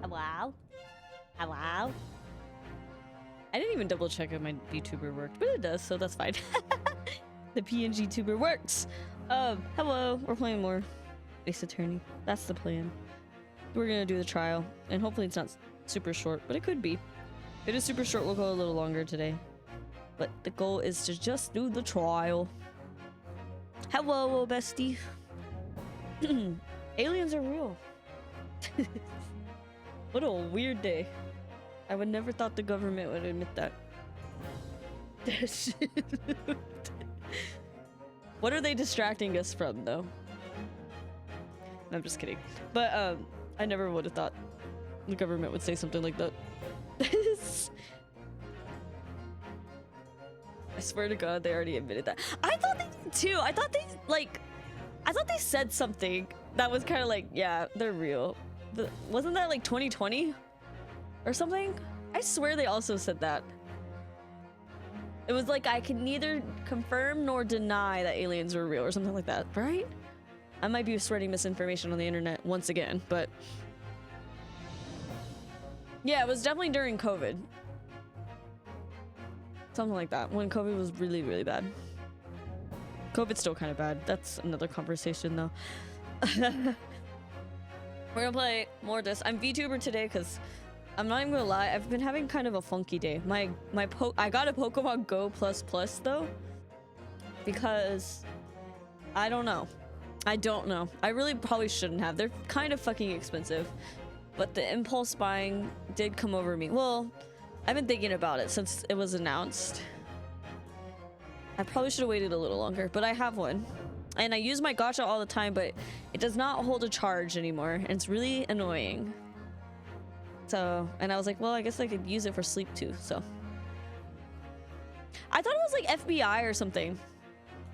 Hello? Hello? I didn't even double check if my VTuber worked, but it does, so that's fine. The PNG tuber works. Hello. We're playing more Ace Attorney. That's the plan. We're gonna do the trial, and hopefully it's not super short, but it could be. If it is super short, we'll go a little longer today. But the goal is to just do the trial. Hello, bestie. Aliens are real. What a weird day. I would never thought the government would admit that. What are they distracting us from, though? No, I'm just kidding. But, I never would have thought the government would say something like that. I swear to God, they already admitted that. I thought they did too. I thought they said something that was kind of like, yeah, they're real. But wasn't that like 2020 or something? I swear they also said that. It was like, I can neither confirm nor deny that aliens are real or something like that, right? I might be spreading misinformation on the internet once again, but yeah, it was definitely during COVID. Something like that, when COVID was really, really bad. COVID's still kind of bad. That's another conversation, though. We're gonna play more of this. I'm VTuber today because I'm not even gonna lie. I've been having kind of a funky day. I got a Pokemon Go Plus though, because I don't know. I don't know. I really probably shouldn't have. They're kind of fucking expensive, but the impulse buying did come over me. Well, I've been thinking about it since it was announced. I probably should have waited a little longer, but I have one. And I use my gacha all the time, but it does not hold a charge anymore, and it's really annoying. So, and I was like, well, I guess I could use it for sleep too, so. I thought it was like FBI or something.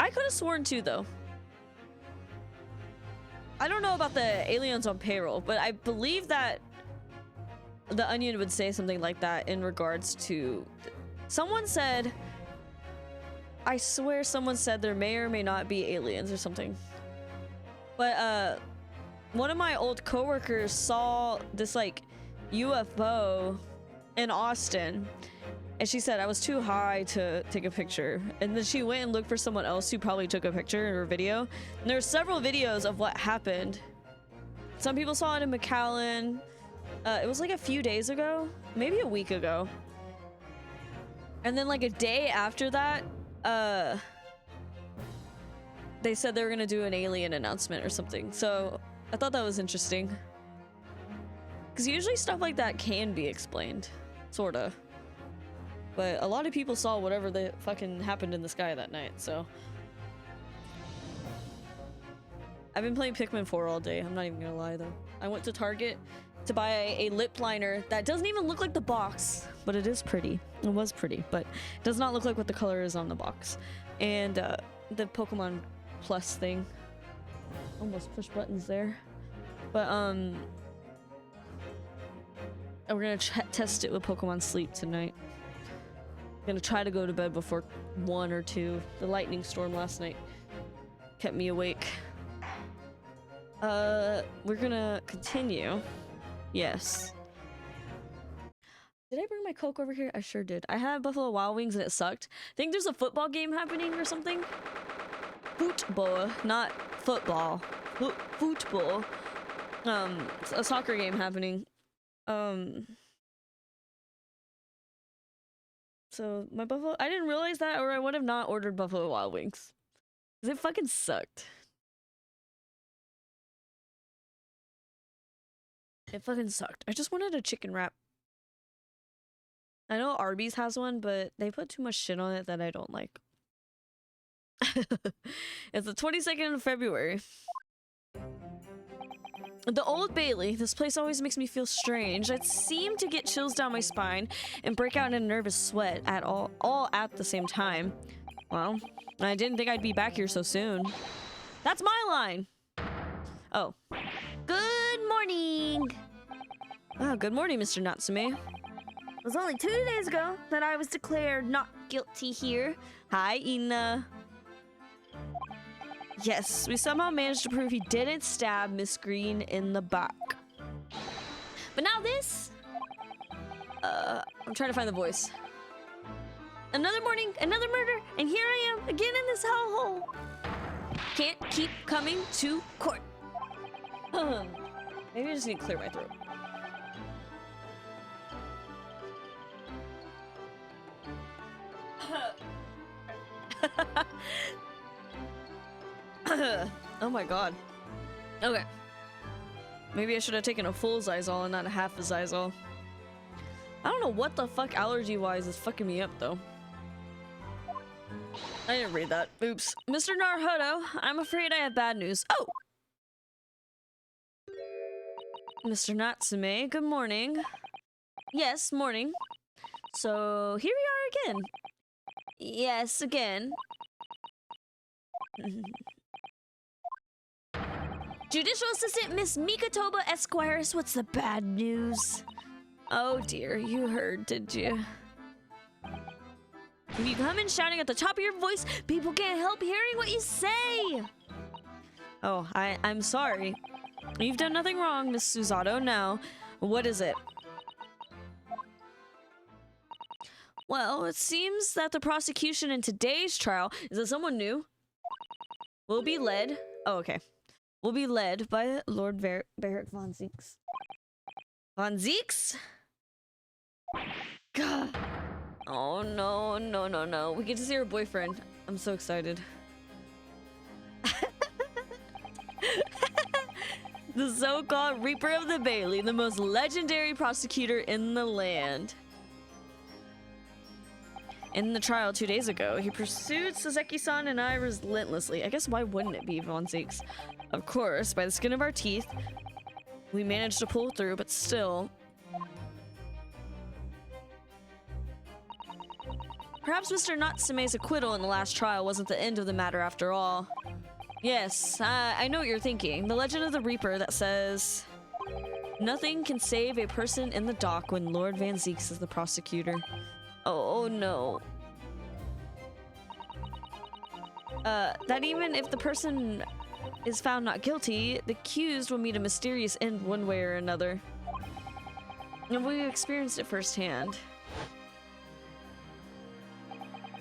I could have sworn too, though. I don't know about the aliens on payroll, but I believe that the Onion would say something like that in regards to... Someone said... I swear someone said there may or may not be aliens or something. But, one of my old coworkers saw this, like, UFO in Austin. And she said I was too high to take a picture. And then she went and looked for someone else who probably took a picture or video. And there are several videos of what happened. Some people saw it in McAllen. It was like a few days ago, maybe a week ago. And then like a day after that, they said they were gonna do an alien announcement or something. So I thought that was interesting. Because usually stuff like that can be explained, sorta. But a lot of people saw whatever the fucking happened in the sky that night, so. I've been playing Pikmin 4 all day, I'm not even gonna lie though. I went to Target to buy a lip liner that doesn't even look like the box, but it is pretty. It was pretty, but it does not look like what the color is on the box. And the Pokemon Plus thing. Almost push buttons there. But we're gonna test it with Pokemon Sleep tonight. I'm gonna try to go to bed before 1 or 2. The lightning storm last night kept me awake. We're gonna continue. Yes. Did I bring my Coke over here? I sure did. I had Buffalo Wild Wings and it sucked. I think there's a football game happening or something. Football, not football. Football. A soccer game happening. So my Buffalo, I didn't realize that, or I would have not ordered Buffalo Wild Wings. 'Cause it fucking sucked. It fucking sucked. I just wanted a chicken wrap. I know Arby's has one, but they put too much shit on it that I don't like. It's the 22nd of February. The Old Bailey. This place always makes me feel strange. I seem to get chills down my spine and break out in a nervous sweat at all at the same time. Well, I didn't think I'd be back here so soon. That's my line. Oh. Good morning. Oh, good morning, Mr. Natsume. It was only 2 days ago that I was declared not guilty here. Hi, Ina. Yes, we somehow managed to prove he didn't stab Miss Green in the back. But now this. I'm trying to find the voice. Another morning, another murder, and here I am again in this hellhole. Can't keep coming to court. Maybe I just need to clear my throat. Oh my god. Okay. Maybe I should have taken a full Zysol and not a half a Zysol. I don't know what the fuck allergy-wise is fucking me up, though. I didn't read that. Oops. Mr. Naruhodo, I'm afraid I have bad news. Oh! Mr. Natsume, good morning. Yes, morning. So, here we are again. Yes, again. Judicial Assistant Miss Mikatoba Esquires, what's the bad news? Oh dear, you heard, did you? If you come in shouting at the top of your voice, people can't help hearing what you say! Oh, I'm sorry. You've done nothing wrong, Miss Susato. Now, what is it? Well, it seems that the prosecution in today's trial is that someone new will be led... Oh, okay. Will be led by Lord Barrick von Zieks. Von Zieks? God. Oh, no, no, no, no. We get to see her boyfriend. I'm so excited. The so-called Reaper of the Bailey, the most legendary prosecutor in the land. In the trial 2 days ago, he pursued Saseki-san and I relentlessly. I guess why wouldn't it be Von Zieks? Of course, by the skin of our teeth, we managed to pull through, but still. Perhaps Mr. Natsume's acquittal in the last trial wasn't the end of the matter after all. Yes, I know what you're thinking. The legend of the Reaper that says, nothing can save a person in the dock when Lord Van Zieks is the prosecutor. Oh no. That even if the person is found not guilty, the accused will meet a mysterious end one way or another. And we experienced it firsthand.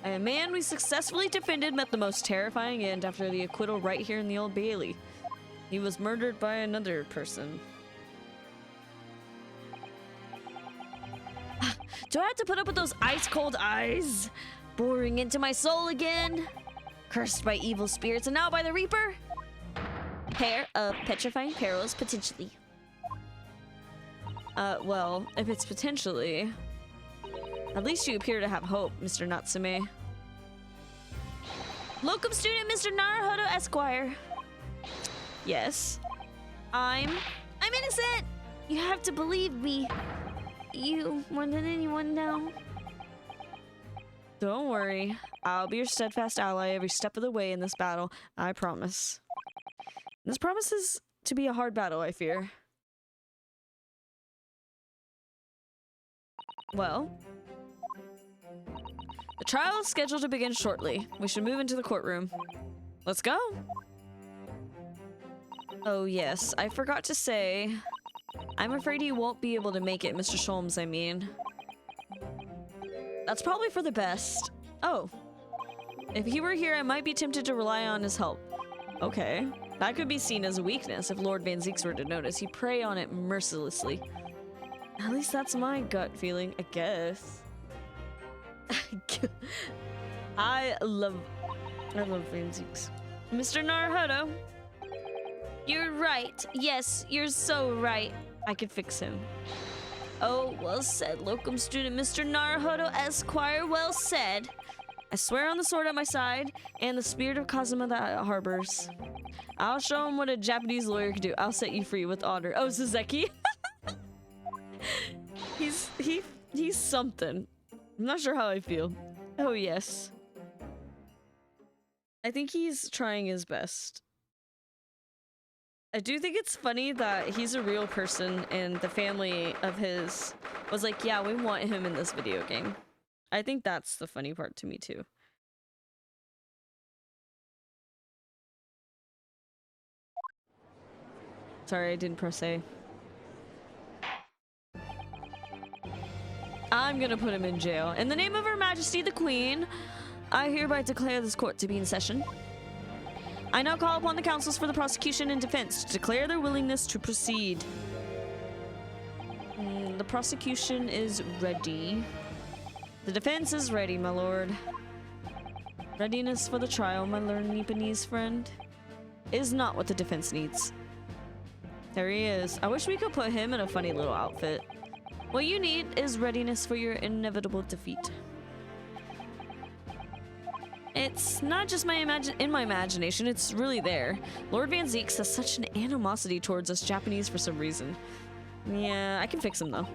A man we successfully defended met the most terrifying end after the acquittal right here in the Old Bailey. He was murdered by another person. Do I have to put up with those ice-cold eyes boring into my soul again? Cursed by evil spirits and now by the Reaper? Pair of petrifying perils, potentially. Well, if it's potentially... At least you appear to have hope, Mr. Natsume. Locum student Mr. Naruhodo Esquire. Yes. I'm innocent! You have to believe me. You more than anyone now. Don't worry. I'll be your steadfast ally every step of the way in this battle. I promise. This promises to be a hard battle, I fear. Well, the trial is scheduled to begin shortly. We should move into the courtroom. Let's go. Oh yes, I forgot to say, I'm afraid you won't be able to make it, Mr. Sholmes, I mean. That's probably for the best. Oh. If he were here, I might be tempted to rely on his help. Okay. That could be seen as a weakness if Lord Van Zieks were to notice. He'd prey on it mercilessly. At least that's my gut feeling, I guess. I love Van Zieks. Mr. Naruhodo. You're right. Yes, you're so right. I could fix him. Oh, well said, locum student Mr. Naruhodo Esquire, well said. I swear on the sword at my side and the spirit of Kazuma that it harbors. I'll show him what a Japanese lawyer can do. I'll set you free with honor. Oh, Saseki. He's something. I'm not sure how I feel. Oh, yes. I think he's trying his best. I do think it's funny that he's a real person and the family of his was like, yeah, we want him in this video game. I think that's the funny part to me, too. Sorry, I didn't press A. I'm gonna put him in jail. In the name of Her Majesty the Queen, I hereby declare this court to be in session. I now call upon the counsels for the prosecution and defense to declare their willingness to proceed. The prosecution is ready. The defense is ready, my lord. Readiness for the trial, my learned Nipponese friend, is not what the defense needs. There he is. I wish we could put him in a funny little outfit. What you need is readiness for your inevitable defeat. It's not just in my imagination, it's really there. Lord Van Zeeks has such an animosity towards us Japanese for some reason. Yeah, I can fix him though.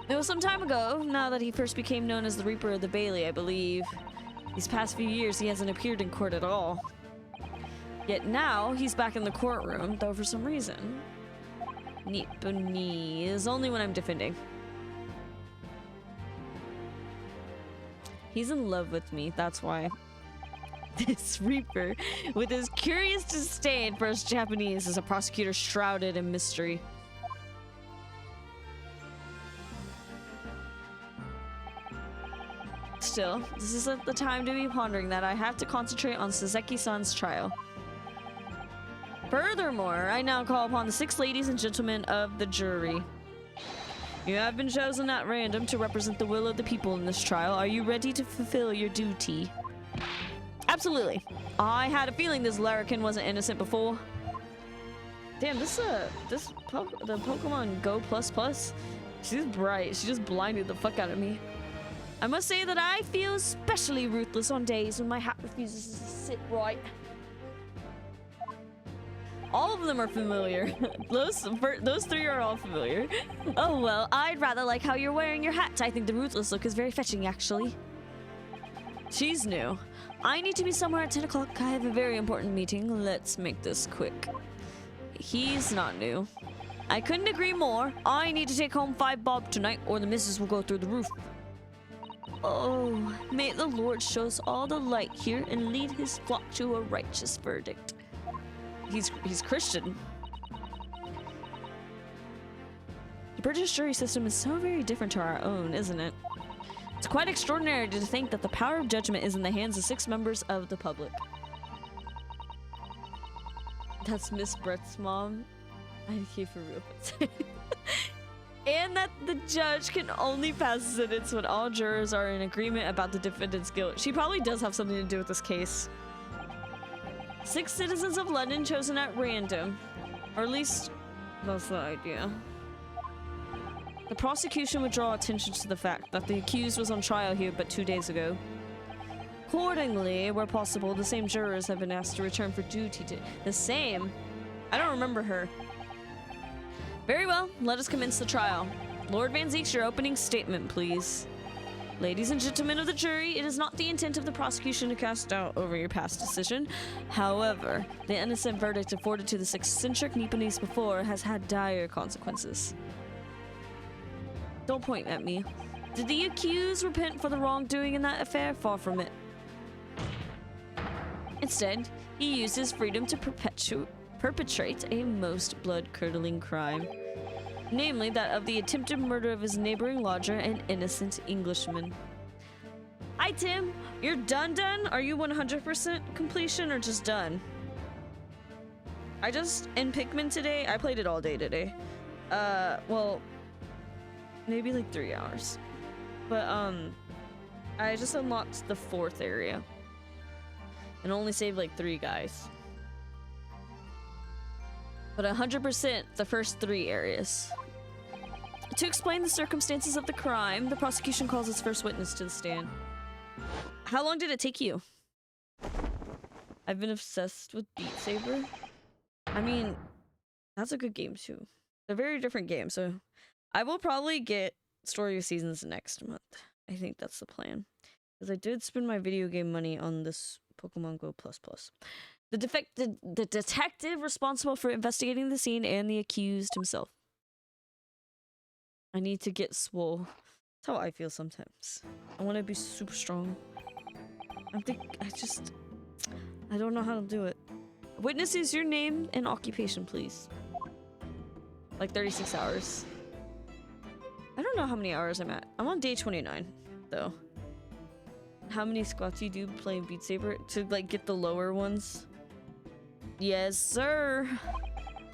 It was some time ago, now that he first became known as the Reaper of the Bailey, I believe. These past few years, he hasn't appeared in court at all. Yet now, he's back in the courtroom, though for some reason. Nipponese, only when I'm defending. He's in love with me, that's why. This Reaper, with his curious disdain for us Japanese, is a prosecutor shrouded in mystery. Still, this isn't the time to be pondering that. I have to concentrate on Saseki-san's trial. Furthermore, I now call upon the 6 ladies and gentlemen of the jury. You have been chosen at random to represent the will of the people in this trial. Are you ready to fulfill your duty? Absolutely. I had a feeling this larrikin wasn't innocent before. Damn, the Pokemon Go Plus, she's bright. She just blinded the fuck out of me. I must say that I feel especially ruthless on days when my hat refuses to sit right. All of them are familiar. Those 3 are all familiar. Oh well, I'd rather like how you're wearing your hat. I think the ruthless look is very fetching, actually. She's new. I need to be somewhere at 10 o'clock. I have a very important meeting. Let's make this quick. He's not new. I couldn't agree more. I need to take home 5 bob tonight or the missus will go through the roof. Oh, may the Lord show us all the light here and lead his flock to a righteous verdict. He's Christian. The British jury system is so very different to our own, isn't it? It's quite extraordinary to think that the power of judgment is in the hands of 6 members of the public. That's Miss Brett's mom. I keep for real. And that the judge can only pass a sentence when all jurors are in agreement about the defendant's guilt. She probably does have something to do with this case. 6 citizens of London chosen at random. Or at least, that's the idea. The prosecution would draw attention to the fact that the accused was on trial here but 2 days ago. Accordingly, where possible, the same jurors have been asked to return for duty to— The same? I don't remember her. Very well, let us commence the trial. Lord Van Zeeks, your opening statement, please. Ladies and gentlemen of the jury, it is not the intent of the prosecution to cast doubt over your past decision. However, the innocent verdict afforded to this eccentric Nipponese before has had dire consequences. Don't point at me. Did the accused repent for the wrongdoing in that affair? Far from it. Instead, he used his freedom to perpetrate a most blood-curdling crime. Namely, that of the attempted murder of his neighboring lodger, an innocent Englishman. Hi, Tim. You're done? Are you 100% completion or just done? In Pikmin today, I played it all day today. Well, maybe like 3 hours. But, I just unlocked the 4th area. And only saved like 3 guys. But 100% the first 3 areas. To explain the circumstances of the crime, the prosecution calls its first witness to the stand. How long did it take you? I've been obsessed with Beat Saber. I mean, that's a good game too. They're very different games, so I will probably get Story of Seasons next month. I think that's the plan. Because I did spend my video game money on this Pokemon Go Plus Plus. The detective responsible for investigating the scene and the accused himself. I need to get swole. That's how I feel sometimes. I want to be super strong. I don't know how to do it. Witnesses, your name and occupation, please. Like 36 hours. I don't don't know how many hours I'm at. I'm on day 29, though. How many squats you do playing Beat Saber to like get the lower ones? Yes, sir.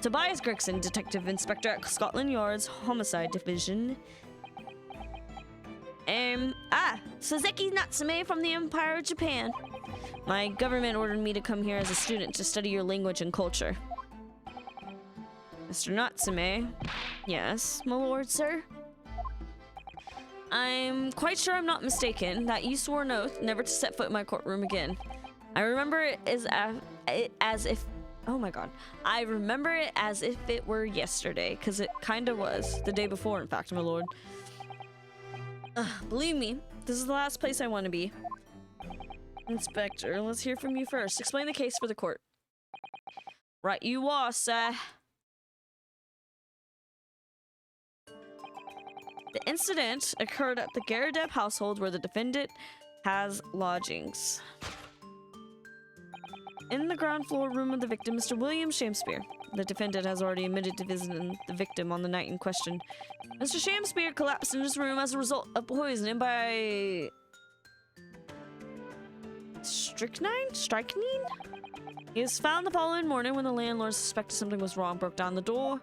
Tobias Gregson, Detective Inspector at Scotland Yard's Homicide Division. Saseki Natsume from the Empire of Japan. My government ordered me to come here as a student to study your language and culture. Mr. Natsume. Yes, my lord, sir. I'm quite sure I'm not mistaken that you swore an oath never to set foot in my courtroom again. I remember it as if... Oh my god. I remember it as if it were yesterday, because it kinda was. The day before, in fact, my lord. Believe me, this is the last place I want to be. Inspector, let's hear from you first. Explain the case for the court. Right you are, sir. The incident occurred at the Garadeb household where the defendant has lodgings. In the ground floor room of the victim, Mr. William Shakespeare. The defendant has already admitted to visiting the victim on the night in question. Mr. Shakespeare collapsed in his room as a result of poisoning by... Strychnine? He was found the following morning when the landlord suspected something was wrong, broke down the door.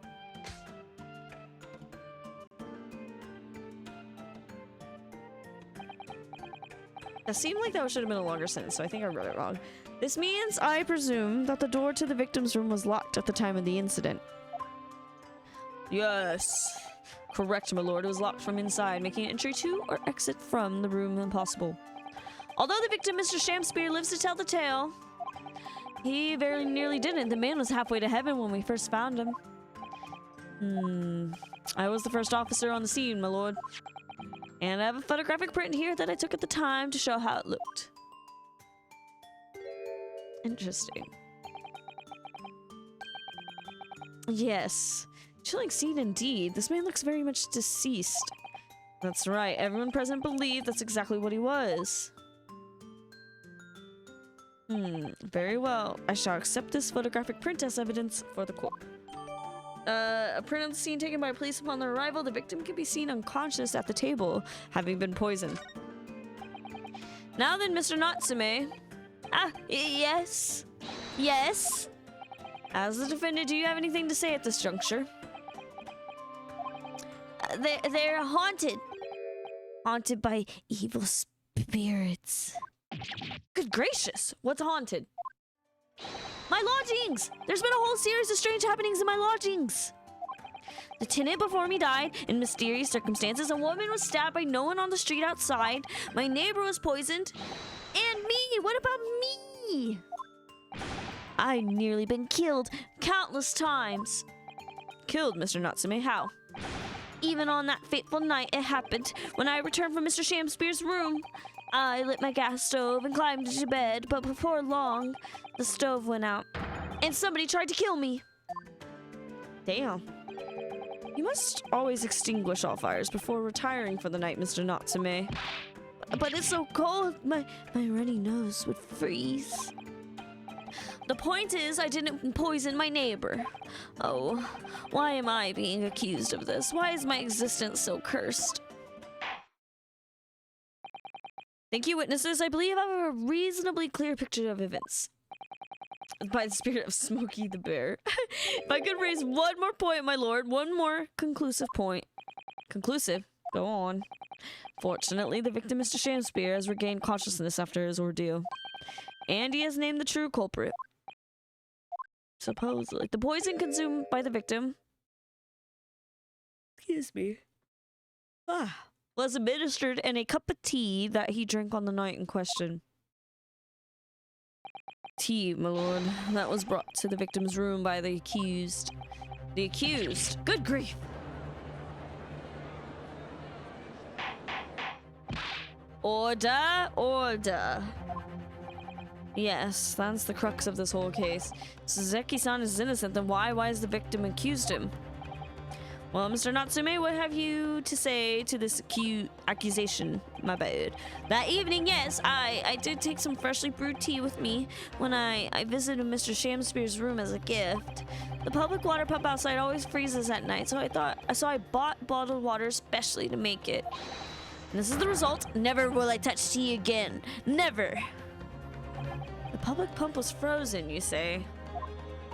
That seemed like that should have been a longer sentence, so I think I wrote it wrong. This means, I presume, that the door to the victim's room was locked at the time of the incident. Yes. Correct, my lord. It was locked from inside, making entry to or exit from the room impossible. Although the victim, Mr. Shakespeare, lives to tell the tale, he very nearly didn't. The man was halfway to heaven when we first found him. I was the first officer on the scene, my lord. And I have a photographic print here that I took at the time to show how it looked. Interesting. Yes. Chilling scene indeed. This man looks very much deceased. That's right. Everyone present believed that's exactly what he was. Very well. I shall accept this photographic print as evidence for the court. A print of the scene taken by police upon their arrival. The victim can be seen unconscious at the table, having been poisoned. Now then, Mr. Natsume. Yes. Yes. As the defendant, do you have anything to say at this juncture? They're haunted. Haunted by evil spirits. Good gracious. What's haunted? My lodgings! There's been a whole series of strange happenings in my lodgings. The tenant before me died in mysterious circumstances. A woman was stabbed by no one on the street outside. My neighbor was poisoned. And me! What about me? I've nearly been killed countless times. Killed, Mr. Natsume? How? Even on that fateful night it happened. When I returned from Mr. Shakespeare's room, I lit my gas stove and climbed into bed, but before long, the stove went out, and somebody tried to kill me. Damn. You must always extinguish all fires before retiring for the night, Mr. Natsume. But it's so cold, my runny nose would freeze. The point is, I didn't poison my neighbor. Oh, why am I being accused of this? Why is my existence so cursed? Thank you, witnesses. I believe I have a reasonably clear picture of events. By the spirit of Smokey the Bear. If I could raise one more point, my lord. One more conclusive point. Conclusive? Go on. Fortunately, the victim, Mr. Shakespeare, has regained consciousness after his ordeal. And he has named the true culprit. Supposedly. The poison consumed by the victim... Excuse me. Was administered in a cup of tea that he drank on the night in question. Tea, my lord. That was brought to the victim's room by the accused. The accused? Good grief! Order! Order! Yes, that's the crux of this whole case. Suzeki-san is innocent, then why is the victim accused him? Well, Mr. Natsume, what have you to say to this acute accusation? My bad. That evening, yes, I did take some freshly brewed tea with me when I visited Mr. Shamspeare's room as a gift. The public water pump outside always freezes at night, so I bought bottled water especially to make it. And this is the result. Never will I touch tea again. Never. The public pump was frozen, you say?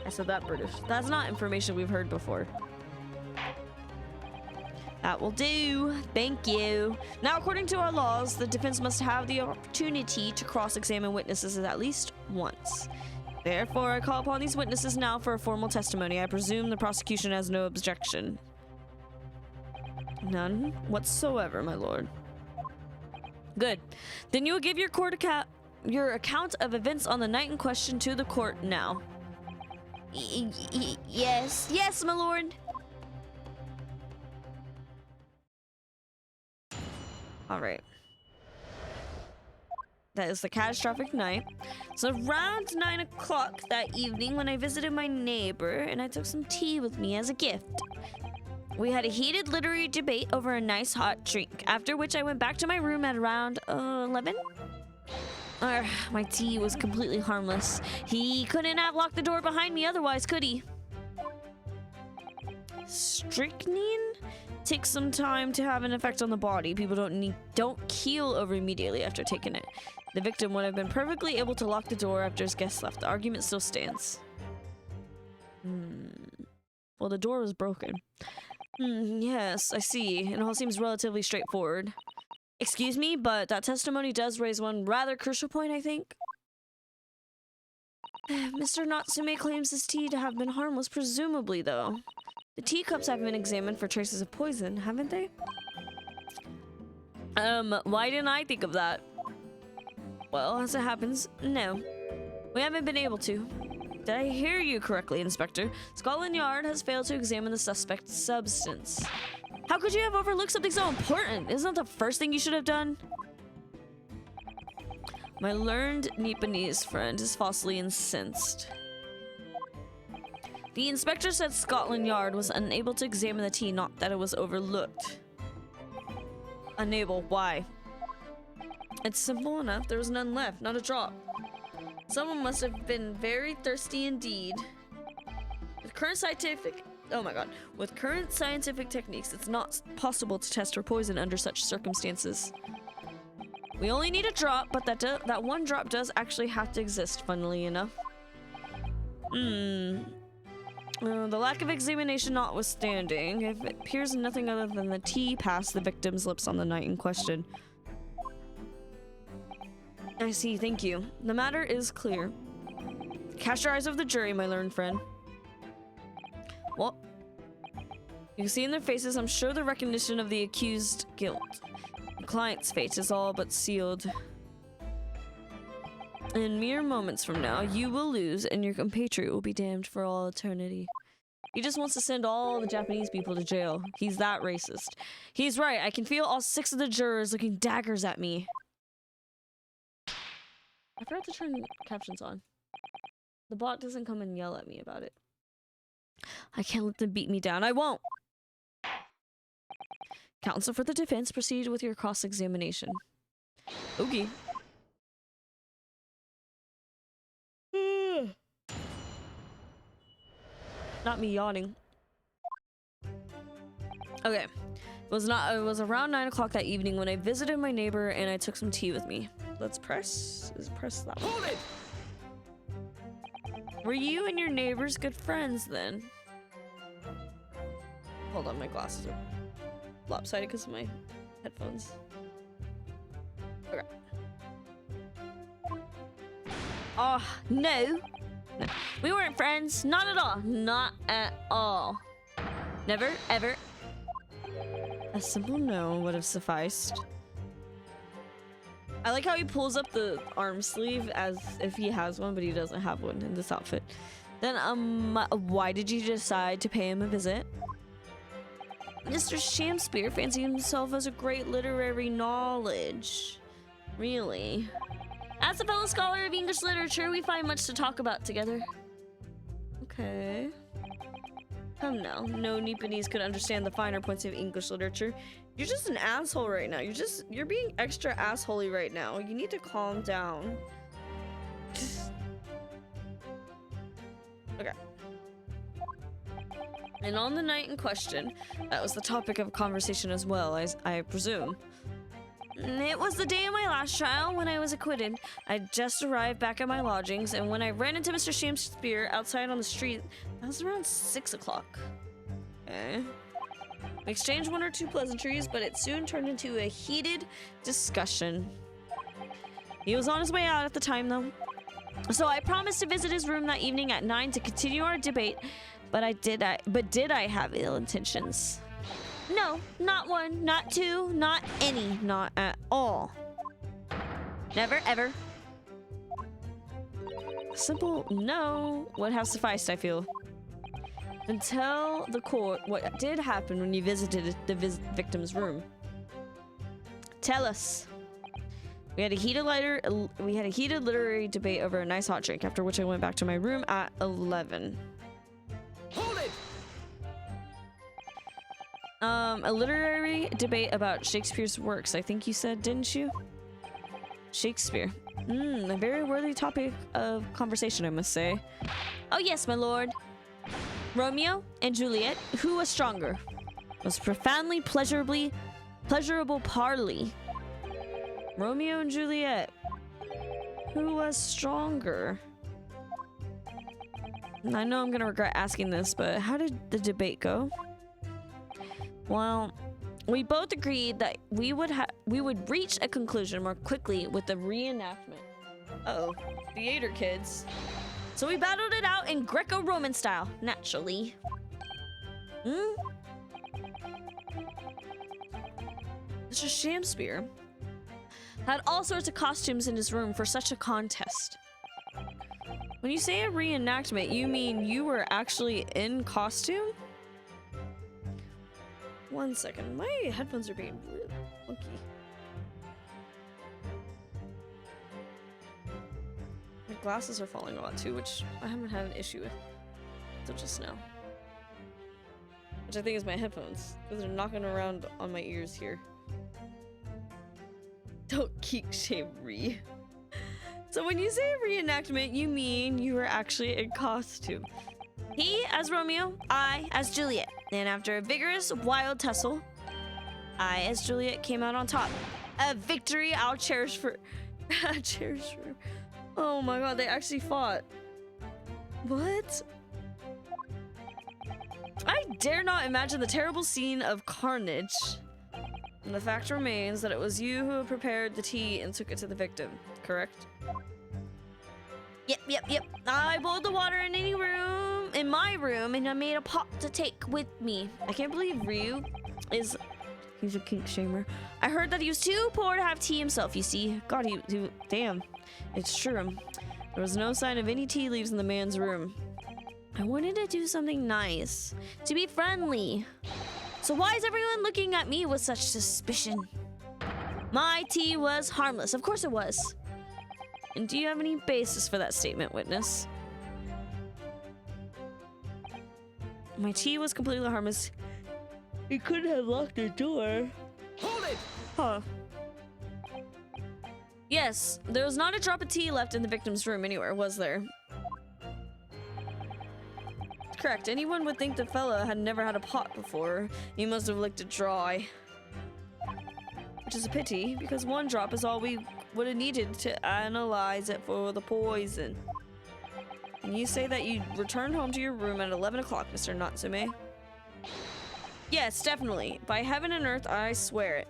I said that British. That's not information we've heard before. That will do. Thank you. Now, according to our laws, the defense must have the opportunity to cross-examine witnesses at least once. Therefore, I call upon these witnesses now for a formal testimony. I presume the prosecution has no objection. None whatsoever, my lord. Good. Then you will give your account of events on the night in question to the court now. Yes. Yes, my lord. All right. That is the catastrophic night. So around 9 o'clock that evening when I visited my neighbor and I took some tea with me as a gift. We had a heated literary debate over a nice hot drink, after which I went back to my room at around 11. My tea was completely harmless. He couldn't have locked the door behind me otherwise, could he? Strychnine takes some time to have an effect on the body. People don't keel over immediately after taking it. The victim would have been perfectly able to lock the door after his guests left. The argument still stands. Well, the door was broken. Yes, I see. It all seems relatively straightforward. Excuse me, but that testimony does raise one rather crucial point, I think. Mr. Natsume claims his tea to have been harmless, presumably, though. The teacups have been examined for traces of poison, haven't they? Why didn't I think of that? Well, as it happens, no. We haven't been able to. Did I hear you correctly, Inspector? Scotland Yard has failed to examine the suspect's substance. How could you have overlooked something so important? Isn't that the first thing you should have done? My learned Nipponese friend is falsely incensed. The inspector said Scotland Yard was unable to examine the tea, not that it was overlooked. Unable, why? It's simple enough. There was none left, not a drop. Someone must have been very thirsty indeed. With current scientific techniques, it's not possible to test for poison under such circumstances. We only need a drop, but that one drop does actually have to exist, funnily enough. The lack of examination notwithstanding, if it appears nothing other than the tea passed the victim's lips on the night in question. I see, thank you. The matter is clear. Cast your eyes over the jury, my learned friend. What? You can see in their faces, I'm sure, the recognition of the accused guilt. The client's fate is all but sealed. In mere moments from now, you will lose and your compatriot will be damned for all eternity. He just wants to send all the Japanese people to jail. He's that racist. He's right. I can feel all 6 of the jurors looking daggers at me. I forgot to turn captions on. The bot doesn't come and yell at me about it. I can't let them beat me down. I won't! Counsel for the defense, proceed with your cross-examination. Okay. Not me yawning. Okay. It was around 9 o'clock that evening when I visited my neighbor and I took some tea with me. Let's press that one. Hold it! Were you and your neighbors good friends then? Hold on, my glasses are lopsided because of my headphones. Okay. Oh, no. No. We weren't friends. Not at all. Not at all. Never, ever. A simple no would have sufficed. I like how he pulls up the arm sleeve as if he has one, but he doesn't have one in this outfit. Then, why did you decide to pay him a visit? Mr. Shamspeare fancied himself as a great literary knowledge. Really? As a fellow scholar of English literature, we find much to talk about together. Okay. Come now, no Nipponese could understand the finer points of English literature. You're just an asshole right now. You're being extra assholey right now. You need to calm down. Okay. And on the night in question, that was the topic of conversation as well, I presume. It was the day of my last trial when I was acquitted. I just arrived back at my lodgings, and when I ran into Mr. Shakespeare outside on the street, that was around 6 o'clock. Okay. We exchanged one or two pleasantries, but it soon turned into a heated discussion. He was on his way out at the time, though. So I promised to visit his room that evening at 9 to continue our debate, but did I have ill intentions? No, not one, not two, not any, not at all. Never, ever. Simple no would have sufficed, I feel. Then tell the court what did happen when you visited the victim's room. Tell us. We had a heated literary debate over a nice hot drink, after which I went back to my room at 11. Hold it! A literary debate about Shakespeare's works, I think you said, didn't you? Shakespeare. A very worthy topic of conversation, I must say. Oh yes, my lord. Romeo and Juliet, who was stronger? Was profoundly pleasurable parley. Romeo and Juliet. Who was stronger? I know I'm gonna regret asking this, but how did the debate go? Well, we both agreed that we would reach a conclusion more quickly with the reenactment. Uh-oh, theater kids. So we battled it out in Greco-Roman style, naturally. Mr. Shakespeare had all sorts of costumes in his room for such a contest. When you say a reenactment, you mean you were actually in costume? 1 second, my headphones are being really funky. My glasses are falling a lot too, which I haven't had an issue with until just now. Which I think is my headphones, because they're knocking around on my ears here. Don't geek shame re. So when you say reenactment, you mean you were actually in costume. He as Romeo, I as Juliet. And after a vigorous, wild tussle, I as Juliet came out on top. A victory I'll cherish for... cherish for... Oh my god, they actually fought. What? I dare not imagine the terrible scene of carnage. And the fact remains that it was you who prepared the tea and took it to the victim, correct? Yep. I boiled the water in my room, and I made a pot to take with me. I can't believe Ryu he's a kink shamer. I heard that he was too poor to have tea himself, you see. God, damn. It's true. There was no sign of any tea leaves in the man's room. I wanted to do something nice, to be friendly. So why is everyone looking at me with such suspicion? My tea was harmless. Of course it was. And do you have any basis for that statement, witness? My tea was completely harmless. You couldn't have locked the door. Hold it! Huh. Yes, there was not a drop of tea left in the victim's room anywhere, was there? Correct. Anyone would think the fella had never had a pot before. He must have licked it dry. Which is a pity, because one drop is all we would have needed to analyze it for the poison. And you say that you returned home to your room at 11 o'clock, Mr. Natsume? Yes, definitely. By heaven and earth, I swear it.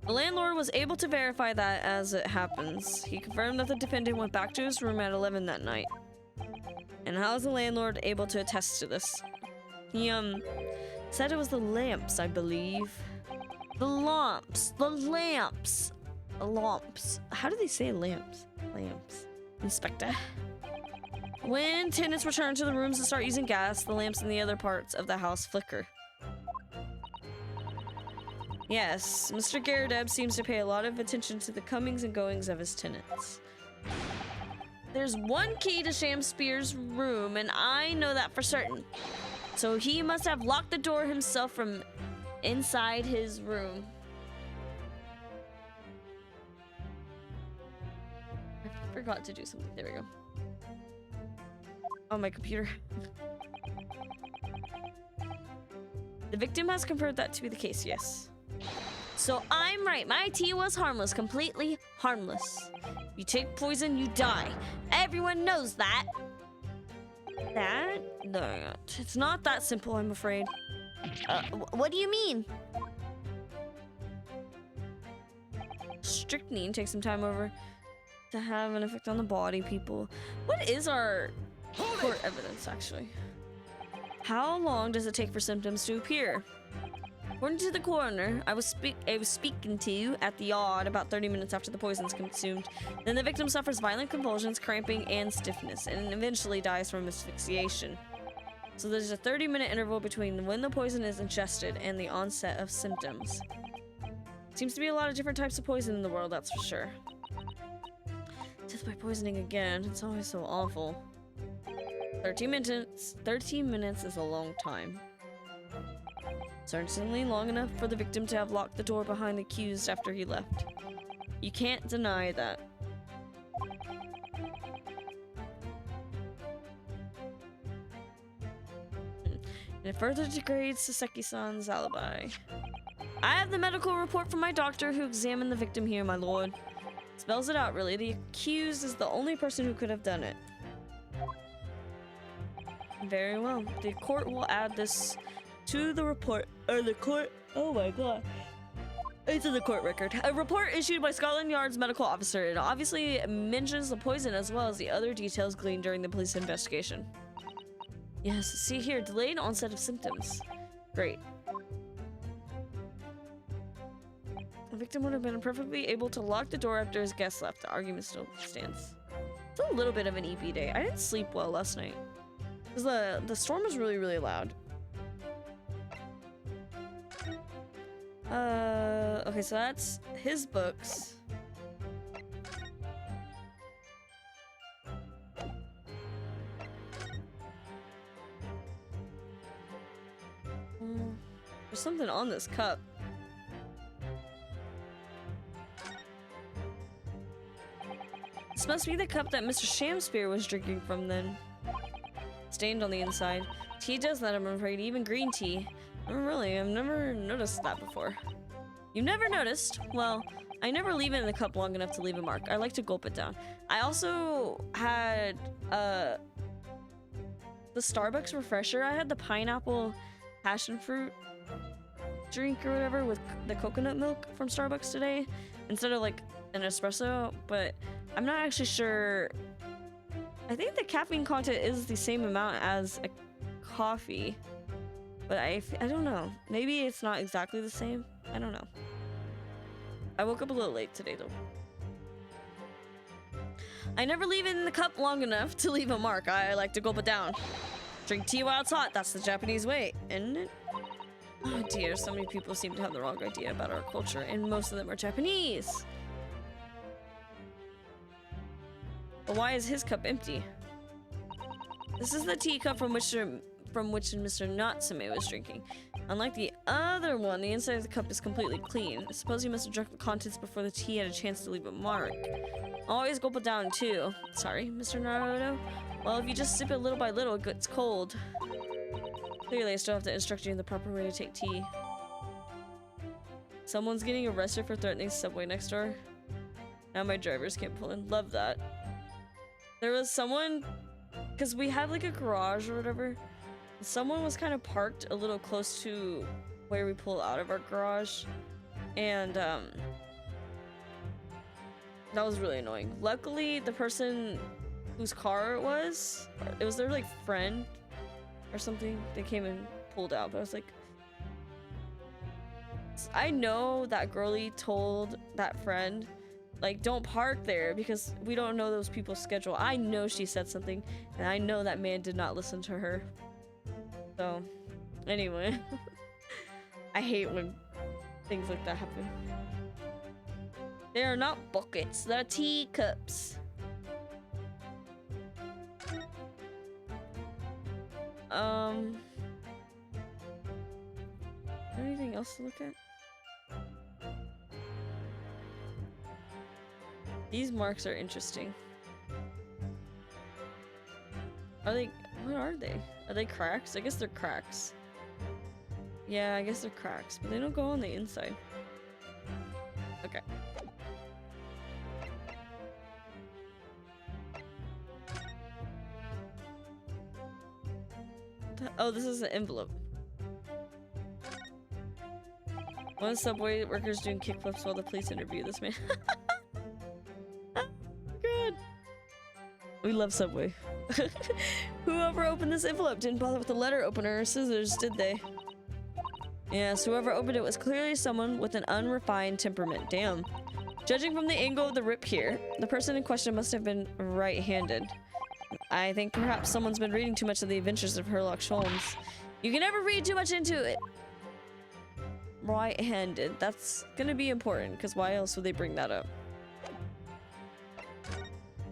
The landlord was able to verify that as it happens. He confirmed that the defendant went back to his room at 11 that night. And how is the landlord able to attest to this? He, said it was the lamps, I believe. The lamps. How do they say lamps? Lamps. Inspector. When tenants return to the rooms and start using gas, the lamps in the other parts of the house flicker. Yes, Mr. Garadeb seems to pay a lot of attention to the comings and goings of his tenants. There's one key to Shakespeare's room, and I know that for certain. So he must have locked the door himself from inside his room. I forgot to do something. There we go. Oh, my computer. The victim has confirmed that to be the case, yes. So I'm right. My tea was harmless, completely harmless. You take poison, you die. Everyone knows that. That? No, it's not that simple, I'm afraid. What do you mean? Strychnine takes some time over to have an effect on the body, people. What is our court evidence, actually? How long does it take for symptoms to appear? According to the coroner, I was speaking to at the yard about 30 minutes after the poison is consumed. Then the victim suffers violent convulsions, cramping, and stiffness, and eventually dies from asphyxiation. So there's a 30-minute interval between when the poison is ingested and the onset of symptoms. Seems to be a lot of different types of poison in the world, that's for sure. Death by poisoning again. It's always so awful. 13 minutes. 13 minutes is a long time. Certainly long enough for the victim to have locked the door behind the accused after he left. You can't deny that. And it further degrades Saseki-san's alibi. I have the medical report from my doctor who examined the victim here, my lord. Spells it out, really. The accused is the only person who could have done it. Very well. The court will add this to the report, or the court, oh my god. It's in the court record. A report issued by Scotland Yard's medical officer. It obviously mentions the poison as well as the other details gleaned during the police investigation. Yes, see here, delayed onset of symptoms. Great. The victim would have been perfectly able to lock the door after his guest left. The argument still stands. It's a little bit of an EP day. I didn't sleep well last night. Because the storm was really, really loud. Okay, so that's his books. There's something on this cup. This must be the cup that Mr. Shakespeare was drinking from then. Stained on the inside. Tea does that, I'm afraid. Even green tea. Oh, really? I've never noticed that before. You've never noticed? Well, I never leave it in the cup long enough to leave a mark. I like to gulp it down. I also had the Starbucks refresher. I had the pineapple passion fruit drink or whatever with the coconut milk from Starbucks today instead of like an espresso, but I'm not actually sure. I think the caffeine content is the same amount as a coffee, but I don't know. Maybe it's not exactly the same. I don't know. I woke up a little late today though. I never leave it in the cup long enough to leave a mark. I like to gulp it down. Drink tea while it's hot. That's the Japanese way, isn't it? Oh dear, so many people seem to have the wrong idea about our culture, and most of them are Japanese. But why is his cup empty? This is the teacup from which Mr. Natsume was drinking. Unlike the other one, the inside of the cup is completely clean. I suppose he must have drunk the contents before the tea had a chance to leave a mark. Always gulp it down too. Sorry, Mr. Naruto. Well, if you just sip it little by little, it gets cold. Clearly, I still have to instruct you in the proper way to take tea. Someone's getting arrested for threatening Subway next door. Now my drivers can't pull in. Love that. There was someone, because we have like a garage or whatever. Someone was kind of parked a little close to where we pull out of our garage. And that was really annoying. Luckily, the person whose car it was their like friend or something. They came and pulled out, but I was like, I know that girlie told that friend, like, don't park there because we don't know those people's schedule. I know she said something, and I know that man did not listen to her. So, anyway. I hate when things like that happen. They are not buckets, they're teacups. Anything else to look at? These marks are interesting. Are they? What are they? Are they cracks? I guess they're cracks. Yeah, I guess they're cracks, but they don't go on the inside. Okay. Oh, this is an envelope. One of the subway workers doing kickflips while the police interview this man. Good. We love Subway. Whoever opened this envelope didn't bother with the letter opener or scissors, did they? Yes, whoever opened it was clearly someone with an unrefined temperament. Damn. Judging from the angle of the rip here, the person in question must have been right-handed. I think perhaps someone's been reading too much of the adventures of Sherlock Holmes. You can never read too much into it. Right-handed. That's gonna be important, because why else would they bring that up?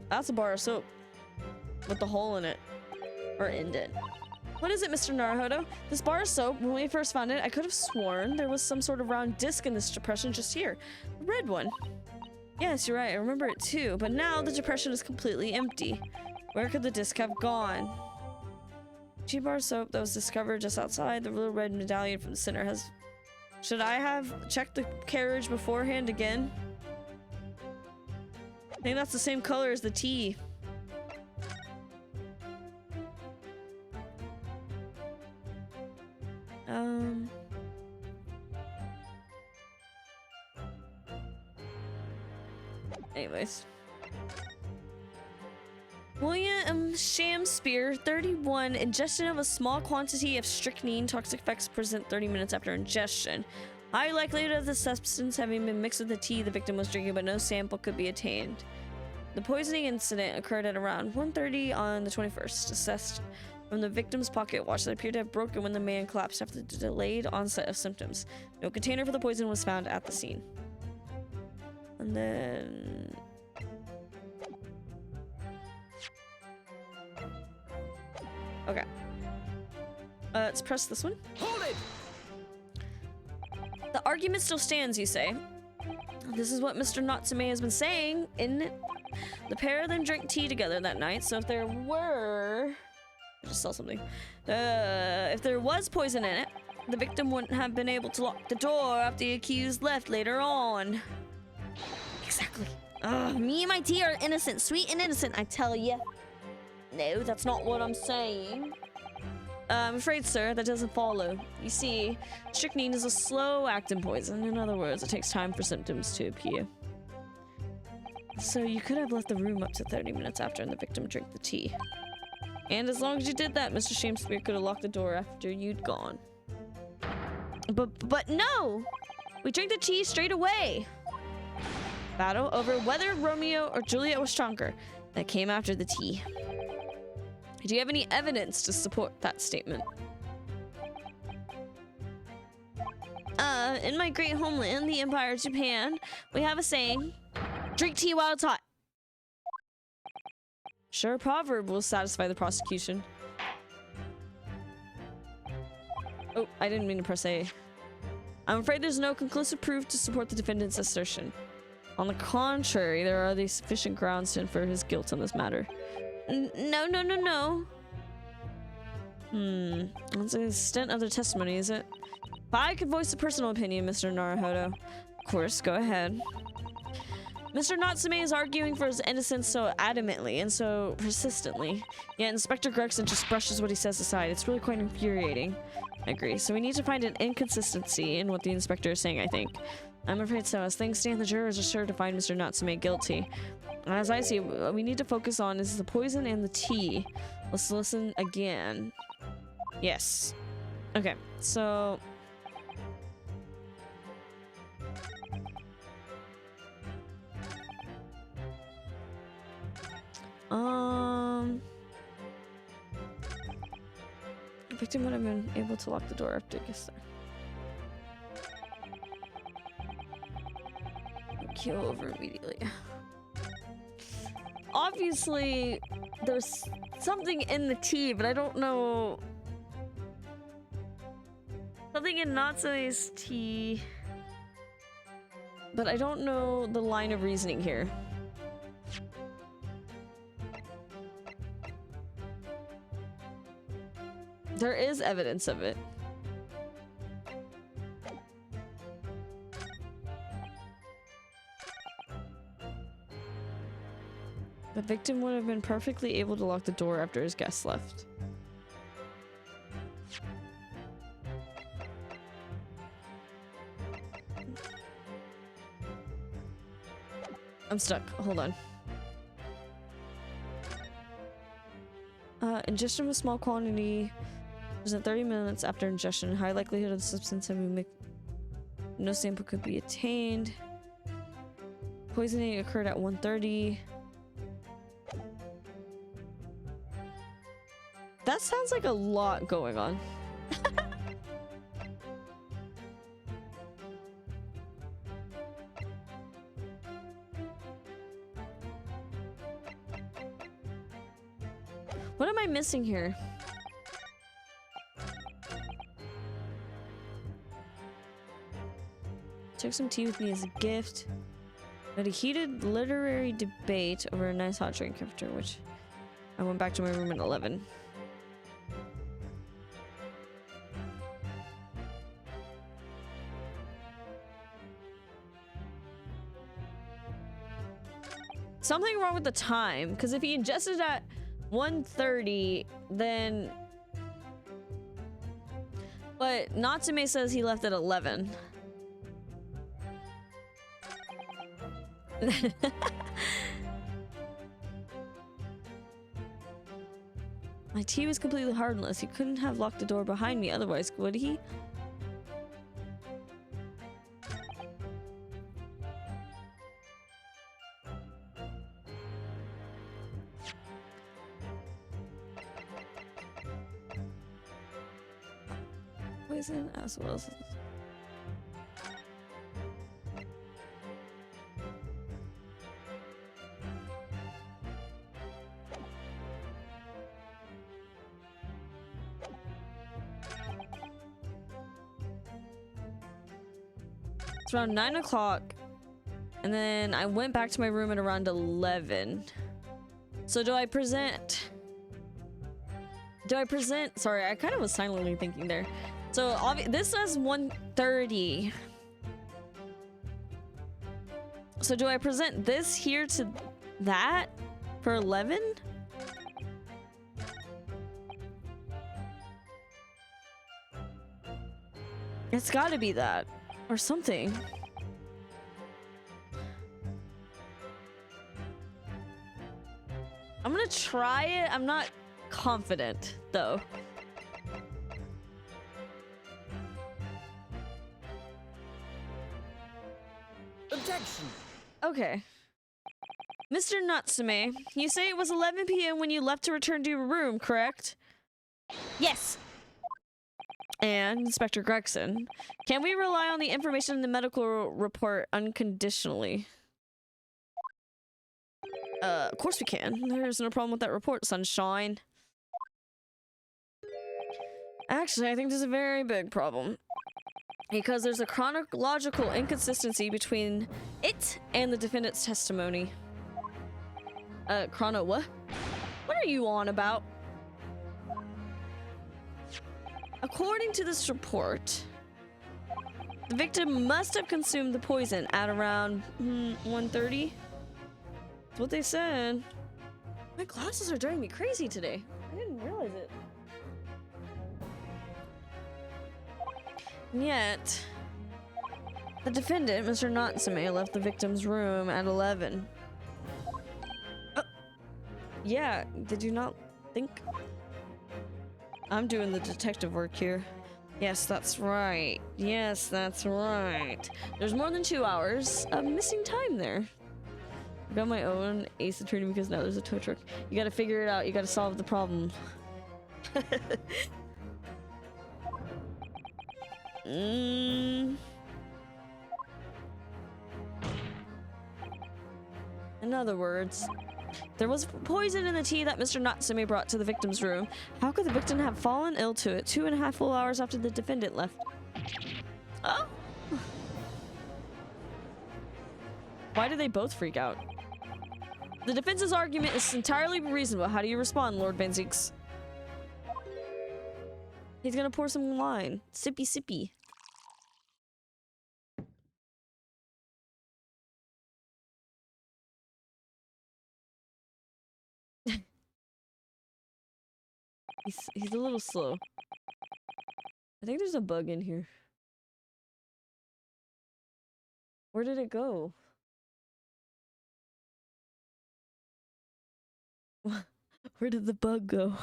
That's a bar of soap. With the hole in it. Or in it. What is it, Mr. Naruhodo? This bar of soap, when we first found it, I could have sworn there was some sort of round disc in this depression just here. A red one. Yes, you're right. I remember it too. But now the depression is completely empty. Where could the disc have gone? Cheap bar of soap that was discovered just outside. The little red medallion from the center has... Should I have checked the carriage beforehand again? I think that's the same color as the tea. Anyways. William Shakespeare, 31. Ingestion of a small quantity of strychnine. Toxic effects present 30 minutes after ingestion. High likelihood of the substance having been mixed with the tea the victim was drinking, but no sample could be attained. The poisoning incident occurred at around 1:30 on the 21st. Assessed from the victim's pocket watch that appeared to have broken when the man collapsed after the delayed onset of symptoms. No container for the poison was found at the scene. And then... Okay. Let's press this one. Hold it! The argument still stands, you say? This is what Mr. Natsume has been saying, isn't it? The pair of them drank tea together that night, so if there were... I just saw something. If there was poison in it, the victim wouldn't have been able to lock the door after the accused left later on. Exactly. Me and my tea are innocent, sweet and innocent, I tell ya. No, that's not what I'm saying. I'm afraid, sir, that doesn't follow. You see, strychnine is a slow-acting poison. In other words, it takes time for symptoms to appear. So you could have left the room up to 30 minutes after and the victim drank the tea. And as long as you did that, Mr. Shakespeare could have locked the door after you'd gone. But no! We drank the tea straight away! Battle over whether Romeo or Juliet was stronger. That came after the tea. Do you have any evidence to support that statement? In my great homeland, the Empire of Japan, we have a saying, drink tea while it's hot. Sure, a proverb will satisfy the prosecution. Oh, I didn't mean to press A. I'm afraid there's no conclusive proof to support the defendant's assertion. On the contrary, there are these sufficient grounds to infer his guilt on this matter. No. That's the extent of their testimony, is it? If I could voice a personal opinion, Mr. Naruhodo. Of course, go ahead. Mr. Natsume is arguing for his innocence so adamantly and so persistently. Yet Inspector Gregson just brushes what he says aside. It's really quite infuriating. I agree. So we need to find an inconsistency in what the inspector is saying, I think. I'm afraid so. As things stand, the jurors are sure to find Mr. Natsume guilty. As I see, what we need to focus on is the poison and the tea. Let's listen again. Yes. Okay, so... The victim would have been able to lock the door after it gets there. Keel over immediately. Obviously, there's something in the tea, but I don't know something in Natsume's tea. But I don't know the line of reasoning here. There is evidence of it. The victim would have been perfectly able to lock the door after his guests left. I'm stuck. Hold on. Ingestion of a small quantity within 30 minutes after ingestion. High likelihood of the substance having no sample could be attained. Poisoning occurred at 1:30. That sounds like a lot going on. What am I missing here? Took some tea with me as a gift. Had a heated literary debate over a nice hot drink after which I went back to my room at 11. Something wrong with the time, because if he ingested at 1:30, then... But Natsume says he left at 11. My tea was completely harmless. He couldn't have locked the door behind me otherwise, would he? Poison as well as... It's around 9 o'clock, and then I went back to my room at around 11. So do I present... Sorry, I kind of was silently thinking there. So this says 1:30. So do I present this here to that for 11? It's gotta be that. Or something. I'm gonna try it. I'm not confident, though. Objection! Okay. Mr. Natsume, you say it was 11 p.m. when you left to return to your room, correct? Yes. And Inspector Gregson, can we rely on the information in the medical report unconditionally? Of course we can. There's no problem with that report, sunshine. Actually, I think there's a very big problem. Because there's a chronological inconsistency between it and the defendant's testimony. What? What are you on about? According to this report, the victim must have consumed the poison at around 1:30. That's what they said. My glasses are driving me crazy today. I didn't realize it. And yet, the defendant, Mr. Natsume, left the victim's room at 11. Oh, yeah, did you not think? I'm doing the detective work here. Yes, that's right. Yes, that's right. There's more than 2 hours of missing time there. I got my own ace attorney because now there's a tow truck. You gotta figure it out. You gotta solve the problem. In other words, there was poison in the tea that Mr. Natsume brought to the victim's room. How could the victim have fallen ill to it 2.5 full hours after the defendant left? Oh. Why do they both freak out? The defense's argument is entirely reasonable. How do you respond, Lord Van Zeeks? He's gonna pour some wine. Sippy sippy. He's a little slow. I think there's a bug in here. Where did it go? Where did the bug go?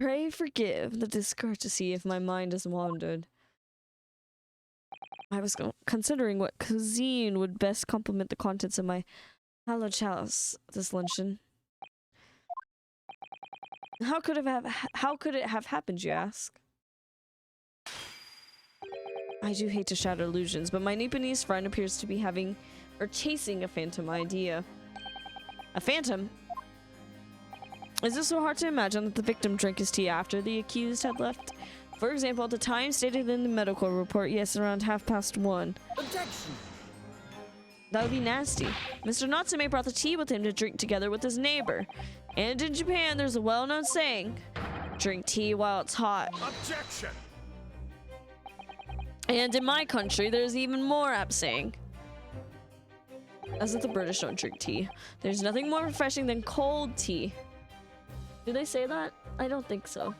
Pray forgive the discourtesy if my mind has wandered. I was considering what cuisine would best complement the contents of my hallowed chalice this luncheon. How could it have happened, you ask? I do hate to shatter illusions, but my Nipponese friend appears to be having or chasing a phantom idea. A phantom? Is it so hard to imagine that the victim drank his tea after the accused had left? For example, at the time stated in the medical report, yes, around 1:30. Objection! That would be nasty. Mr. Natsume brought the tea with him to drink together with his neighbor. And in Japan, there's a well-known saying, drink tea while it's hot. Objection! And in my country, there's even more apt saying. As if the British don't drink tea. There's nothing more refreshing than cold tea. Do they say that? I don't think so.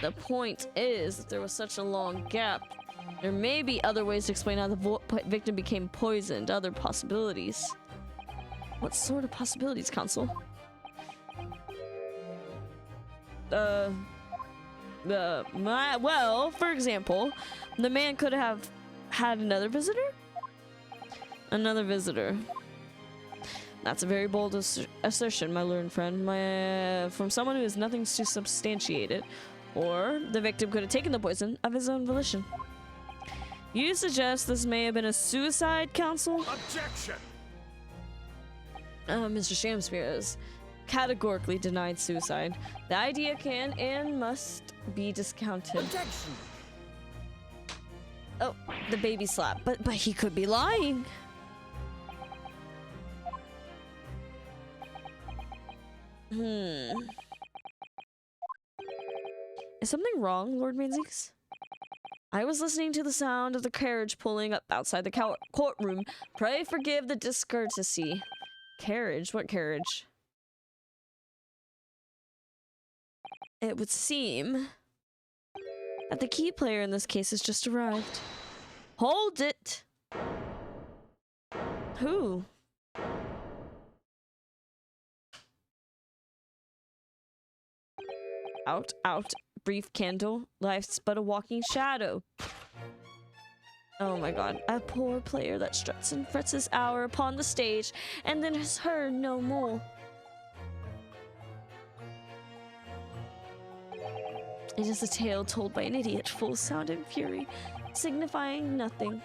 The point is, if there was such a long gap, there may be other ways to explain how the victim became poisoned. Other possibilities. What sort of possibilities, Counsel? Well, for example, the man could have had another visitor? Another visitor. That's a very bold assertion, my learned friend. From someone who has nothing to substantiate it. Or the victim could have taken the poison of his own volition. You suggest this may have been a suicide, Counsel? Objection! Mr. Shamspear has categorically denied suicide. The idea can and must be discounted. Objection! Oh, the baby slap. But he could be lying. Is something wrong, Lord Manzeeks? I was listening to the sound of the carriage pulling up outside the courtroom. Pray forgive the discourtesy. Carriage? What carriage? It would seem that the key player in this case has just arrived. Hold it! Who? Out, out, brief candle. Life's but a walking shadow. Oh my god. A poor player that struts and frets his hour upon the stage, and then is heard no more. It is a tale told by an idiot, full of sound and fury, signifying nothing.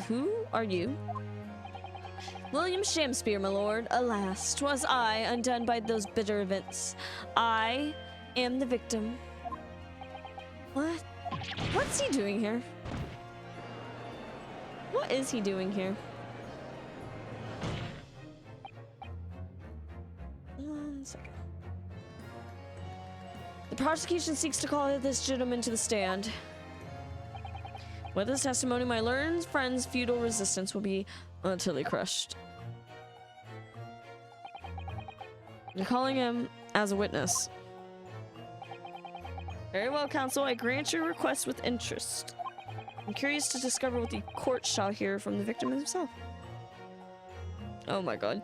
Who are you? William Shamspear, my lord. Alas, 'twas I, undone by those bitter events. I am the victim. What? What's he doing here? What is he doing here? One second. The prosecution seeks to call this gentleman to the stand. With this testimony, my learned friend's futile resistance will be utterly crushed. You're calling him as a witness. Very well, counsel. I grant your request with interest. I'm curious to discover what the court shall hear from the victim himself. Oh my god.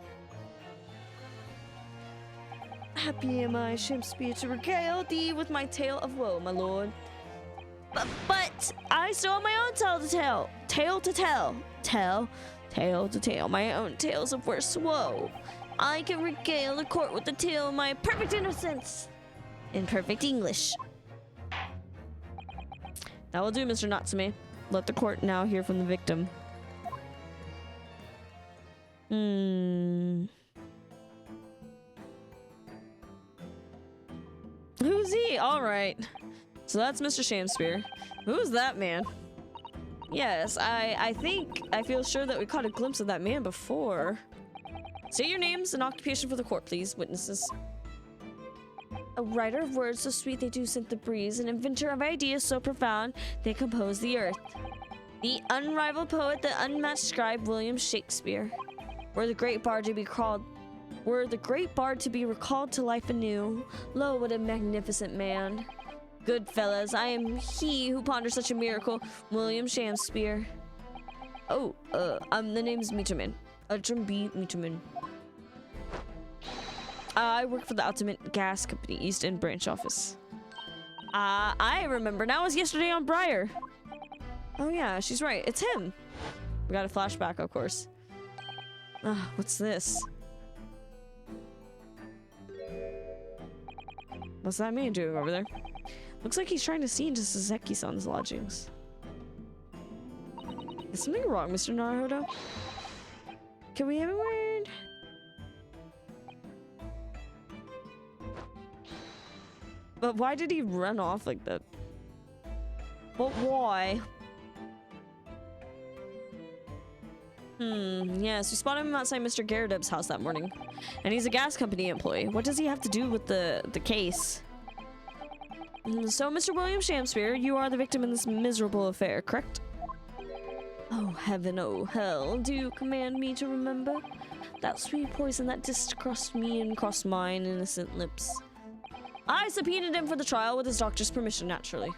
Happy am I, Shamspear, to regale thee with my tale of woe, my lord. But I still have my own tale to tell. Tale to tell. Tale to tell. My own tales of worse woe. I can regale the court with the tale of my perfect innocence. In perfect English. That will do, Mr. Natsume. Let the court now hear from the victim. he? All right. So that's Mr. Shamspear. Who's that man? Yes, I think I feel sure that we caught a glimpse of that man before. State your names and occupation for the court, please, witnesses. A writer of words so sweet they do scent the breeze, an inventor of ideas so profound they compose the earth. The unrivaled poet, the unmatched scribe, William Shakespeare. Were the great bard to be recalled to life anew, lo, what a magnificent man. Good fellas, I am he who ponders such a miracle, William Shakespeare. Oh, the name's Meterman. Ultram B. Meterman. I work for the Ultimate Gas Company, East End branch office. I remember now. It was yesterday on Briar. Oh yeah, she's right. It's him. We got a flashback, of course. What's this? What's that man doing over there? Looks like he's trying to see into Suzeki-san's lodgings. Is something wrong, Mr. Naruhodo? Can we have a word? But why did he run off like that? But why? Yes, we spotted him outside Mr. Garadeb's house that morning. And he's a gas company employee. What does he have to do with the case? So, Mr. William Shakespeare, you are the victim in this miserable affair, correct? Oh, heaven, oh, hell, do you command me to remember that sweet poison that discrossed me and crossed mine innocent lips? I subpoenaed him for the trial with his doctor's permission, naturally.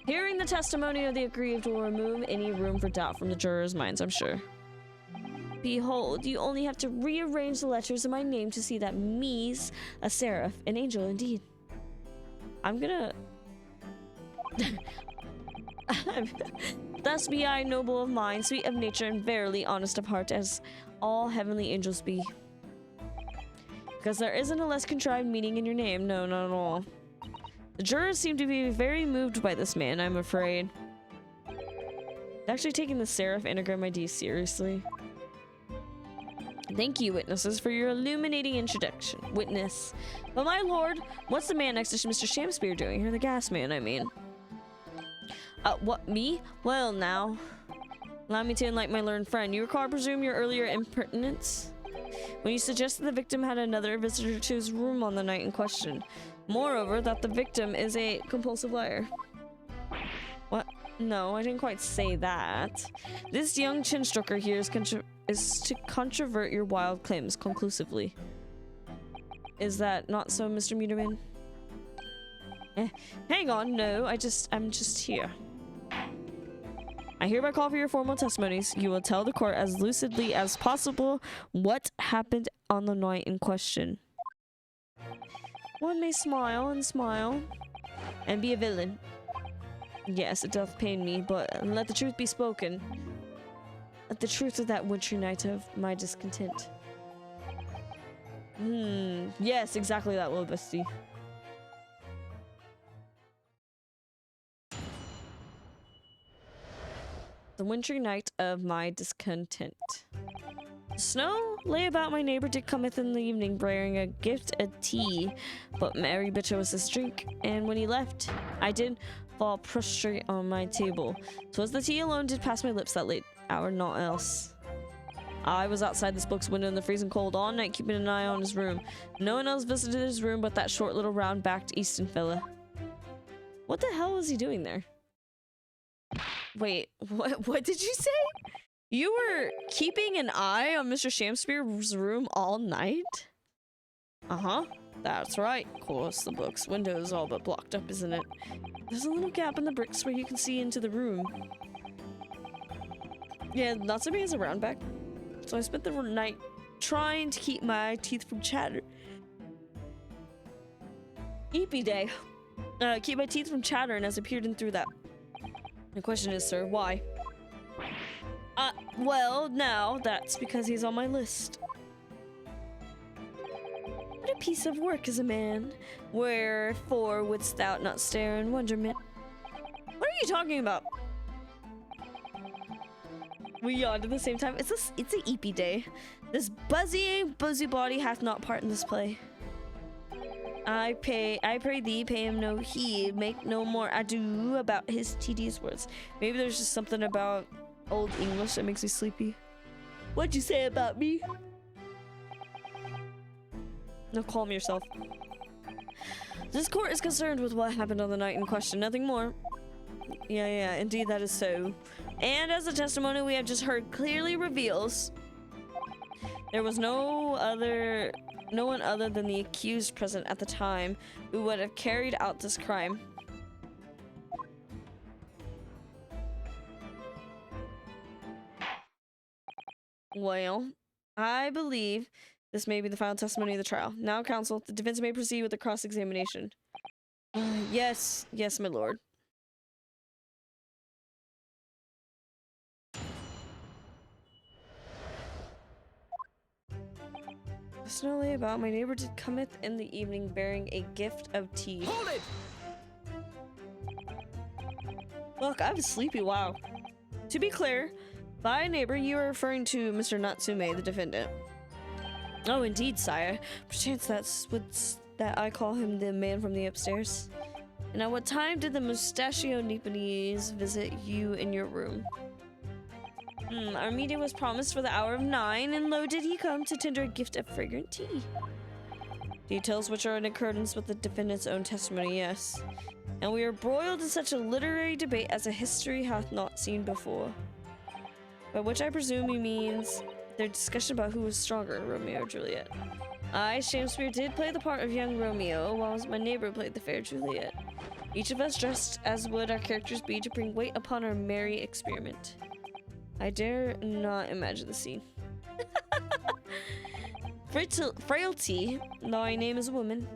Hearing the testimony of the aggrieved will remove any room for doubt from the jurors' minds, I'm sure. Behold, you only have to rearrange the letters of my name to see that me's a seraph, an angel indeed. I'm gonna... Thus be I noble of mind, sweet of nature, and verily honest of heart, as all heavenly angels be. Because there isn't a less contrived meaning in your name, no, not at all. The jurors seem to be very moved by this man, I'm afraid. They're actually taking the Seraph Anagram ID seriously. Thank you, witnesses, for your illuminating introduction. Witness. But my lord, what's the man next to Mr. Shamspear doing here? The gas man, I mean. What, me? Well, now. Allow me to enlighten my learned friend. You recall, I presume, your earlier impertinence? When you suggested the victim had another visitor to his room on the night in question. Moreover, that the victim is a compulsive liar. What? No, I didn't quite say that. This young chin-stroker here is to controvert your wild claims conclusively. Is that not so, Mr. Muterman? Hang on, no, I'm just here. I hereby call for your formal testimonies. You will tell the court as lucidly as possible what happened on the night in question. One may smile and be a villain. Yes, it doth pain me, but let the truth be spoken. The truth of that wintry night of my discontent. Yes, exactly that, little bestie. The wintry night of my discontent. Snow lay about my neighbor did cometh in the evening, bearing a gift of tea, but merry bitter was his drink, and when he left, I did fall prostrate on my table. 'Twas the tea alone did pass my lips that late hour, naught else. I was outside this book's window in the freezing cold all night, keeping an eye on his room. No one else visited his room but that short little round-backed Easton fella. What the hell was he doing there? Wait, what did you say? You were keeping an eye on Mr. Shamspear's room all night? Uh-huh. That's right. Of course, the book's window is all but blocked up, isn't it? There's a little gap in the bricks where you can see into the room. Yeah, not so big as a round back. So I spent the night trying to keep my teeth from chatter. Eepy day. Keep my teeth from chattering as I peered in through that. The question is, sir, why? Well, now, that's because he's on my list. What a piece of work is a man. Wherefore wouldst thou not stare in wonderment? What are you talking about? We yawned at the same time. It's a eepy day. This busy body hath not part in this play. I pray thee, pay him no heed, make no more ado about his tedious words. Maybe there's just something about old English that makes me sleepy. What'd you say about me? Now calm yourself. This court is concerned with what happened on the night in question, nothing more. Yeah, indeed that is so. And as the testimony we have just heard clearly reveals, there was no one other than the accused present at the time who would have carried out this crime. Well, I believe this may be the final testimony of the trial. Now, counsel, the defense may proceed with the cross-examination. Yes, my lord. The snow lay about. My neighbor did cometh in the evening bearing a gift of tea. Hold it! Look, I was sleepy. Wow. To be clear, by neighbor, you are referring to Mr. Natsume, the defendant. Oh, indeed, sire. Perchance that's what's that I call him the man from the upstairs. And at what time did the mustachio Nipponese visit you in your room? Our meeting was promised for the hour of 9, and lo did he come to tender a gift of fragrant tea. Details which are in accordance with the defendant's own testimony, yes. And we are broiled in such a literary debate as a history hath not seen before. By which I presume he means their discussion about who was stronger, Romeo or Juliet. I, Shakespeare, did play the part of young Romeo, whilst my neighbor played the fair Juliet. Each of us dressed as would our characters be to bring weight upon our merry experiment. I dare not imagine the scene. Frailty, thy name is a woman.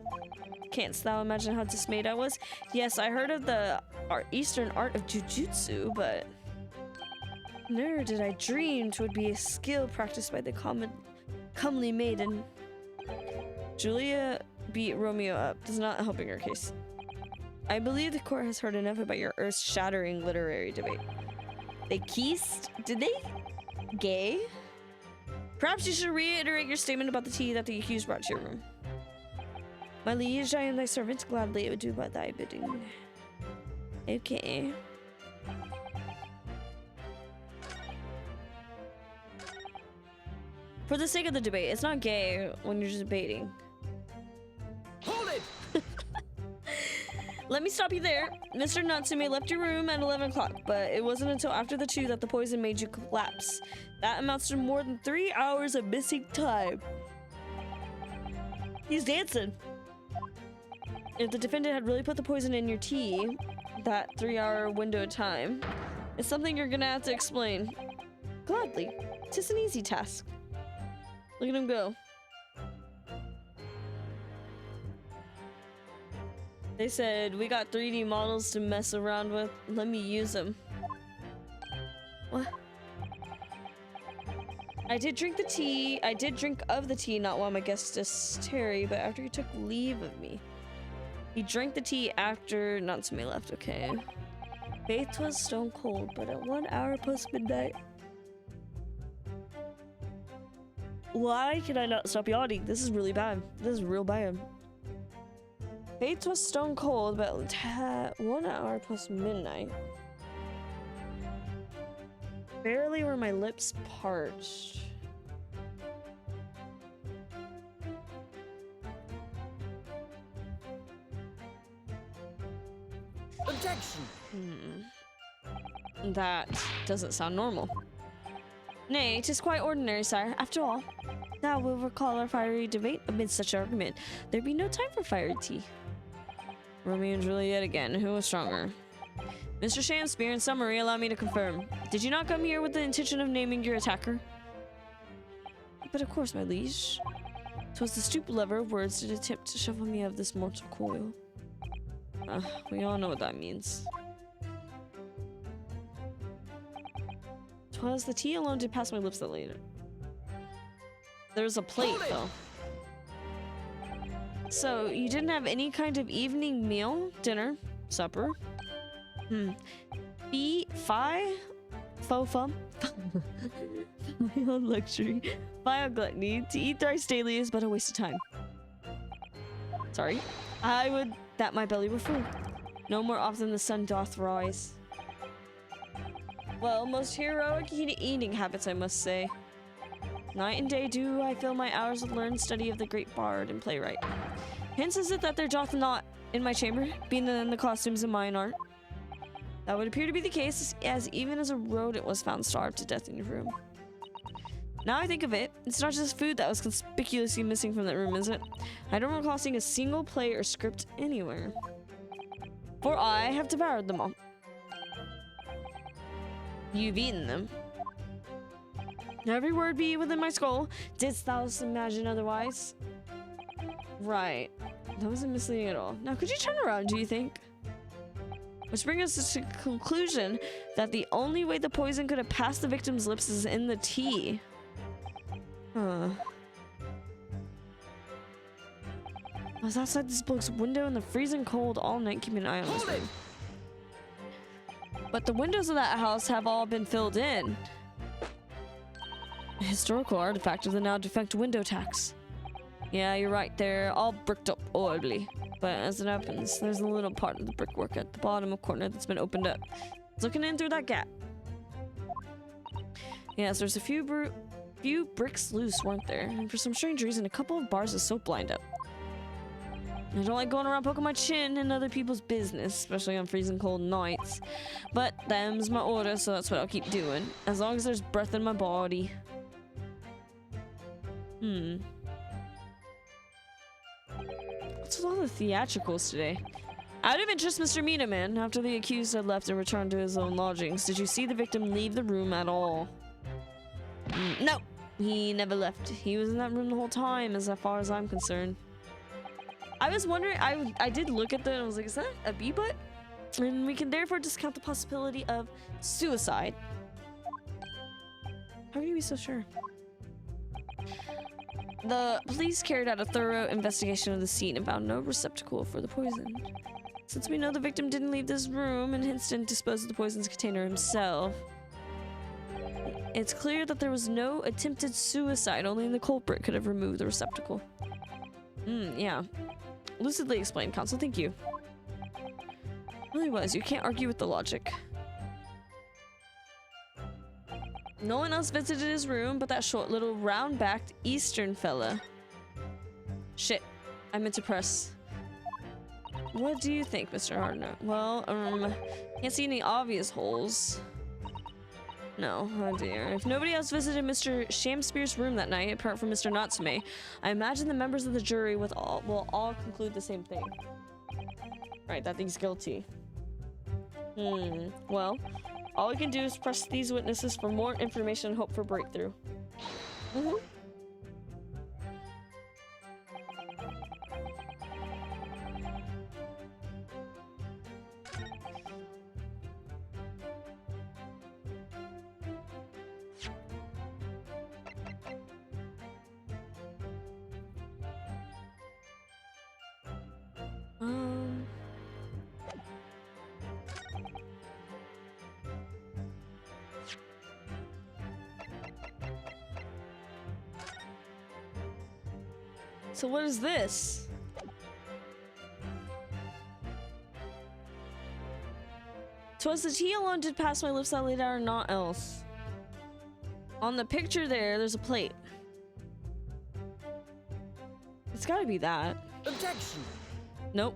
Canst thou imagine how dismayed I was? Yes, I heard of the Eastern art of jujutsu, but never did I dream 'twould be a skill practiced by the comely maiden. Julia beat Romeo up, does not helping her case. I believe the court has heard enough about your earth-shattering literary debate. They kissed? Did they? Gay? Perhaps you should reiterate your statement about the tea that the accused brought to your room. My liege, I am thy servant. Gladly I would do by thy bidding. Okay. For the sake of the debate, it's not gay when you're just debating. Hold it! Let me stop you there. Mr. Natsume left your room at 11 o'clock, but it wasn't until after the 2 that the poison made you collapse. That amounts to more than 3 hours of missing time. He's dancing. If the defendant had really put the poison in your tea, that 3-hour window of time, it's something you're gonna have to explain. Gladly. 'Tis an easy task. Look at him go. They said, we got 3D models to mess around with. Let me use them. What? I did drink the tea. I did drink of the tea, not while my guest Terry, but after he took leave of me. He drank the tea after Natsume left, okay. Faith was stone cold, but at 1 hour post midnight. Why can I not stop yawning? This is really bad. This is real bad. Faith was stone cold, but 1 hour plus midnight. Barely were my lips parched. Objection! That doesn't sound normal. Nay, 'tis quite ordinary, sire. After all, thou wilt recall our fiery debate. Amid such argument, there'd be no time for fiery tea. Romeo and Juliet again. Who was stronger? Mr. Shakespeare, in summary, allow me to confirm. Did you not come here with the intention of naming your attacker? But of course, my liege. 'Twas the stupid lover of words did attempt to shuffle me out of this mortal coil. We all know what that means. 'Twas the tea alone did pass my lips that later. There's a plate, though. So, you didn't have any kind of evening meal, dinner, supper? Faux-fum? My own luxury. Vile gluttony. To eat thrice daily is but a waste of time. Sorry. I would that my belly were full. No more often the sun doth rise. Well, most heroic eating habits, I must say. Night and day do I fill my hours with learned study of the great bard and playwright. Hence is it that there doth not in my chamber, being then the costumes of mine art. That would appear to be the case, as even as a rodent was found starved to death in your room. Now I think of it, it's not just food that was conspicuously missing from that room, is it? I don't recall seeing a single play or script anywhere. For I have devoured them all. You've eaten them. Every word be within my skull. Didst thou imagine otherwise? Right. That wasn't misleading at all. Now, could you turn around, do you think? Which brings us to the conclusion that the only way the poison could have passed the victim's lips is in the tea. Huh. I was outside this bloke's window in the freezing cold all night, keeping an eye on this room. But the windows of that house have all been filled in. A historical artifact of the now defect window tax. Yeah, you're right, they're all bricked up horribly. But as it happens, there's a little part of the brickwork at the bottom of corner that's been opened up. It's looking in through that gap. Yes, there's a few bricks loose, weren't there? And for some strange reason, a couple of bars of soap lined up. I don't like going around poking my chin in other people's business, especially on freezing cold nights. But them's my order, so that's what I'll keep doing. As long as there's breath in my body. What's with all the theatricals today? Out of interest, Mr. Minaman, after the accused had left and returned to his own lodgings, did you see the victim leave the room at all? No, he never left. He was in that room the whole time, as far as I'm concerned. I was wondering, I did look at that and I was like, is that a bee butt? And we can therefore discount the possibility of suicide. How can you be so sure? The police carried out a thorough investigation of the scene and found no receptacle for the poison. Since we know the victim didn't leave this room and hence didn't dispose of the poison's container himself, it's clear that there was no attempted suicide. Only the culprit could have removed the receptacle. Yeah. Lucidly explained, Counsel. Thank you. It really was. You can't argue with the logic. No one else visited his room but that short little round-backed Eastern fella. Shit. I meant to press. What do you think, Mr. Hardner? Well, can't see any obvious holes. No, oh dear. If nobody else visited Mr. Shamspeare's room that night, apart from Mr. Natsume, I imagine the members of the jury will all conclude the same thing. Right, that he's guilty. Well, all we can do is press these witnesses for more information and hope for breakthrough. So what is this? "'Twas the tea alone did pass my lips that late hour, naught else." On the picture there's a plate. It's gotta be that. Objection. Nope.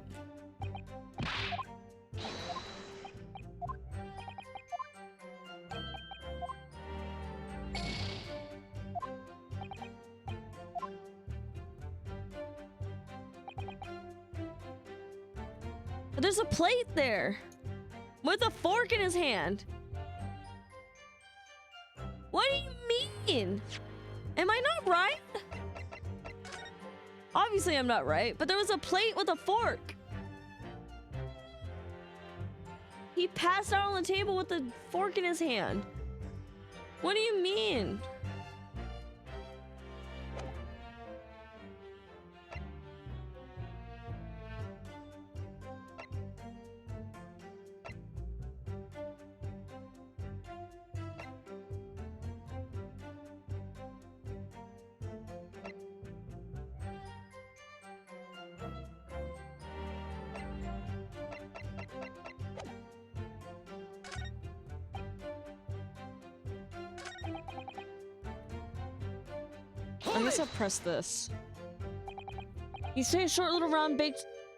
There's a plate there with a fork in his hand. What do you mean? Am I not right? Obviously I'm not right, but there was a plate with a fork. He passed out on the table with the fork in his hand. What do you mean? I guess I'll press this. You say a short little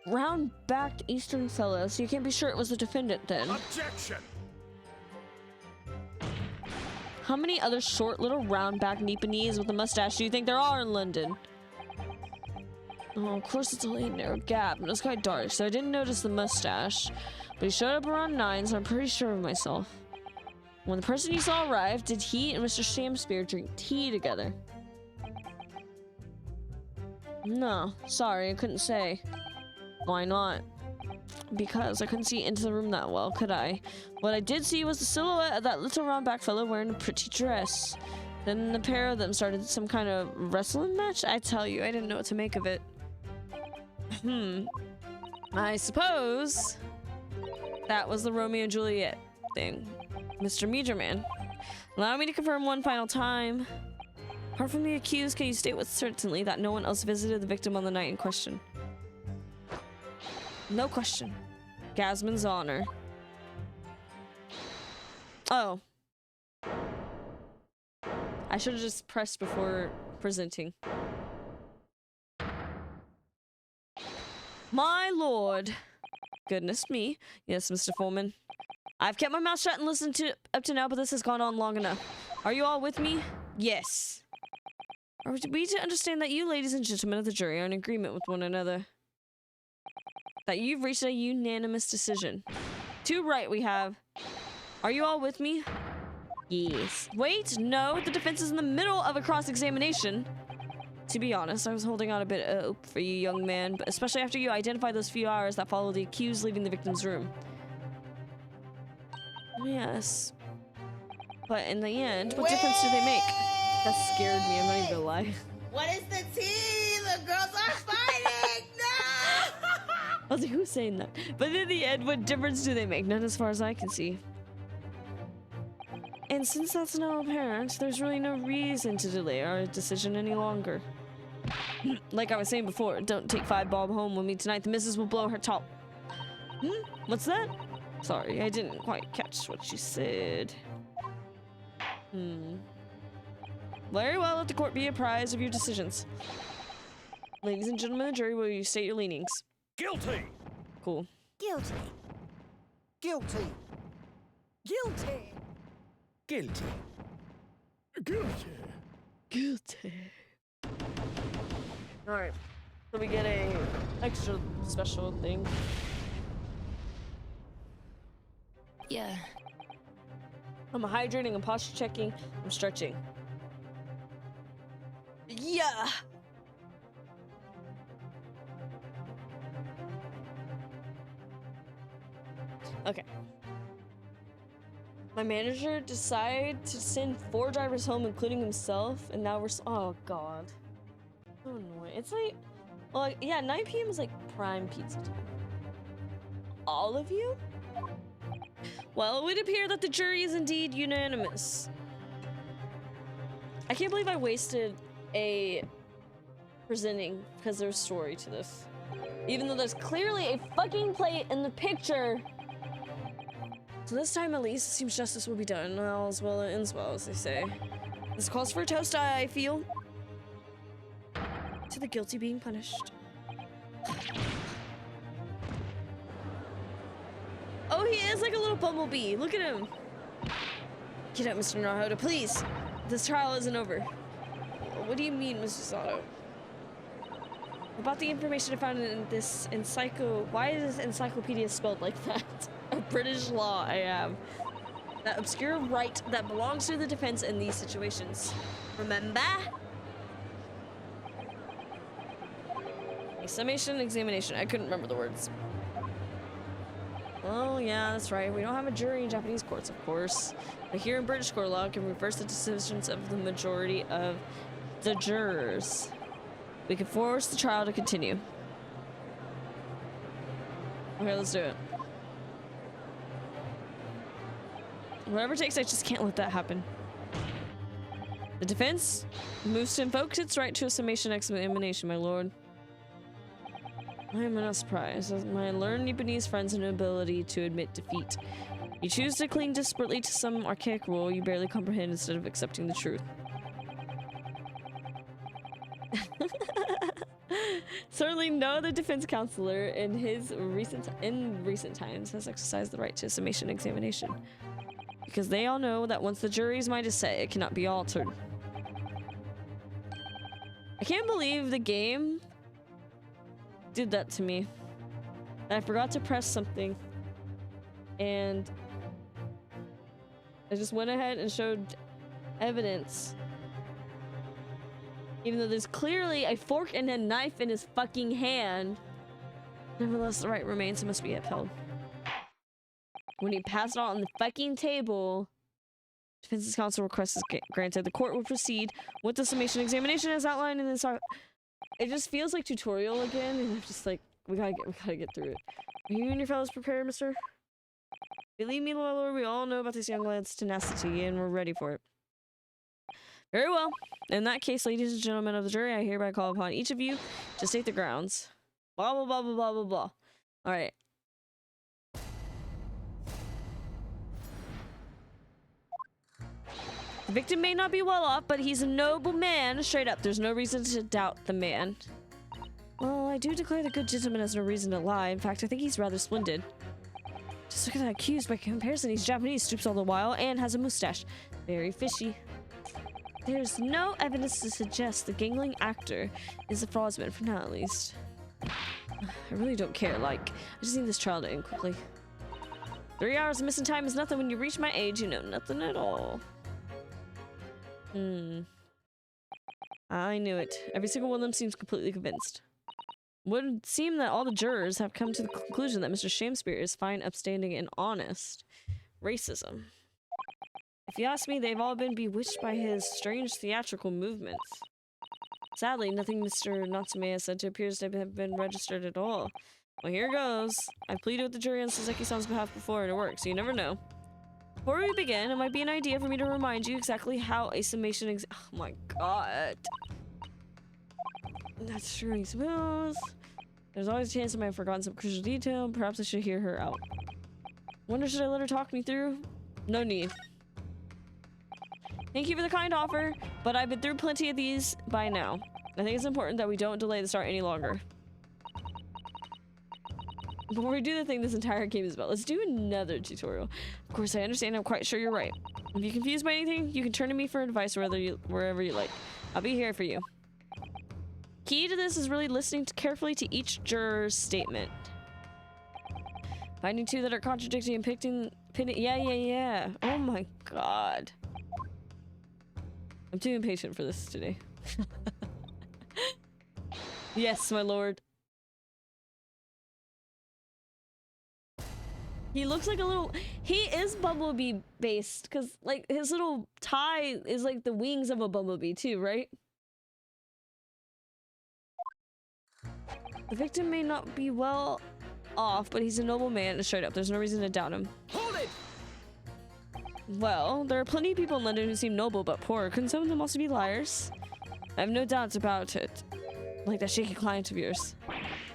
round-backed Eastern fellow, so you can't be sure it was the defendant then. Objection! How many other short little round-backed Nipponese with a mustache do you think there are in London? Oh, of course it's only a narrow gap, and it's quite dark, so I didn't notice the mustache. But he showed up around 9, so I'm pretty sure of myself. When the person you saw arrived, did he and Mr. Shamspear drink tea together? No, sorry, I couldn't say. Why not? Because I couldn't see into the room that well, could I? What I did see was the silhouette of that little round-back fellow wearing a pretty dress. Then the pair of them started some kind of wrestling match? I tell you, I didn't know what to make of it. I suppose that was the Romeo and Juliet thing. Mr. Meager Man, allow me to confirm one final time. Apart from the accused, can you state with certainty that no one else visited the victim on the night in question? No question. Gasman's honor. Oh. I should have just pressed before presenting. My lord. Goodness me. Yes, Mr. Foreman. I've kept my mouth shut and listened to up to now, but this has gone on long enough. Are you all with me? Yes. Are we to understand that you, ladies and gentlemen of the jury, are in agreement with one another? That you've reached a unanimous decision? Too right we have. Are you all with me? Yes. Wait, no, the defense is in the middle of a cross-examination. To be honest, I was holding out a bit of hope for you, young man, but especially after you identified those few hours that followed the accused leaving the victim's room. Yes. But in the end, what difference do they make? That scared me, I'm not even gonna lie. What is the tea? The girls are fighting! No! I was like, who's saying that? But in the end, what difference do they make? None as far as I can see. And since that's now apparent, there's really no reason to delay our decision any longer. Like I was saying before, don't take 5 bob home with me tonight. The missus will blow her top. What's that? Sorry, I didn't quite catch what she said. Very well, let the court be apprised of your decisions. Ladies and gentlemen of the jury, will you state your leanings? Guilty! Cool. Guilty. Guilty! Guilty. Guilty! Guilty! Guilty. Alright. So we get a extra special thing. Yeah. I'm hydrating, I'm posture checking, I'm stretching. Yeah! Okay. My manager decided to send 4 drivers home, including himself, and now we're oh god. So annoying. It's like, well, yeah, 9 p.m. is like prime pizza time. All of you? Well, it would appear that the jury is indeed unanimous. I can't believe I wasted a presenting because there's story to this. Even though there's clearly a fucking plate in the picture. So this time at least, it seems justice will be done. All's well that ends well, as they say. This calls for a toast, I feel. To the guilty being punished. Oh, he is like a little bumblebee. Look at him. Get up, Mr. Naruto, please. This trial isn't over. What do you mean, Mr. Sato? About the information I found in this why is this encyclopedia spelled like that? A British law I have. That obscure right that belongs to the defense in these situations. Remember? A summation examination. I couldn't remember the words. Oh yeah, that's right. We don't have a jury in Japanese courts, of course. But here in British court law can reverse the decisions of the majority of the jurors. We can force the trial to continue. Okay, let's do it. Whatever it takes, I just can't let that happen. The defense moves to invoke its right to a summation examination, my lord. I am not surprised, as my learned Nipponese friends and ability to admit defeat. You choose to cling desperately to some archaic rule you barely comprehend instead of accepting the truth. Sadly, no other defense counselor in recent times has exercised the right to a summation examination. Because they all know that once the jury's mind is set, it cannot be altered. I can't believe the game did that to me. I forgot to press something. And I just went ahead and showed evidence. Even though there's clearly a fork and a knife in his fucking hand. Nevertheless, the right remains and must be upheld. When he passed out on the fucking table, defense counsel request is granted. The court will proceed with the summation examination as outlined in this. It just feels like tutorial again, and I'm just like, we gotta get through it. Are you and your fellows prepared, mister? Believe me, my lord, we all know about this young lad's tenacity, and we're ready for it. Very well. In that case, ladies and gentlemen of the jury, I hereby call upon each of you to state the grounds. Blah, blah, blah, blah, blah, blah, blah. Alright. The victim may not be well off, but he's a noble man. Straight up, there's no reason to doubt the man. Well, I do declare the good gentleman has no reason to lie. In fact, I think he's rather splendid. Just look at that accused. By comparison, he's Japanese, stoops all the while, and has a mustache. Very fishy. There's no evidence to suggest the gangling actor is a fraudsman, for now at least. I really don't care, like, I just need this trial to end quickly. 3 hours of missing time is nothing. When you reach my age, you know nothing at all. I knew it. Every single one of them seems completely convinced. Would seem that all the jurors have come to the conclusion that Mr. Shakespeare is fine, upstanding, and honest. Racism. If you ask me, they've all been bewitched by his strange theatrical movements. Sadly, nothing Mr. Natsume has said appears to have been registered at all. Well, here goes. I've pleaded with the jury on Suzuki-san's behalf before, and it works, so you never know. Before we begin, it might be an idea for me to remind you exactly how a summation oh my god. That's true, I suppose. There's always a chance I might have forgotten some crucial detail. Perhaps I should hear her out. Wonder, should I let her talk me through? No need. Thank you for the kind offer, but I've been through plenty of these by now. I think it's important that we don't delay the start any longer. Before we do the thing this entire game is about, let's do another tutorial. Of course, I understand. I'm quite sure you're right. If you're confused by anything, you can turn to me for advice wherever you like. I'll be here for you. Key to this is really listening carefully to each juror's statement. Finding two that are contradicting and pinning. Yeah. Oh my god. I'm too impatient for this today. Yes, my lord. He looks like a little... He is Bumblebee based, because, like, his little tie is like the wings of a bumblebee too, right? The victim may not be well off, but he's a noble man, and straight up, there's no reason to doubt him. Hold it! Well, there are plenty of people in London who seem noble but poor. Couldn't some of them also be liars? I have no doubts about it. Like that shaky client of yours.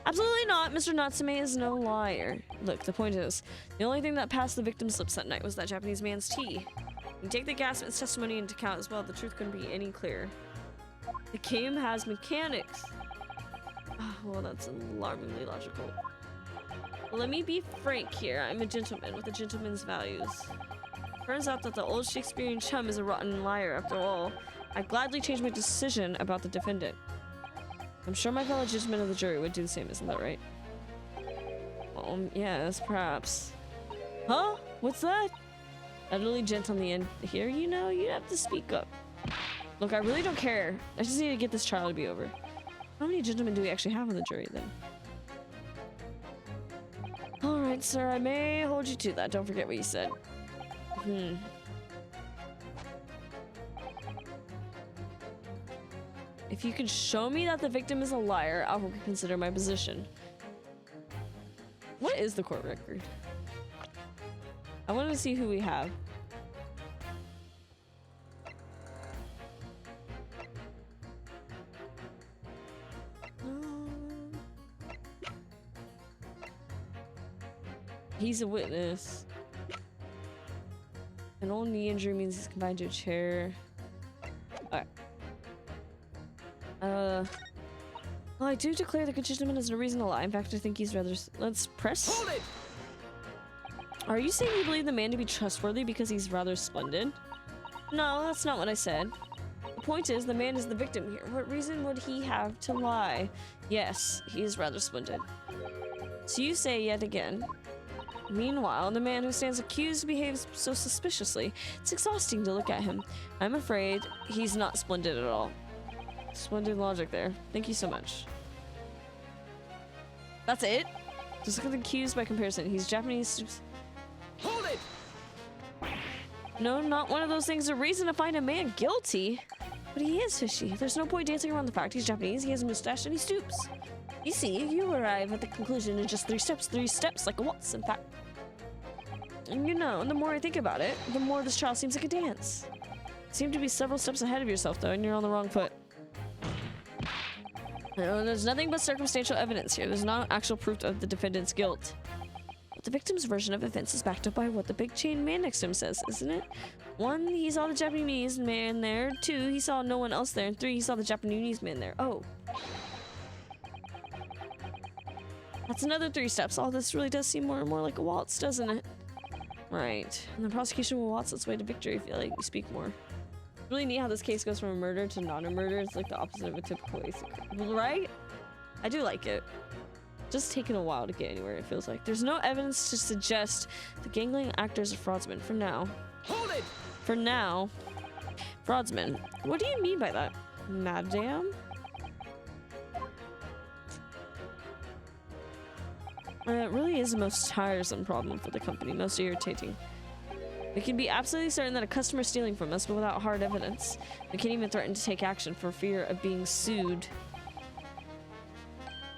Absolutely not. Mr. Natsume is no liar. Look, the point is, the only thing that passed the victim's lips that night was that Japanese man's tea. You take the gasman's testimony into account as well, the truth couldn't be any clearer. The game has mechanics. Oh, well, that's alarmingly logical. Well, let me be frank here. I'm a gentleman with a gentleman's values. Turns out that the old Shakespearean chum is a rotten liar after all. I gladly changed my decision about the defendant. I'm sure my fellow gentlemen of the jury would do the same, isn't that right? Yes, perhaps. Huh? What's that? Utterly gent on the end here, you know, you have to speak up. Look, I really don't care. I just need to get this trial to be over. How many gentlemen do we actually have on the jury, then? Alright, sir, I may hold you to that. Don't forget what you said. If you can show me that the victim is a liar, I'll reconsider my position. What is the court record? I wanted to see who we have. He's a witness. An old knee injury means he's confined to a chair. Alright. Oh, I do declare the gentleman has no reason to lie. In fact, I think he's rather... Let's press. Hold it! Are you saying you believe the man to be trustworthy because he's rather splendid? No, that's not what I said. The point is, the man is the victim here. What reason would he have to lie? Yes, he is rather splendid. So you say yet again. Meanwhile, the man who stands accused behaves so suspiciously. It's exhausting to look at him. I'm afraid he's not splendid at all. Splendid logic there. Thank you so much. That's it? Just look at the accused by comparison. He's Japanese. Hold it! No, not one of those things. A reason to find a man guilty. But he is fishy. There's no point dancing around the fact he's Japanese. He has a mustache and he stoops. You see, you arrive at the conclusion in just 3 steps. 3 steps, like a waltz, in fact. And you know, the more I think about it, the more this child seems like a dance. You seem to be several steps ahead of yourself, though, and you're on the wrong foot. No, there's nothing but circumstantial evidence here. There's no actual proof of the defendant's guilt. But the victim's version of events is backed up by what the big chain man next to him says, isn't it? 1, he saw the Japanese man there. 2, he saw no one else there. And 3, he saw the Japanese man there. Oh. That's another 3 steps. All this really does seem more and more like a waltz, doesn't it? Right. And the prosecution will waltz its way to victory if you like you speak more. It's really neat how this case goes from a murder to not a murder. It's like the opposite of a typical case. Right? I do like it. Just taking a while to get anywhere, it feels like. There's no evidence to suggest the gangling actors are fraudsmen for now. Hold it! For now. Fraudsmen. What do you mean by that, madam? It really is the most tiresome problem for the company, most irritating. We can be absolutely certain that a customer is stealing from us, but without hard evidence. We can't even threaten to take action for fear of being sued.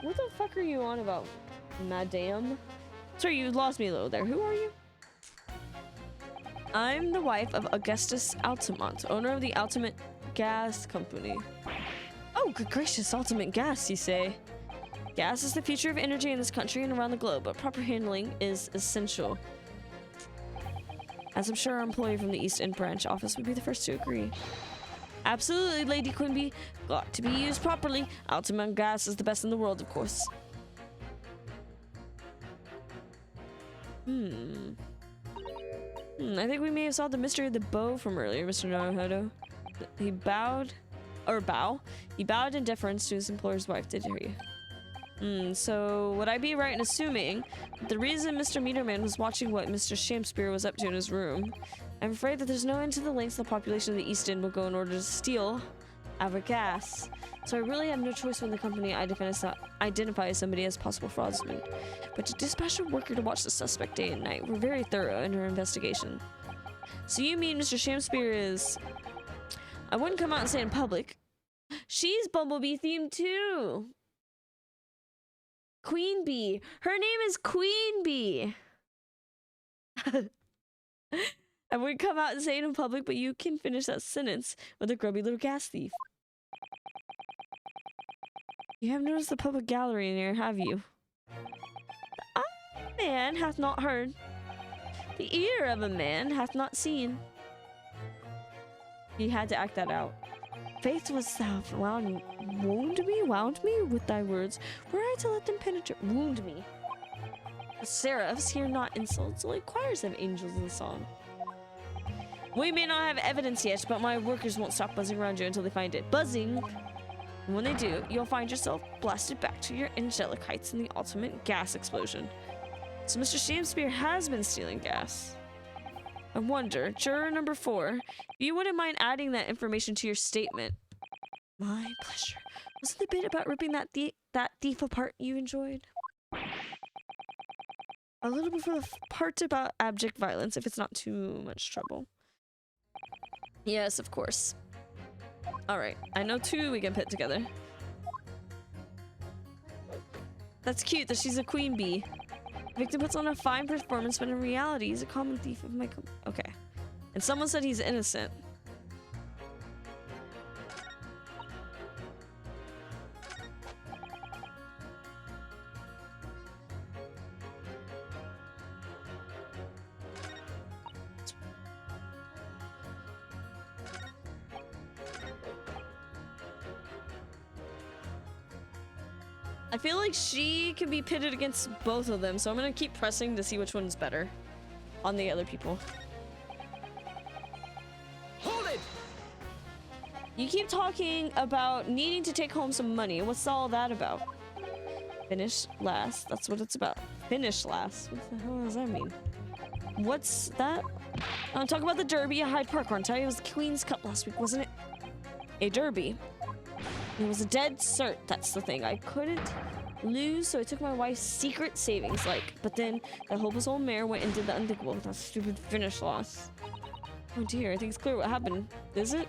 What the fuck are you on about, madam? Sorry, you lost me a little there. Who are you? I'm the wife of Augustus Altamont, owner of the Ultimate Gas Company. Oh, good gracious, Ultimate Gas, you say? Gas is the future of energy in this country and around the globe, but proper handling is essential. As I'm sure our employee from the East End branch office would be the first to agree. Absolutely, Lady Quimby. Got to be used properly. Ultimate Gas is the best in the world, of course. I think we may have solved the mystery of the bow from earlier, Mr. Naruhodo. He bowed in deference to his employer's wife. Did you hear you? So would I be right in assuming that the reason Mr. Meterman was watching what Mr. Shamspear was up to in his room? I'm afraid that there's no end to the lengths the population of the East End will go in order to steal our gas. So I really have no choice when the company identifies somebody as possible fraudsman. But to dispatch a worker to watch the suspect day and night, we're very thorough in our investigation. So you mean Mr. Shamspear is... I wouldn't come out and say in public. She's Bumblebee themed too! Queen Bee. Her name is Queen Bee. I wouldn't come out and say it in public, but you can finish that sentence with a grubby little gas thief. You haven't noticed the public gallery in here, have you? The eye of a man hath not heard. The ear of a man hath not seen. He had to act that out. Faith was thou wound me with thy words. Were I to let them penetrate, wound me. The seraphs hear not insults, only choirs have angels in song. We may not have evidence yet, but my workers won't stop buzzing around you until they find it. Buzzing! And when they do, you'll find yourself blasted back to your angelic heights in the ultimate gas explosion. So Mr. Shamspear has been stealing gas. I wonder, juror number 4, if you wouldn't mind adding that information to your statement. My pleasure. Wasn't the bit about ripping that thief apart you enjoyed? A little before the part about abject violence, if it's not too much trouble. Yes, of course. Alright, I know 2 we can put together. That's cute that she's a queen bee. Victim puts on a fine performance, but in reality, he's a common thief of my okay. And someone said he's innocent. I feel like she can be pitted against both of them, so I'm gonna keep pressing to see which one's better on the other people. Hold it! You keep talking about needing to take home some money. What's all that about? Finish last. That's what it's about. Finish last. What the hell does that mean? What's that? I'm talking about the Derby at Hyde Park, aren't I? It was the Queen's Cup last week, wasn't it? A Derby. It was a dead cert. That's the thing. I couldn't lose, so I took my wife's secret savings, but then that hopeless old mare went and did the unthinkable with that stupid finish loss. Oh dear, I think it's clear what happened. Is it?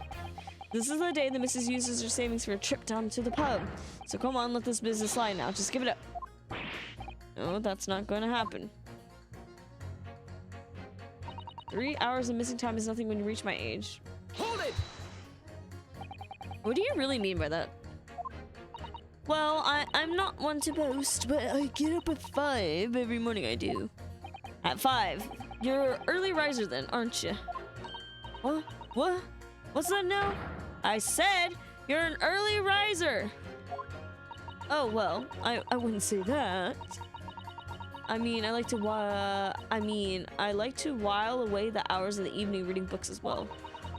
This is the day the missus uses her savings for a trip down to the pub. So come on, let this business slide now. Just give it up. No, that's not going to happen. 3 hours of missing time is nothing when you reach my age. Hold it! What do you really mean by that? Well, I'm not one to boast, but I get up at 5 every morning. I do. At 5. You're an early riser then, aren't you? What? What? What's that now? I said you're an early riser. Oh, well, I wouldn't say that. I mean, I like to while away the hours of the evening reading books as well.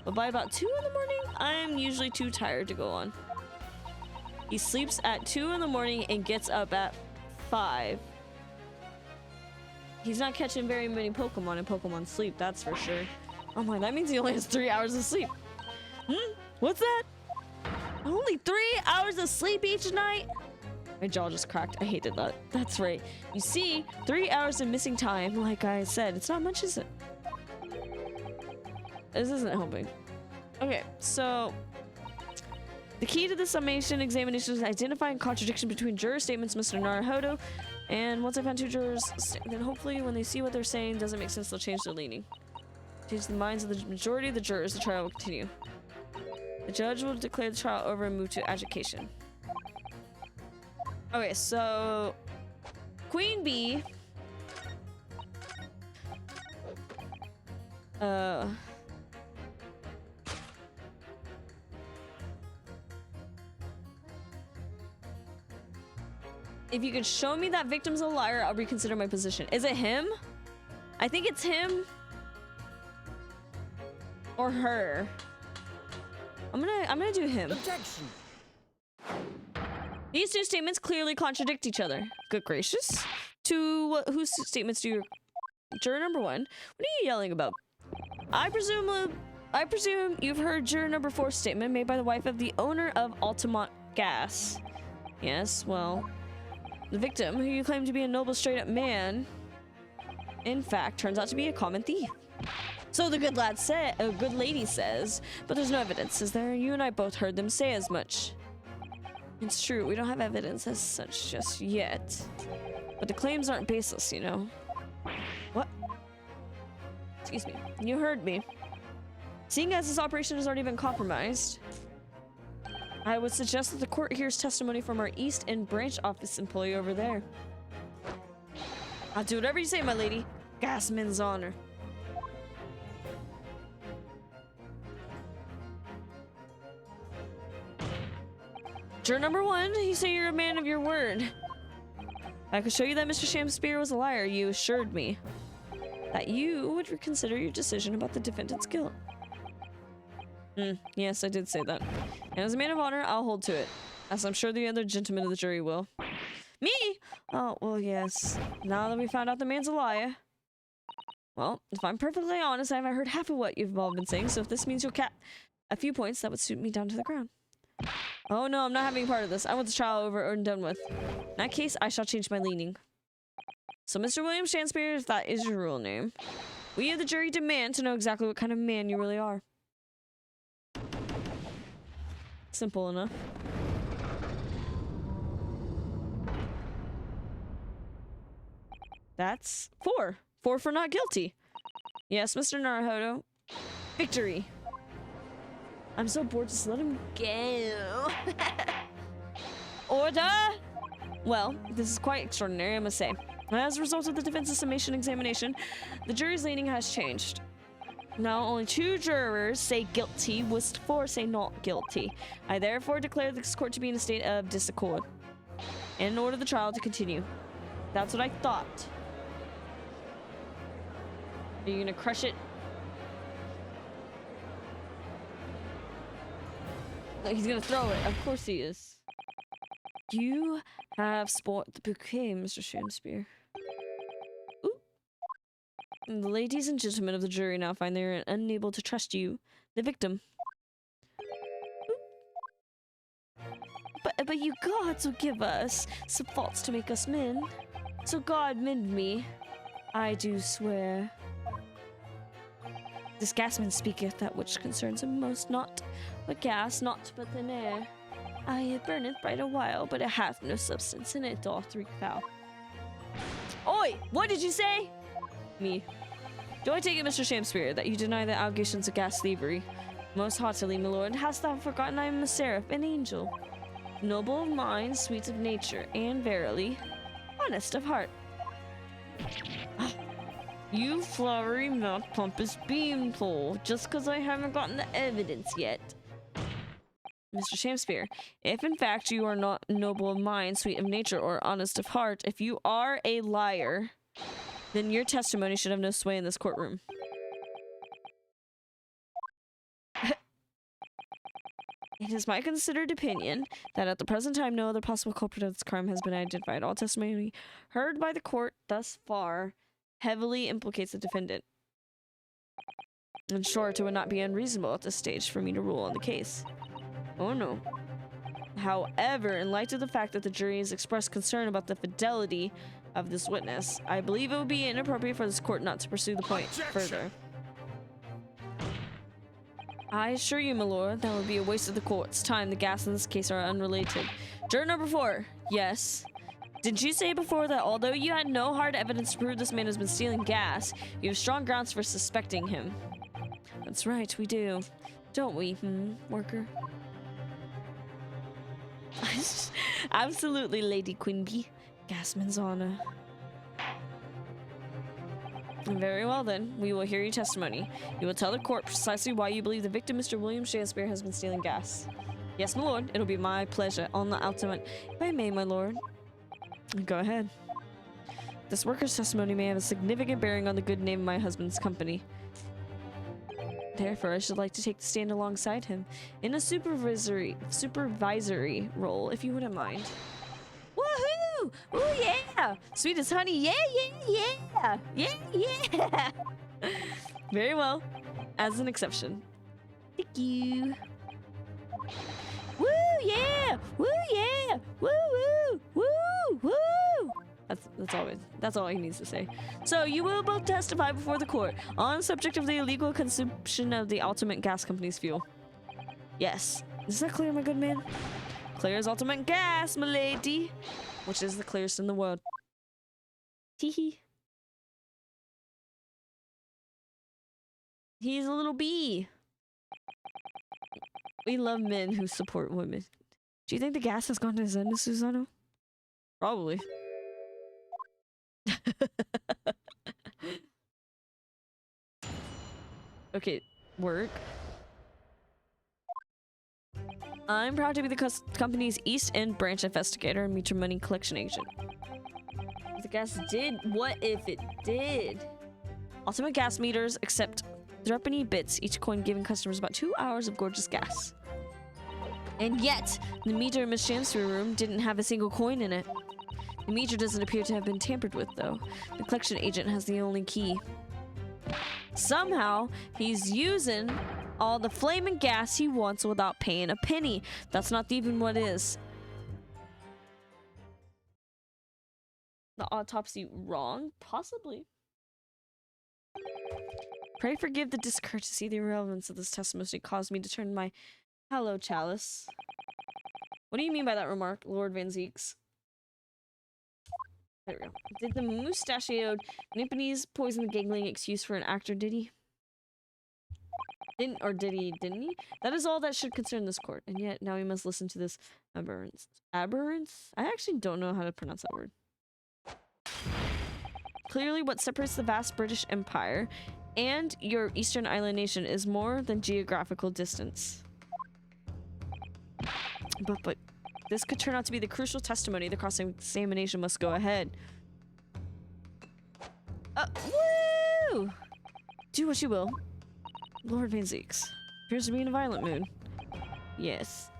But by about 2 in the morning, I'm usually too tired to go on. He sleeps at 2 in the morning and gets up at 5. He's not catching very many Pokemon in Pokemon Sleep, that's for sure. Oh my, that means he only has 3 hours of sleep. What's that? Only 3 hours of sleep each night? My jaw just cracked. I hated that. That's right. You see, 3 hours of missing time, like I said, it's not much, is it? This isn't helping. Okay, so the key to the summation examination is identifying contradiction between juror statements, Mr. Naruhodo, and once I found 2 jurors, then hopefully when they see what they're saying doesn't make sense, they'll change their leaning. Change the minds of the majority of the jurors, the trial will continue. The judge will declare the trial over and move to adjudication. Okay, so Queen Bee. If you could show me that victim's a liar, I'll reconsider my position. Is it him? I think it's him. Or her. I'm gonna do him. Objection! These 2 statements clearly contradict each other. Good gracious. Whose statements do you... Juror number 1. What are you yelling about? I presume you've heard juror number 4's statement made by the wife of the owner of Altamont Gas. Yes, well... The victim, who you claim to be a noble straight-up man, in fact, turns out to be a common thief. So the good lady says, but there's no evidence, is there? You and I both heard them say as much. It's true, we don't have evidence as such just yet. But the claims aren't baseless, you know. What? Excuse me. You heard me. Seeing as this operation has already been compromised, I would suggest that the court hears testimony from our East End branch office employee over there. I'll do whatever you say, my lady. Gasman's honor. Juror number 1, you say you're a man of your word. I could show you that Mr. Shakespeare was a liar. You assured me that you would reconsider your decision about the defendant's guilt. Yes, I did say that. And as a man of honor, I'll hold to it. As I'm sure the other gentlemen of the jury will. Me? Oh, well, yes. Now that we found out the man's a liar. Well, if I'm perfectly honest, I haven't heard half of what you've all been saying, so if this means you'll cap a few points, that would suit me down to the ground. Oh no, I'm not having part of this. I want the trial over and done with. In that case, I shall change my leaning. So, Mr. William Shakespeare, if that is your real name, we of the jury demand to know exactly what kind of man you really are. Simple enough. That's 4. 4 for not guilty. Yes, Mr. Naruhodo. Victory. I'm so bored, just let him go. Order! Well, this is quite extraordinary, I must say. As a result of the defense's summation examination, the jury's leaning has changed. Now only 2 jurors say guilty, whilst 4 say not guilty. I therefore declare this court to be in a state of disaccord. and order the trial to continue. That's what I thought. Are you gonna crush it? No, he's gonna throw it. Of course he is. You have sport the bouquet, Mr. Shakespeare. Ooh. And the ladies and gentlemen of the jury now find they are unable to trust you, the victim. But you gods will give us some faults to make us men. So God mend me, I do swear. This gasman speaketh that which concerns him most, not but gas, not but thin air. Aye, it burneth bright a while, but it hath no substance, and it doth reek foul. Oi! What did you say? Me. Do I take it, Mr. Shakespeare, that you deny the allegations of gas thievery? Most haughtily, my lord, hast thou forgotten I am a seraph, an angel, noble of mind, sweet of nature, and verily, honest of heart. You flowery mouth pompous beanpole, just because I haven't gotten the evidence yet. Mr. Shakespeare, if in fact you are not noble of mind, sweet of nature, or honest of heart, if you are a liar, then your testimony should have no sway in this courtroom. It is my considered opinion that at the present time no other possible culprit of this crime has been identified. All testimony heard by the court thus far heavily implicates the defendant. In short, it would not be unreasonable at this stage for me to rule on the case. Oh no. However, in light of the fact that the jury has expressed concern about the fidelity of this witness, I believe it would be inappropriate for this court not to pursue the point further. I assure you, my lord, that would be a waste of the court's time. The gas in this case are unrelated. Juror number 4. Yes. Did you say before that although you had no hard evidence to prove this man has been stealing gas, you have strong grounds for suspecting him? That's right, we do. Don't we, worker? Absolutely, Lady Quimby. Gasman's honor. Very well then, we will hear your testimony. You will tell the court precisely why you believe the victim, Mr. William Shakespeare, has been stealing gas. Yes, my lord, it'll be my pleasure on the ultimate. If I may, my lord. Go ahead. This worker's testimony may have a significant bearing on the good name of my husband's company. Therefore, I should like to take the stand alongside him in a supervisory role, if you wouldn't mind. Woohoo! Ooh yeah! Sweet as honey, yeah, yeah, yeah! Yeah, yeah! Very well. As an exception. Thank you. Woo yeah! Woo yeah! Woo woo! Woo woo! That's all he needs to say. So you will both testify before the court on the subject of the illegal consumption of the ultimate gas company's fuel. Yes. Is that clear, my good man? Clear as ultimate gas, my lady. Which is the clearest in the world. Teehee. He's a little bee. We love men who support women. Do you think the gas has gone to his end, Susano? Probably. Okay, work. I'm proud to be the company's East End branch investigator and meter money collection agent. If the gas did, what if it did? Ultimate gas meters accept threepenny bits, each coin giving customers about 2 hours of gorgeous gas. And yet, the meter in Miss Chancery room didn't have a single coin in it. The meter doesn't appear to have been tampered with, though. The collection agent has the only key. Somehow, he's using all the flaming gas he wants without paying a penny. That's not even what is. The autopsy wrong? Possibly. Pray forgive the discourtesy. The irrelevance of this testimony caused me to turn my hello chalice. What do you mean by that remark, Lord Van Zeeks? There we go. Did the mustachioed Nipponese poison the giggling excuse for an actor, did he? Didn't he? That is all that should concern this court. And yet, now we must listen to this aberrance. Aberrance? I actually don't know how to pronounce that word. Clearly, what separates the vast British Empire and your Eastern Island nation is more than geographical distance. But This could turn out to be the crucial testimony. The cross-examination must go ahead. Woo! Do what you will. Lord Van Zeeks appears to be in a violent mood. Yes.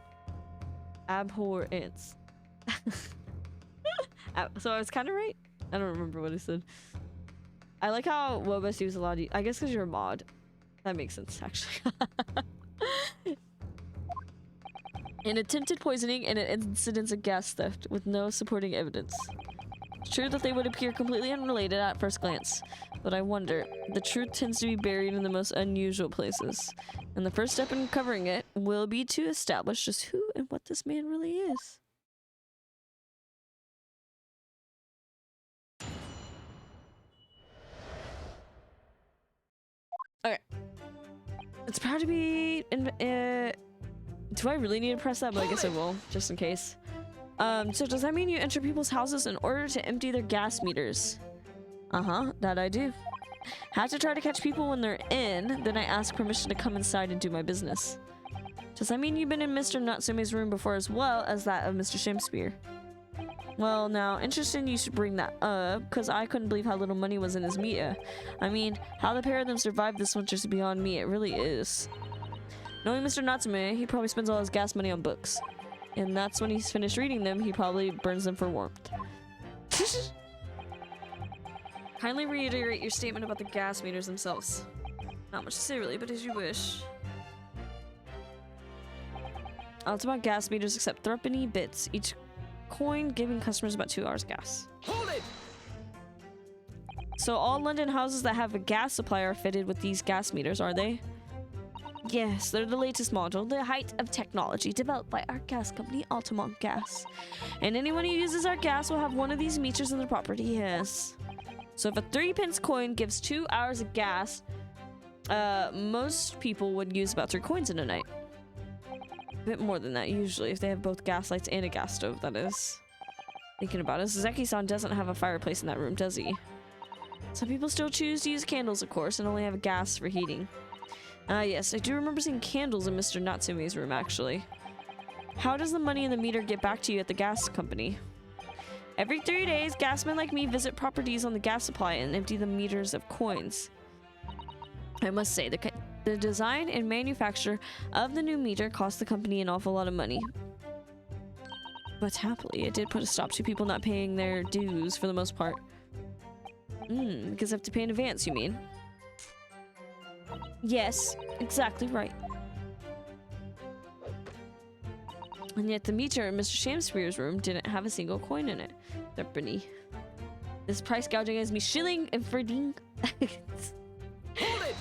Abhorrence. So I was kind of right? I don't remember what I said. I like how Wobus use a lot of... I guess because you're a mod. That makes sense, actually. An attempted poisoning and an incident of gas theft with no supporting evidence. It's true that they would appear completely unrelated at first glance, but I wonder. The truth tends to be buried in the most unusual places, and the first step in covering it will be to establish just who and what this man really is. Okay. It's proud to be in, do I really need to press that? But I guess I will, just in case. So does that mean you enter people's houses in order to empty their gas meters? Uh-huh, that I do. Have to try to catch people when they're in, then I ask permission to come inside and do my business. Does that mean you've been in Mr. Natsume's room before as well as that of Mr. Shakespeare? Well, now, interesting you should bring that up, because I couldn't believe how little money was in his meter. I mean, how the pair of them survived this winter is beyond me, it really is. Knowing Mr. Natsume, he probably spends all his gas money on books. And that's when he's finished reading them, he probably burns them for warmth. Kindly reiterate your statement about the gas meters themselves. Not much to say really, but as you wish. It's about gas meters except threepenny bits. Each coin giving customers about 2 hours gas. Hold it! So all London houses that have a gas supply are fitted with these gas meters, are they? Yes, they're the latest model, the height of technology developed by our gas company, Altamont Gas. And anyone who uses our gas will have one of these meters in their property, yes. So if a 3-pence coin gives 2 hours of gas, most people would use about 3 coins in a night. A bit more than that, usually, if they have both gas lights and a gas stove, that is. Thinking about it, Zeki-san doesn't have a fireplace in that room, does he? Some people still choose to use candles, of course, and only have gas for heating. Yes, I do remember seeing candles in Mr. Natsume's room, actually. How does the money in the meter get back to you at the gas company? Every 3 days, gasmen like me visit properties on the gas supply and empty the meters of coins. I must say, the design and manufacture of the new meter cost the company an awful lot of money. But happily, it did put a stop to people not paying their dues for the most part. Because they have to pay in advance, you mean? Yes, exactly right. And yet the meter in Mr. Shakespeare's room didn't have a single coin in it. They're pretty. This price gouging has me shilling and fridding. Hold it!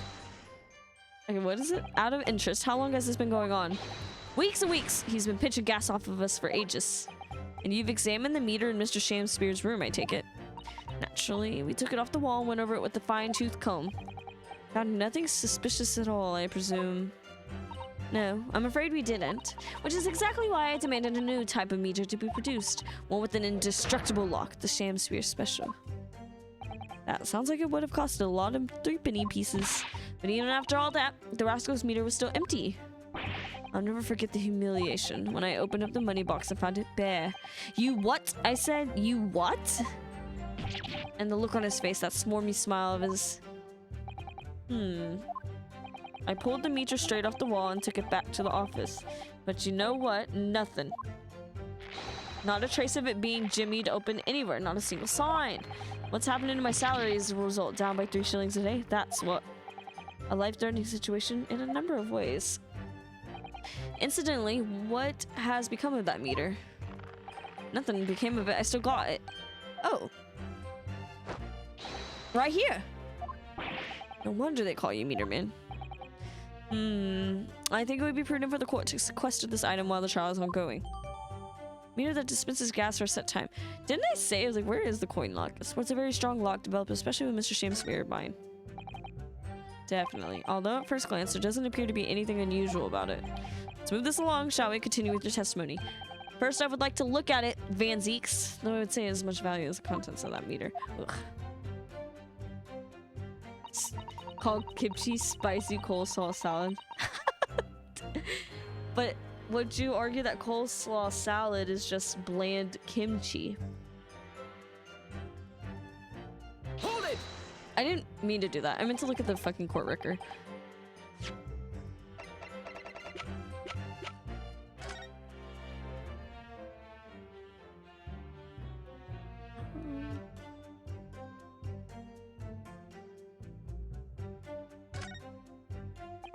Okay, what is it? Out of interest, how long has this been going on? Weeks and weeks! He's been pitching gas off of us for ages. And you've examined the meter in Mr. Shakespeare's room, I take it. Naturally, we took it off the wall and went over it with a fine-tooth comb. Found nothing suspicious at all, I presume. No, I'm afraid we didn't. Which is exactly why I demanded a new type of meter to be produced. One with an indestructible lock, the Shakespeare Special. That sounds like it would have costed a lot of 3-penny pieces. But even after all that, the rascal's meter was still empty. I'll never forget the humiliation when I opened up the money box and found it bare. You what? I said, you what? And the look on his face, that smarmy smile of his... I pulled the meter straight off the wall and took it back to the office. But you know what? Nothing. Not a trace of it being jimmied open anywhere. Not a single sign. What's happening to my salary as a result? Down by 3 shillings a day? That's what. A life-threatening situation in a number of ways. Incidentally, what has become of that meter? Nothing became of it. I still got it. Oh. Right here. No wonder they call you Meter Man. I think it would be prudent for the court to sequester this item while the trial is ongoing. Meter that dispenses gas for a set time. Didn't I say? I was like, where is the coin lock? It sports a very strong lock developed especially with Mr. Shakespeare mine. Definitely. Although at first glance, there doesn't appear to be anything unusual about it. Let's move this along, shall we? Continue with your testimony. First, I would like to look at it, Van Zeeks, though I would say as much value as the contents of that meter. Ugh. It's called kimchi spicy coleslaw salad. But would you argue that coleslaw salad is just bland kimchi? Hold it! I didn't mean to do that. I meant to look at the fucking court record.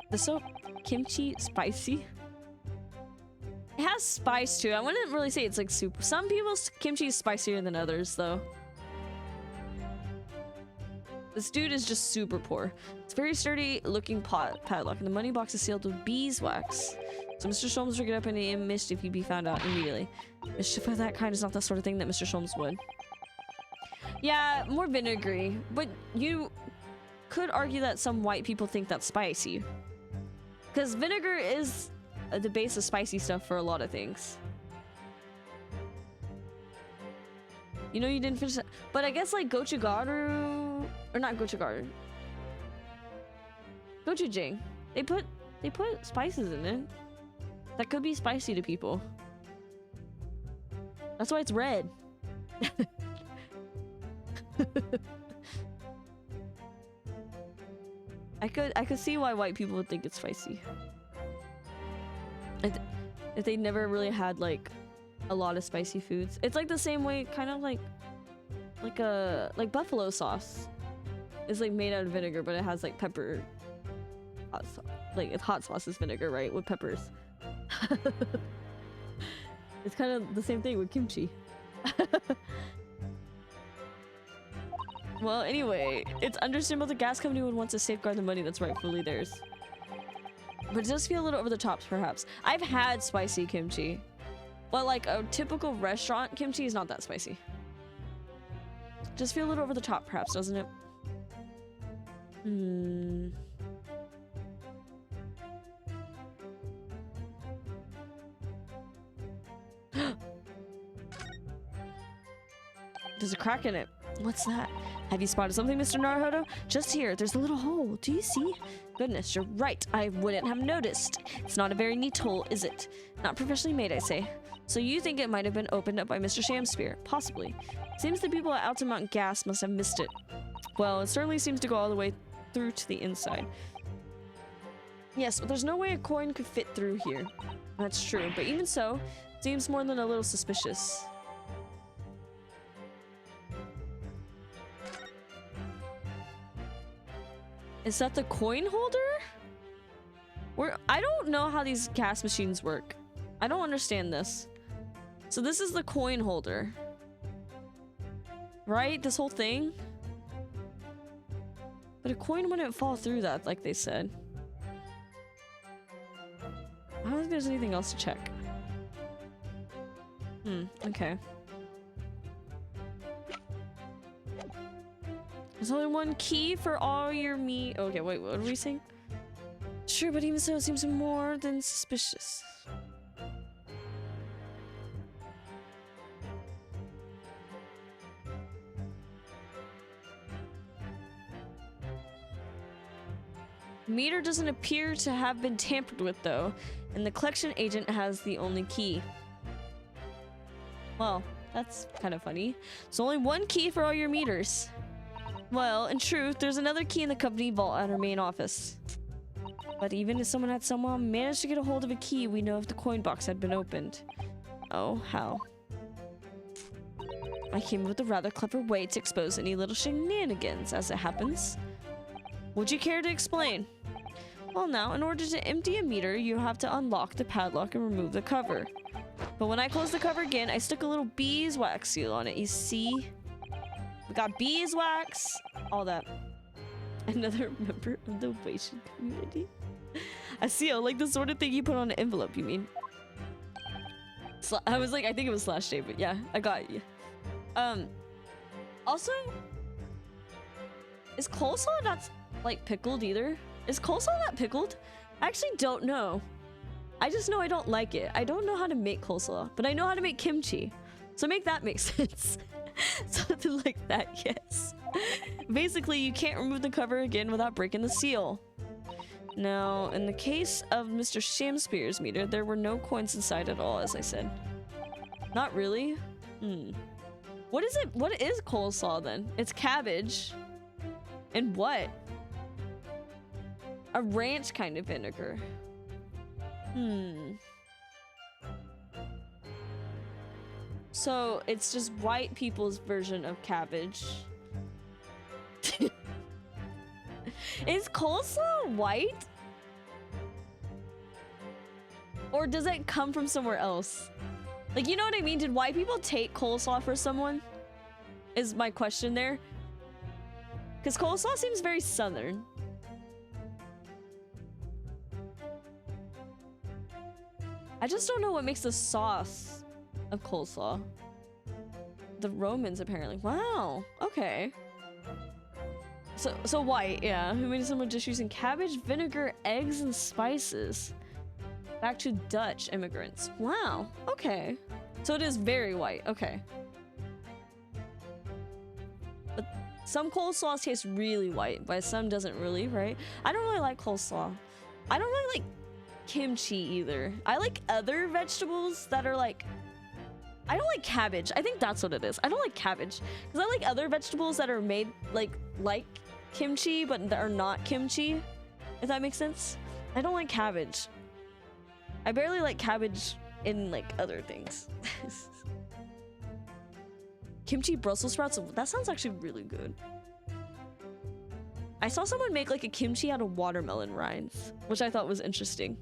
The so kimchi spicy? It has spice too. I wouldn't really say it's like super. Some people's kimchi is spicier than others though. This dude is just super poor. It's a very sturdy looking padlock and the money box is sealed with beeswax. So Mr. Sholmes would get up in mischief if he'd be found out immediately. Mischief of that kind is not the sort of thing that Mr. Sholmes would. Yeah, more vinegary. But you could argue that some white people think that's spicy. Because vinegar is the base of spicy stuff for a lot of things. You know you didn't finish that. But I guess like gochugaru, or not gochugaru, gochujang. They put spices in it. That could be spicy to people. That's why it's red. I could see why white people would think it's spicy. If they never really had like a lot of spicy foods. It's like the same way, kind of like buffalo sauce is like made out of vinegar, but it has like pepper. Like hot sauce is vinegar, right? With peppers. It's kind of the same thing with kimchi. Well, anyway, it's understandable the gas company would want to safeguard the money that's rightfully theirs. But it does feel a little over the top, perhaps. I've had spicy kimchi. But like a typical restaurant kimchi is not that spicy. Just feel a little over the top, perhaps, doesn't it? There's a crack in it. What's that? Have you spotted something, Mr. Naruhodo? Just here, there's a little hole. Do you see? Goodness, you're right. I wouldn't have noticed. It's not a very neat hole, is it? Not professionally made, I say. So you think it might have been opened up by Mr. Shamspear? Possibly. Seems the people at Altamont Gas must have missed it. Well, it certainly seems to go all the way through to the inside. Yes, but there's no way a coin could fit through here. That's true, but even so, it seems more than a little suspicious. Is that the coin holder? I don't know how these gas machines work. I don't understand this. So this is the coin holder. Right? This whole thing? But a coin wouldn't fall through that, like they said. I don't think there's anything else to check. Okay. There's only one key for all your meat. Okay, wait, what are we saying? Sure, but even so, it seems more than suspicious. Meter doesn't appear to have been tampered with, though, and the collection agent has the only key. Well, that's kind of funny. There's only one key for all your meters. Well, in truth, there's another key in the company vault at our main office. But even if someone had somehow managed to get a hold of a key, we know if the coin box had been opened. Oh, how? I came up with a rather clever way to expose any little shenanigans, as it happens. Would you care to explain? Well now, in order to empty a meter, you have to unlock the padlock and remove the cover. But when I close the cover again, I stuck a little beeswax seal on it, you see? We got beeswax, all that. Another member of the Wation community. A seal, like the sort of thing you put on an envelope, you mean? I was like, I think it was /J, but yeah, I got you. Also, is coleslaw not like pickled either? Is coleslaw not pickled? I actually don't know. I just know I don't like it. I don't know how to make coleslaw, but I know how to make kimchi. So make that make sense. Something like that, yes. Basically, you can't remove the cover again without breaking the seal. Now, in the case of Mr. Shamspeare's meter, there were no coins inside at all, as I said. Not really? What is it? What is coleslaw then? It's cabbage. And what? A ranch kind of vinegar. So it's just white people's version of cabbage. Is coleslaw white? Or does it come from somewhere else? Like, you know what I mean? Did white people take coleslaw for someone? Is my question there. Because coleslaw seems very southern. I just don't know what makes the sauce of coleslaw. The Romans, apparently. Wow. Okay. So white, yeah. Who made someone just using cabbage, vinegar, eggs, and spices? Back to Dutch immigrants. Wow. Okay. So it is very white. Okay. But some coleslaws taste really white, but some doesn't really, right? I don't really like coleslaw. I don't really like kimchi either. I like other vegetables that are like... I don't like cabbage. I think that's what it is. I don't like cabbage. Because I like other vegetables that are made like kimchi, but that are not kimchi. If that makes sense. I don't like cabbage. I barely like cabbage in like other things. Kimchi Brussels sprouts, that sounds actually really good. I saw someone make like a kimchi out of watermelon rinds, which I thought was interesting.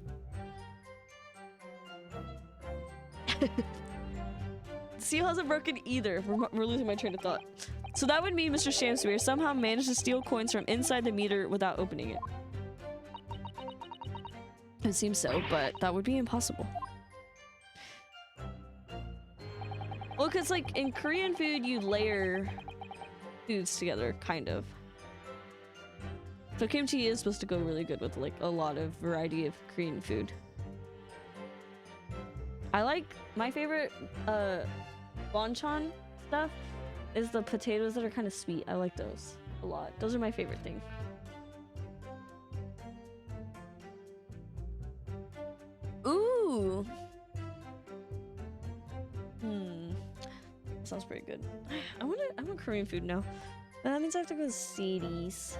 Seal hasn't broken either. We're losing my train of thought. So that would mean Mr. Shamspeare somehow managed to steal coins from inside the meter without opening it. It seems so, but that would be impossible. Well, because like in Korean food, you layer foods together, kind of. So kimchi is supposed to go really good with like a lot of variety of Korean food. I like, my favorite banchan stuff is the potatoes that are kind of sweet. I like those a lot. Those are my favorite thing. Ooh. Sounds pretty good. I want Korean food now. But that means I have to go to Sadie's.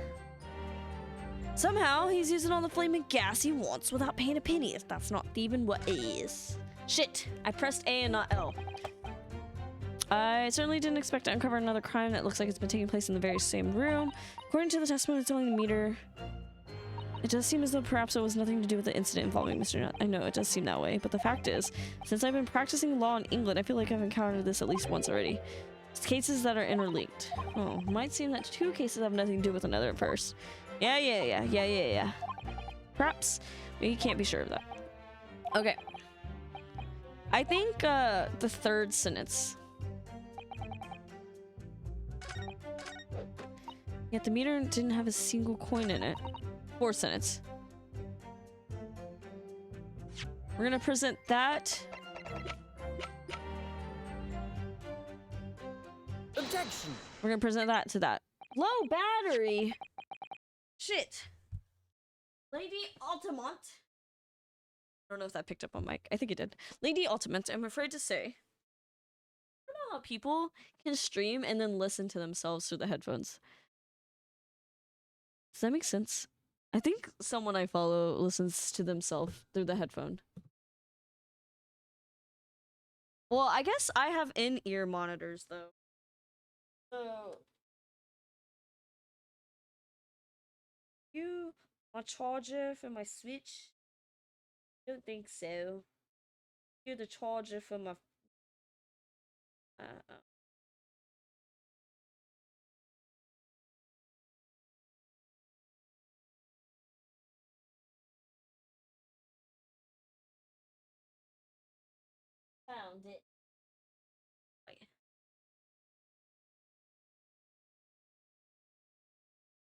Somehow he's using all the flaming gas he wants without paying a penny. If that's not thieving, what is? Shit! I pressed A and not L. I certainly didn't expect to uncover another crime that looks like it's been taking place in the very same room. According to the testimony telling the meter, it does seem as though perhaps it was nothing to do with the incident involving Mr. Nutt. I know, it does seem that way, but the fact is, since I've been practicing law in England, I feel like I've encountered this at least once already. It's cases that are interlinked. Oh, might seem that two cases have nothing to do with another at first. Yeah. Perhaps. We can't be sure of that. Okay. I think, the third sentence. Yet the meter didn't have a single coin in it. Fourth sentence. We're gonna present that. Objection. We're gonna present that to that. Low battery. Shit. Lady Altamont. I don't know if that picked up on mic. I think it did. Lady Altamont, I'm afraid to say. I don't know how people can stream and then listen to themselves through the headphones. Does that make sense? I think someone I follow listens to themselves through the headphone. Well, I guess I have in-ear monitors though. So my charger for my Switch? I don't think so. You're the charger for my found it. Wait.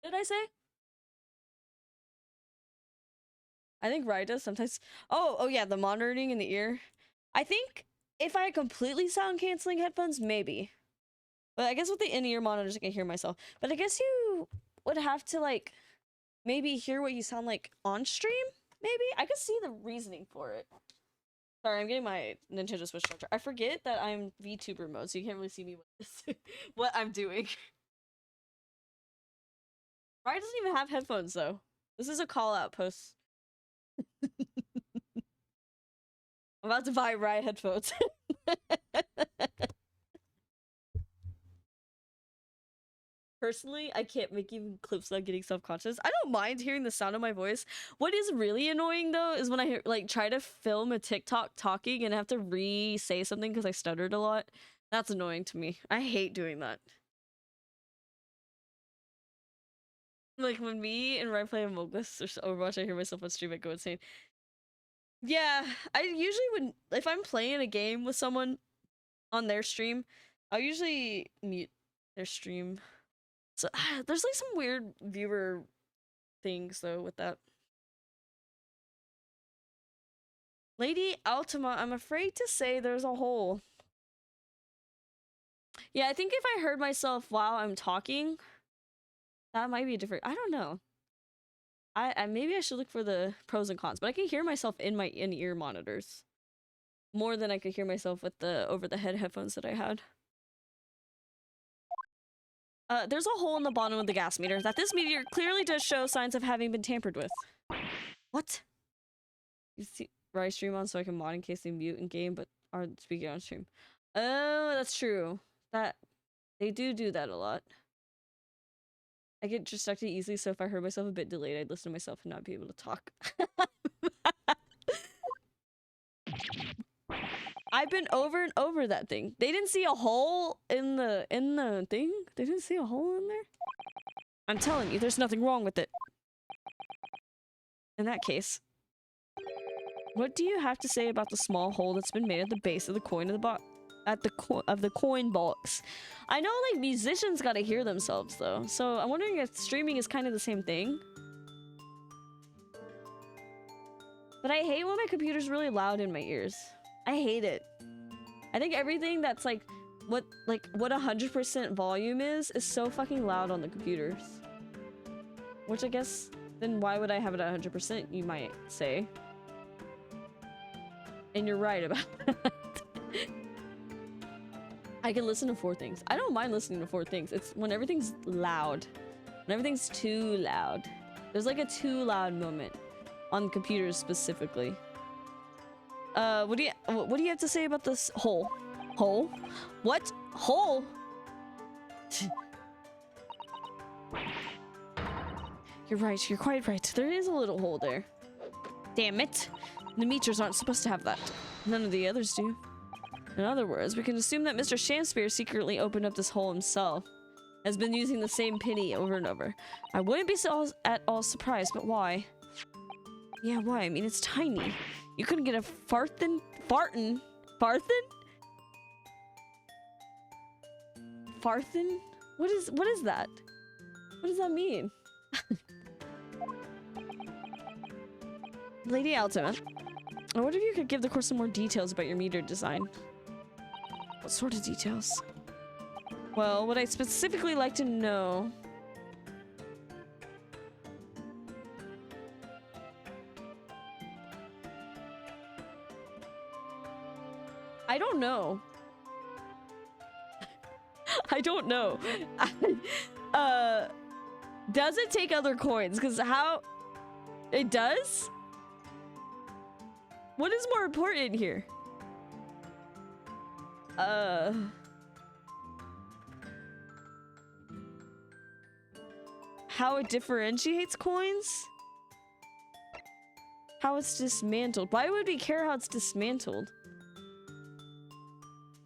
Did I say? I think Rye does sometimes. Oh yeah, the monitoring in the ear. I think if I had completely sound canceling headphones, maybe. But I guess with the in-ear monitors, I can hear myself. But I guess you would have to like maybe hear what you sound like on stream? Maybe? I could see the reasoning for it. Sorry, I'm getting my Nintendo Switch charger. I forget that I'm VTuber mode, so you can't really see me with what I'm doing. Ryan doesn't even have headphones, though. This is a call-out post. I'm about to buy Ryan headphones. Personally, I can't make even clips without getting self-conscious. I don't mind hearing the sound of my voice. What is really annoying though is when I hear, like, try to film a TikTok talking and have to re-say something because I stuttered a lot. That's annoying to me. I hate doing that. Like when me and Ryan play Among Us or Overwatch, I hear myself on stream, I go insane. Yeah, I usually would, if I'm playing a game with someone on their stream, I'll usually mute their stream. So there's like some weird viewer things though with that. Lady Altima, I'm afraid to say there's a hole. Yeah, I think if I heard myself while I'm talking, that might be a different. I don't know. I maybe I should look for the pros and cons, but I can hear myself in my in-ear monitors more than I could hear myself with the over-the-head headphones that I had. There's a hole in the bottom of the gas meter that this meter clearly does show signs of having been tampered with. What? You see, right stream on so I can mod in case they mute in game, but aren't speaking on stream. Oh, that's true. That they do that a lot. I get distracted easily, so if I heard myself a bit delayed, I'd listen to myself and not be able to talk. I've been over and over that thing. They didn't see a hole in the thing? They didn't see a hole in there? I'm telling you, there's nothing wrong with it. In that case, what do you have to say about the small hole that's been made at the base of the coin of the box? At the coin box. I know like musicians gotta hear themselves though, so I'm wondering if streaming is kind of the same thing. But I hate when my computer's really loud in my ears. I hate it. I think everything that's like what 100% volume is so fucking loud on the computers. Which I guess then why would I have it at 100%, you might say. And you're right about that. I can listen to 4 things. I don't mind listening to 4 things. It's when everything's loud. When everything's too loud. There's like a too loud moment on computers specifically. What do you have to say about this hole? Hole? What? Hole? You're right. You're quite right. There is a little hole there. Damn it. The meters aren't supposed to have that. None of the others do. In other words, we can assume that Mr. Shamspeare secretly opened up this hole himself. Has been using the same penny over and over. I wouldn't be at all surprised, but why? Yeah, why? I mean, it's tiny. You couldn't get a farthin? Farthin? Farthin? What is that? What does that mean? Lady Altima, I wonder if you could give the course some more details about your meter design. What sort of details? Well, what I'd specifically like to know... I don't know. I don't know. Does it take other coins? Because how... It does? What is more important here? How it differentiates coins? How it's dismantled. Why would we care how it's dismantled?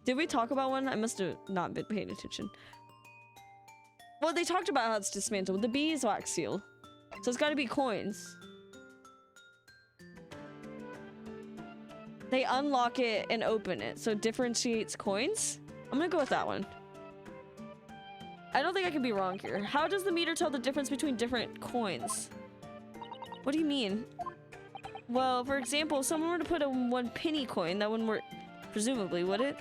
Did we talk about one? I must have not been paying attention. Well, they talked about how it's dismantled with the beeswax seal. So it's gotta be coins. They unlock it and open it, so it differentiates coins? I'm gonna go with that one. I don't think I can be wrong here. How does the meter tell the difference between different coins? What do you mean? Well, for example, if someone were to put a 1 penny coin, that wouldn't work, presumably, would it?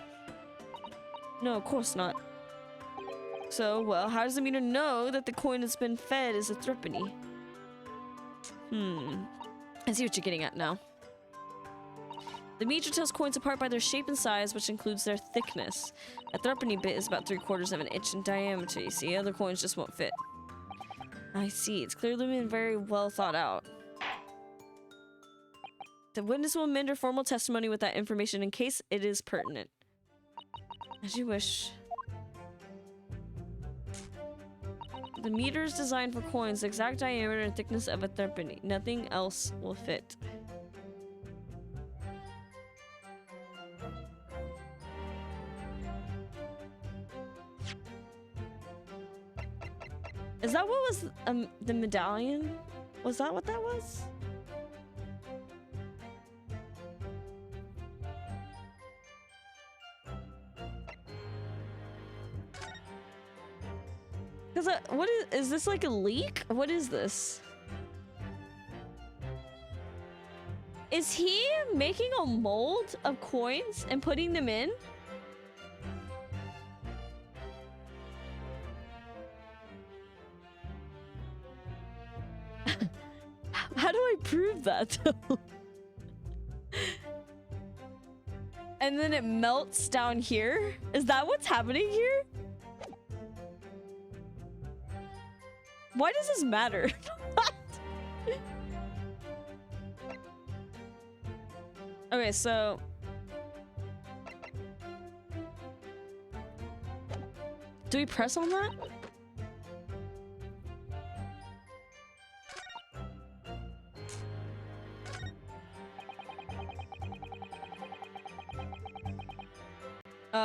No, of course not. So, well, how does the meter know that the coin has been fed as a threepenny? I see what you're getting at now. The meter tells coins apart by their shape and size, which includes their thickness. A threepenny bit is about 3/4 of an inch in diameter. You see, other coins just won't fit. I see. It's clearly been very well thought out. The witness will amend her formal testimony with that information in case it is pertinent. As you wish. The meter is designed for coins, the exact diameter and thickness of a threepenny. Nothing else will fit. Is that what was the medallion? Was that what that was? Cause what is this, like a leak? What is this? Is he making a mold of coins and putting them in? How do I prove that? And then it melts down here? Is that what's happening here? Why does this matter? Okay, so... do we press on that?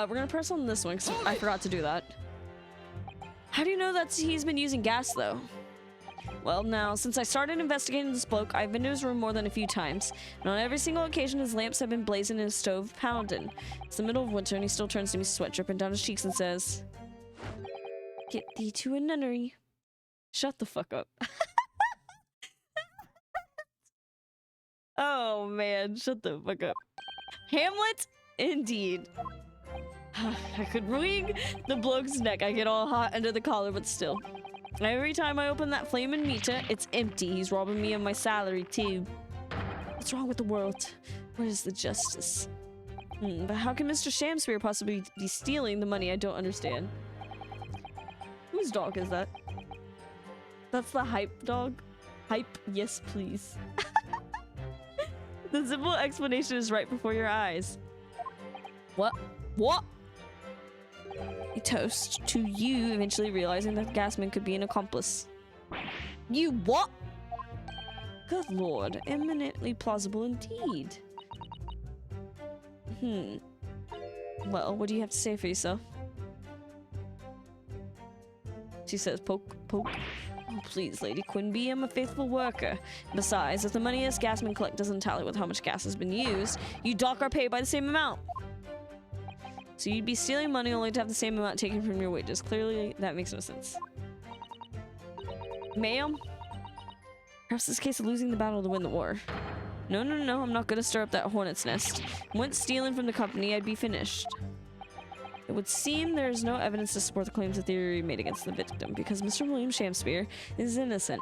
We're gonna press on this one because I forgot to do that. How do you know that he's been using gas, though? Well, now, since I started investigating this bloke, I've been to his room more than a few times. And on every single occasion, his lamps have been blazing and his stove pounding. It's the middle of winter, and he still turns to me, sweat dripping down his cheeks, and says, "Get thee to a nunnery." Shut the fuck up. Oh, man. Shut the fuck up. Hamlet? Indeed. I could wring the bloke's neck. I get all hot under the collar, but still. Every time I open that flaming meter, it's empty. He's robbing me of my salary, too. What's wrong with the world? Where is the justice? But how can Mr. Shamspeare possibly be stealing the money? I don't understand. Whose dog is that? That's the hype dog? Hype, yes, please. The simple explanation is right before your eyes. What? What? A toast to you eventually realizing that Gasman could be an accomplice. You what? Good lord, eminently plausible indeed. Well, what do you have to say for yourself? She says, poke, poke. Oh, please, Lady Quinby, I'm a faithful worker. Besides, if the money us Gasman collect doesn't tally with how much gas has been used, you dock our pay by the same amount. So you'd be stealing money only to have the same amount taken from your wages. Clearly, that makes no sense. Ma'am? Perhaps this case of losing the battle to win the war. No, no, no, I'm not gonna stir up that hornet's nest. Once stealing from the company, I'd be finished. It would seem there's no evidence to support the claims of theory made against the victim, because Mr. William Shamspeare is innocent.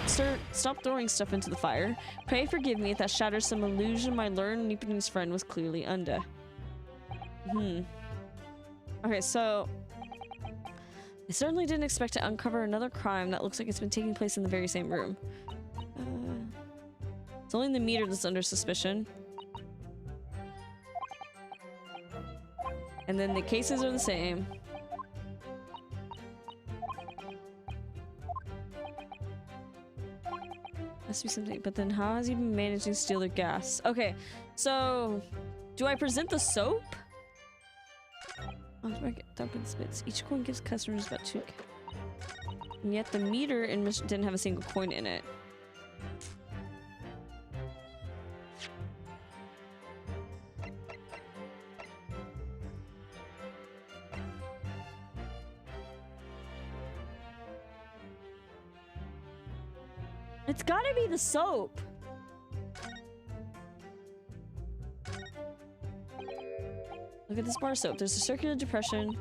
Sir, stop throwing stuff into the fire. Pray forgive me if that shatters some illusion my learned Nepenthes friend was clearly under. Okay, so I certainly didn't expect to uncover another crime that looks like it's been taking place in the very same room. It's only the meter that's under suspicion. And then the cases are the same. Must be something, but then how has he been managing to steal their gas? Okay, so do I present the soap? Spits. Each coin gives customers about 2. And yet the meter in Mission didn't have a single coin in it. It's gotta be the soap. Look at this bar soap. There's a circular depression.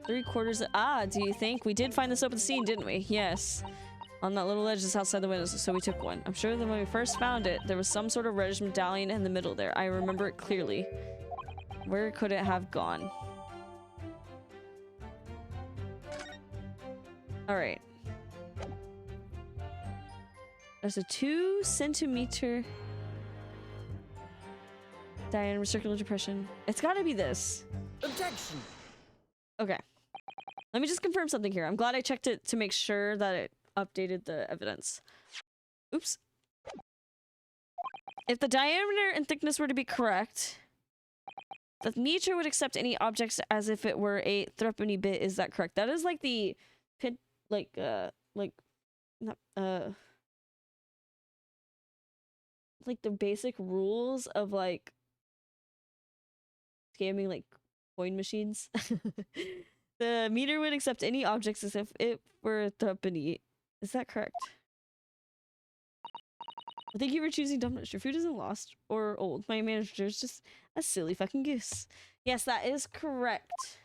3/4. Ah, do you think? We did find the soap at the scene, didn't we? Yes. on that little ledge just outside the windows, so we took one. I'm sure that when we first found it, there was some sort of reddish medallion in the middle there. I remember it clearly. Where could it have gone? Alright. There's a 2 centimeter diameter circular depression. It's gotta be this. Objection. Okay. Let me just confirm something here. I'm glad I checked it to make sure that it updated the evidence. Oops. If the diameter and thickness were to be correct, the meter would accept any objects as if it were a threepenny bit. Is that correct? That is like the pit, like the basic rules of like scamming like coin machines. The meter would accept any objects as if it were a threepenny. Is that correct? Thank you for choosing Domino's. Your food isn't lost or old. My manager is just a silly fucking goose. Yes, that is correct.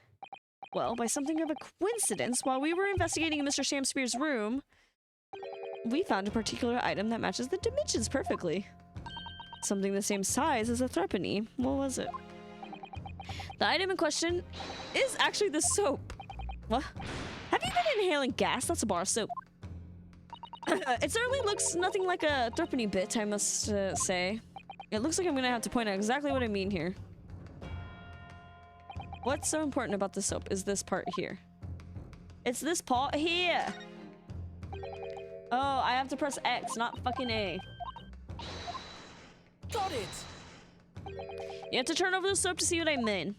Well, by something of a coincidence, while we were investigating in Mr. Shamspeare's room, we found a particular item that matches the dimensions perfectly. Something the same size as a threepenny. What was it? The item in question is actually the soap. What? Have you been inhaling gas? That's a bar of soap. It certainly looks nothing like a threepenny bit, I must say. It looks like I'm gonna have to point out exactly what I mean here. What's so important about the soap is this part here. It's this part here. Oh, I have to press X, not fucking A. Got it. You have to turn over the soap to see what I mean.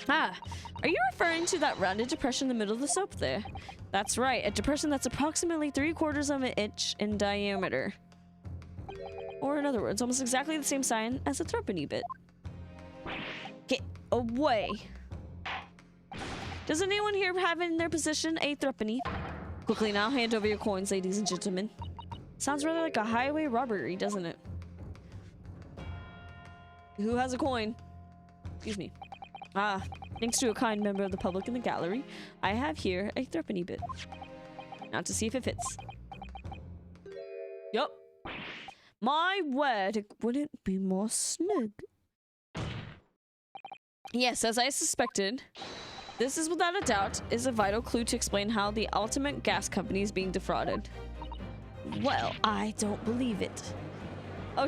Ah, are you referring to that rounded depression in the middle of the soap there? That's right, a depression that's approximately 3/4 of an inch in diameter. Or in other words, almost exactly the same size as a threepenny bit. Get away. Does anyone here have in their possession a threepenny? Quickly now, hand over your coins, ladies and gentlemen. Sounds rather like a highway robbery, doesn't it? Who has a coin? Excuse me. Ah, thanks to a kind member of the public in the gallery, I have here a threepenny bit. Now to see if it fits. Yup. My word, it wouldn't be more snug. Yes, as I suspected, this is without a doubt is a vital clue to explain how the ultimate gas company is being defrauded. Well, I don't believe it. Oh,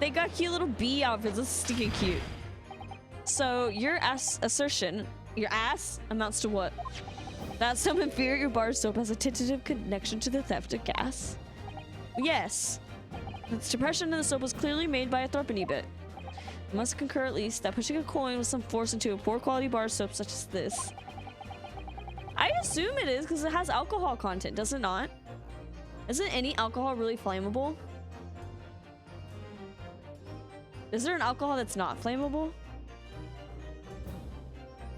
they got cute little bee outfits. That's stinking cute. So your assertion, your ass amounts to what? That some inferior bar soap has a tentative connection to the theft of gas? Yes. Its depression in the soap was clearly made by a threepenny bit. I must concur at least that pushing a coin with some force into a poor quality bar soap such as this. I assume it is because it has alcohol content, does it not? Isn't any alcohol really flammable? Is there an alcohol that's not flammable?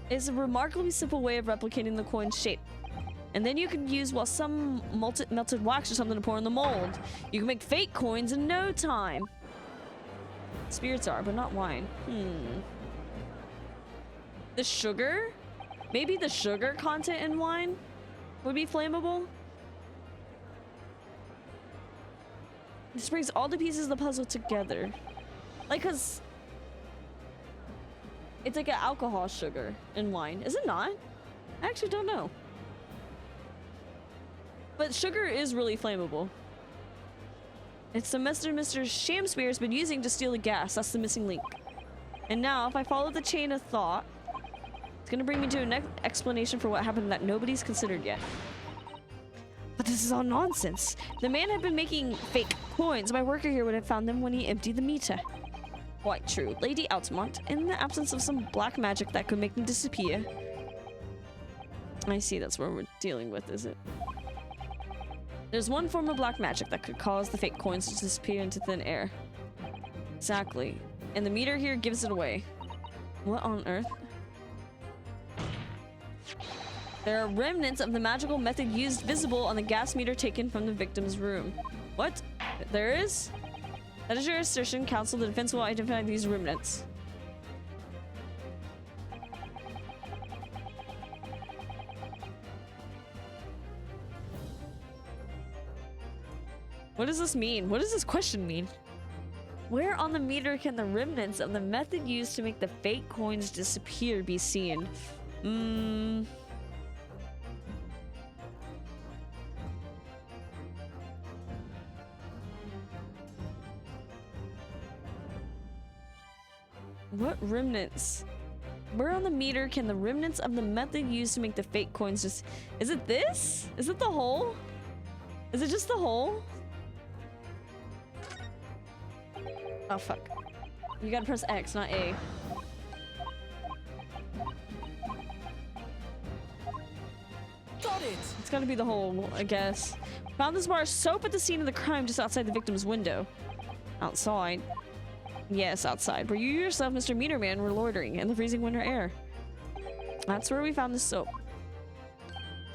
It's a remarkably simple way of replicating the coin's shape. And then you can use some melted wax or something to pour in the mold. You can make fake coins in no time. Spirits are, but not wine. The sugar? Maybe the sugar content in wine would be flammable? This brings all the pieces of the puzzle together. Like, cause it's like an alcohol sugar in wine. Is it not? I actually don't know. But sugar is really flammable. It's the method Mr. Shamspeare's been using to steal the gas. That's the missing link. And now, if I follow the chain of thought, it's gonna bring me to an explanation for what happened that nobody's considered yet. But this is all nonsense. The man had been making fake coins. My worker here would have found them when he emptied the meter. Quite true. Lady Altamont, in the absence of some black magic that could make them disappear. I see, that's what we're dealing with, is it? There's one form of black magic that could cause the fake coins to disappear into thin air. Exactly. And the meter here gives it away. What on earth? There are remnants of the magical method used visible on the gas meter taken from the victim's room. What? There is? That is your assertion, counsel. The defense will identify these remnants. What does this mean? What does this question mean? Where on the meter can the remnants of the method used to make the fake coins disappear be seen? What remnants? Where on the meter can the remnants of the method used to make the fake coins just... Is it this? Is it the hole? Is it just the hole? Oh, fuck. You gotta press X, not A. Got it! It's gotta be the hole, I guess. Found this bar of soap at the scene of the crime just outside the victim's window. Outside? Yes, outside. Where you yourself, Mr. Meterman, were loitering in the freezing winter air. That's where we found the soap.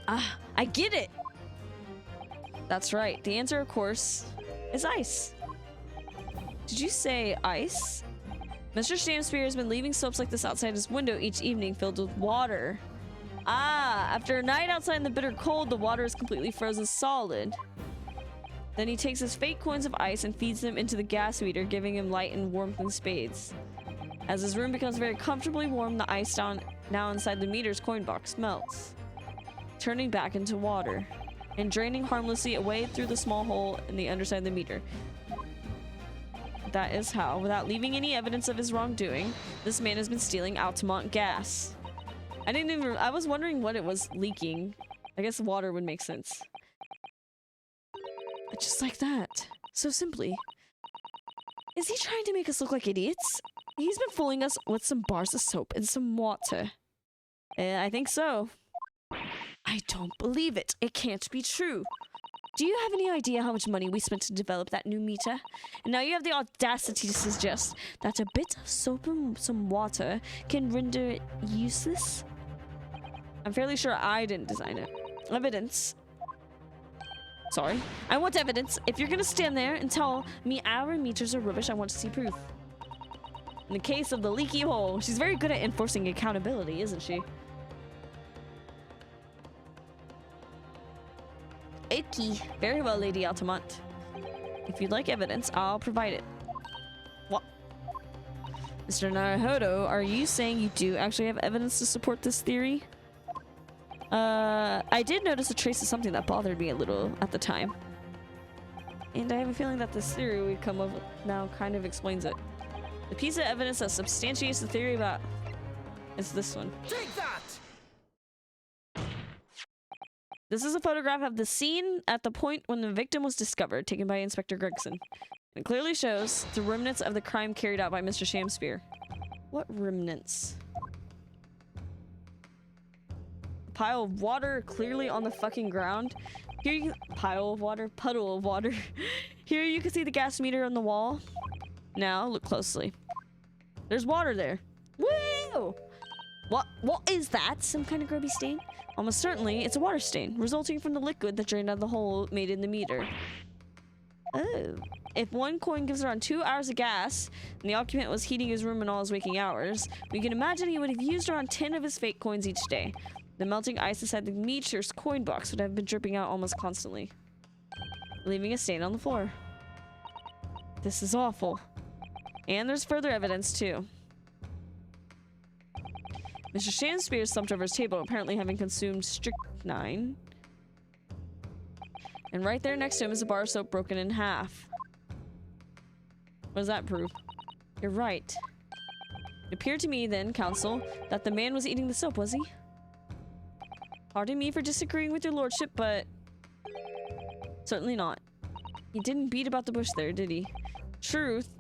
Ah, I get it! That's right. The answer, of course, is ice. Did you say ice? Mr. Shamspeare has been leaving soaps like this outside his window each evening filled with water. Ah, after a night outside in the bitter cold, the water is completely frozen solid. Then he takes his fake coins of ice and feeds them into the gas meter, giving him light and warmth in spades. As his room becomes very comfortably warm, the ice now inside the meter's coin box melts, turning back into water and draining harmlessly away through the small hole in the underside of the meter. That is how, without leaving any evidence of his wrongdoing, this man has been stealing Altamont gas. I was wondering what it was leaking. I guess water would make sense. But just like that. So simply. Is he trying to make us look like idiots? He's been fooling us with some bars of soap and some water. I think so. I don't believe it. It can't be true. Do you have any idea how much money we spent to develop that new meter? And now you have the audacity to suggest that a bit of soap and some water can render it useless? I'm fairly sure I didn't design it. Evidence. Sorry. I want evidence. If you're gonna stand there and tell me our meters are rubbish, I want to see proof. In the case of the leaky hole, she's very good at enforcing accountability, isn't she? Icky. Very well, Lady Altamont. If you'd like evidence, I'll provide it. What? Mr. Naruhodo, are you saying you do actually have evidence to support this theory? I did notice a trace of something that bothered me a little at the time. And I have a feeling that this theory we come up with now kind of explains it. The piece of evidence that substantiates the theory about... It's this one. Take that! This is a photograph of the scene at the point when the victim was discovered, taken by Inspector Gregson. It clearly shows the remnants of the crime carried out by Mr. Shamspeare. What remnants? A pile of water clearly on the fucking ground. Here you pile of water, puddle of water. Here you can see the gas meter on the wall. Now look closely. There's water there. Woo! What is that? Some kind of grubby stain? Almost certainly, it's a water stain, resulting from the liquid that drained out of the hole made in the meter. Oh. If one coin gives around 2 hours of gas, and the occupant was heating his room in all his waking hours, we can imagine he would have used around 10 of his fake coins each day. The melting ice inside the meter's coin box would have been dripping out almost constantly, leaving a stain on the floor. This is awful. And there's further evidence, too. Mr. Shamspeare slumped over his table, apparently having consumed strychnine. And right there next to him is a bar of soap broken in half. What does that prove? You're right. It appeared to me then, counsel, that the man was eating the soap, was he? Pardon me for disagreeing with your lordship, but... certainly not. He didn't beat about the bush there, did he? Truth.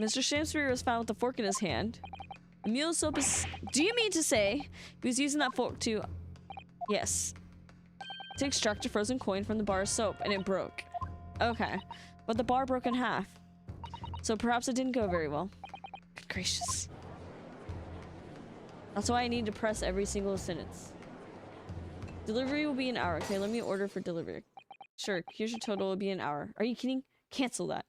Mr. Shamspeare was found with a fork in his hand. A mule soap is... Do you mean to say he was using that fork to... Yes. To extract a frozen coin from the bar of soap, and it broke. Okay. But the bar broke in half. So perhaps it didn't go very well. Good gracious. That's why I need to press every single sentence. Delivery will be an hour. Okay, let me order for delivery. Sure, here's your total. It'll be an hour. Are you kidding? Cancel that.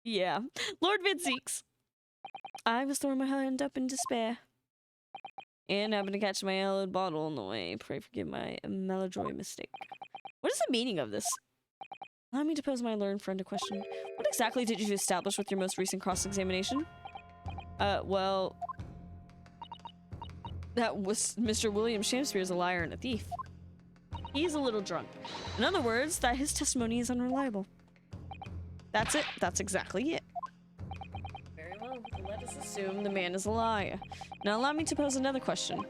Yeah. Lord Vidzeeks. I was throwing my hand up in despair. And happened to catch my yellowed bottle on the way. Pray forgive my maladroit mistake. What is the meaning of this? Allow me to pose my learned friend a question. What exactly did you establish with your most recent cross-examination? Well... That was Mr. William Shakespeare is a liar and a thief. He's a little drunk. In other words, that his testimony is unreliable. That's it. That's exactly it. Very well. Let us assume the man is a liar. Now allow me to pose another question.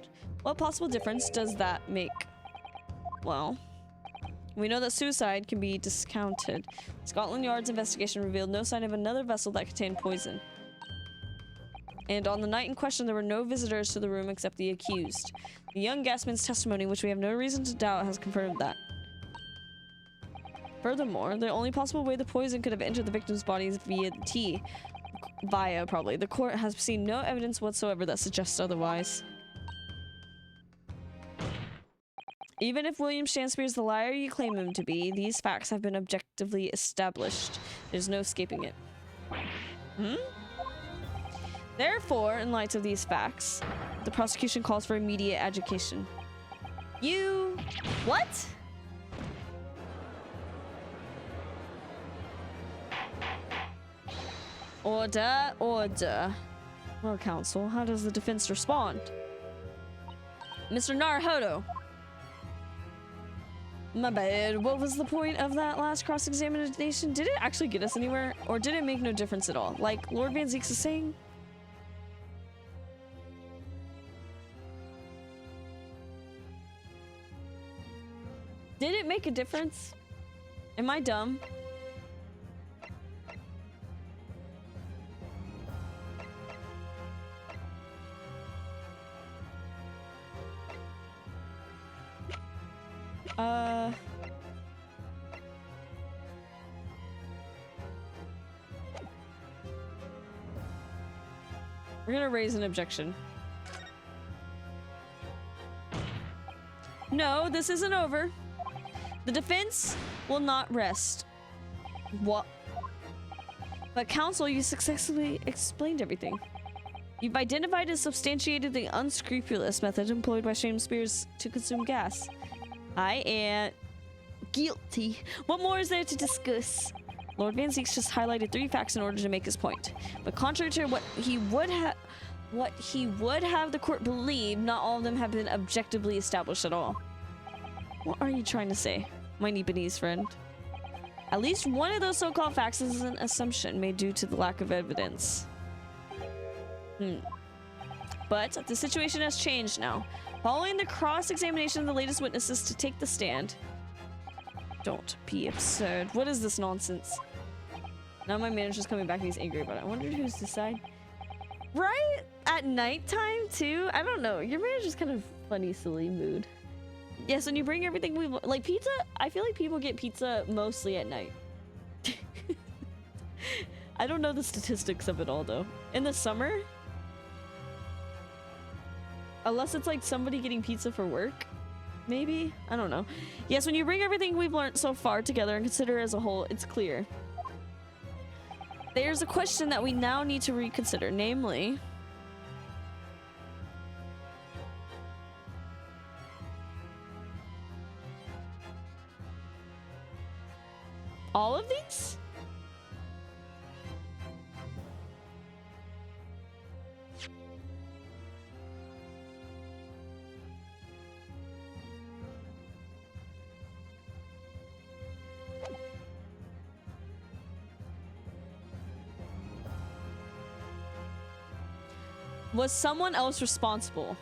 What possible difference does that make? Well, we know that suicide can be discounted. Scotland Yard's investigation revealed no sign of another vessel that contained poison. And on the night in question, there were no visitors to the room except the accused. The young gasman's testimony, which we have no reason to doubt, has confirmed that. Furthermore, the only possible way the poison could have entered the victim's body is via the tea. Probably. The court has seen no evidence whatsoever that suggests otherwise. Even if William Shakespeare is the liar you claim him to be, these facts have been objectively established. There's no escaping it. Therefore, in light of these facts, the prosecution calls for immediate adjudication. You... What? Order, order. Well, counsel, how does the defense respond? Mr. Naruhodo. My bad. What was the point of that last cross-examination? Did it actually get us anywhere? Or did it make no difference at all? Like Lord Van Zeeks is saying? Did it make a difference? Am I dumb? We're gonna raise an objection. No, this isn't over. The defense will not rest. What? But counsel, you successfully explained everything. You've identified and substantiated the unscrupulous method employed by Shakespeare's to consume gas. I am guilty. What more is there to discuss? Lord Van Zeeks just highlighted 3 facts in order to make his point. But contrary to what he would have the court believe, not all of them have been objectively established at all. What are you trying to say, my Nipponese friend? At least one of those so-called facts is an assumption made due to the lack of evidence. But the situation has changed now. Following the cross-examination of the latest witnesses to take the stand. Don't be absurd. What is this nonsense? Now my manager's coming back and he's angry about it. I wonder who's to decide. Right? At nighttime too? I don't know. Your manager's kind of funny, silly mood. Yes, when you bring everything we like pizza, I feel like people get pizza mostly at night. I don't know the statistics of it all though. In the summer? Unless it's like somebody getting pizza for work. Maybe? I don't know. Yes, when you bring everything we've learned so far together and consider it as a whole, it's clear. There's a question that we now need to reconsider, namely... all of these? Was someone else responsible?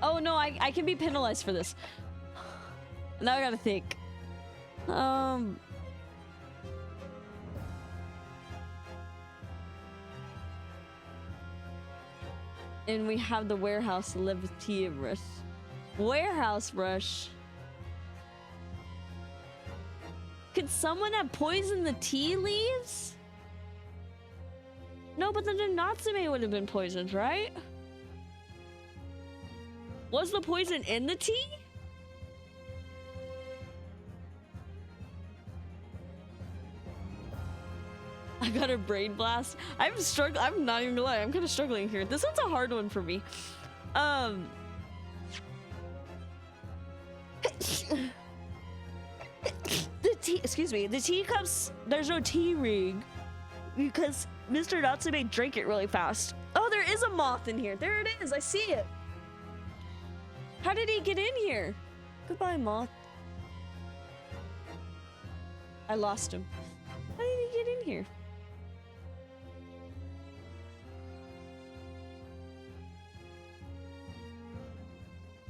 Oh no, I can be penalized for this. Now I gotta think. And we have the warehouse liberty rush. Warehouse rush. Could someone have poisoned the tea leaves? No, but then the Natsume would have been poisoned, right? Was the poison in the tea? I got a brain blast. I'm struggling. I'm not even gonna lie. I'm kind of struggling here. This one's a hard one for me. The tea. Excuse me. The teacups. There's no tea ring because Mr. Natsume drank it really fast. Oh, there is a moth in here. There it is. I see it. How did he get in here? Goodbye, moth. I lost him. How did he get in here?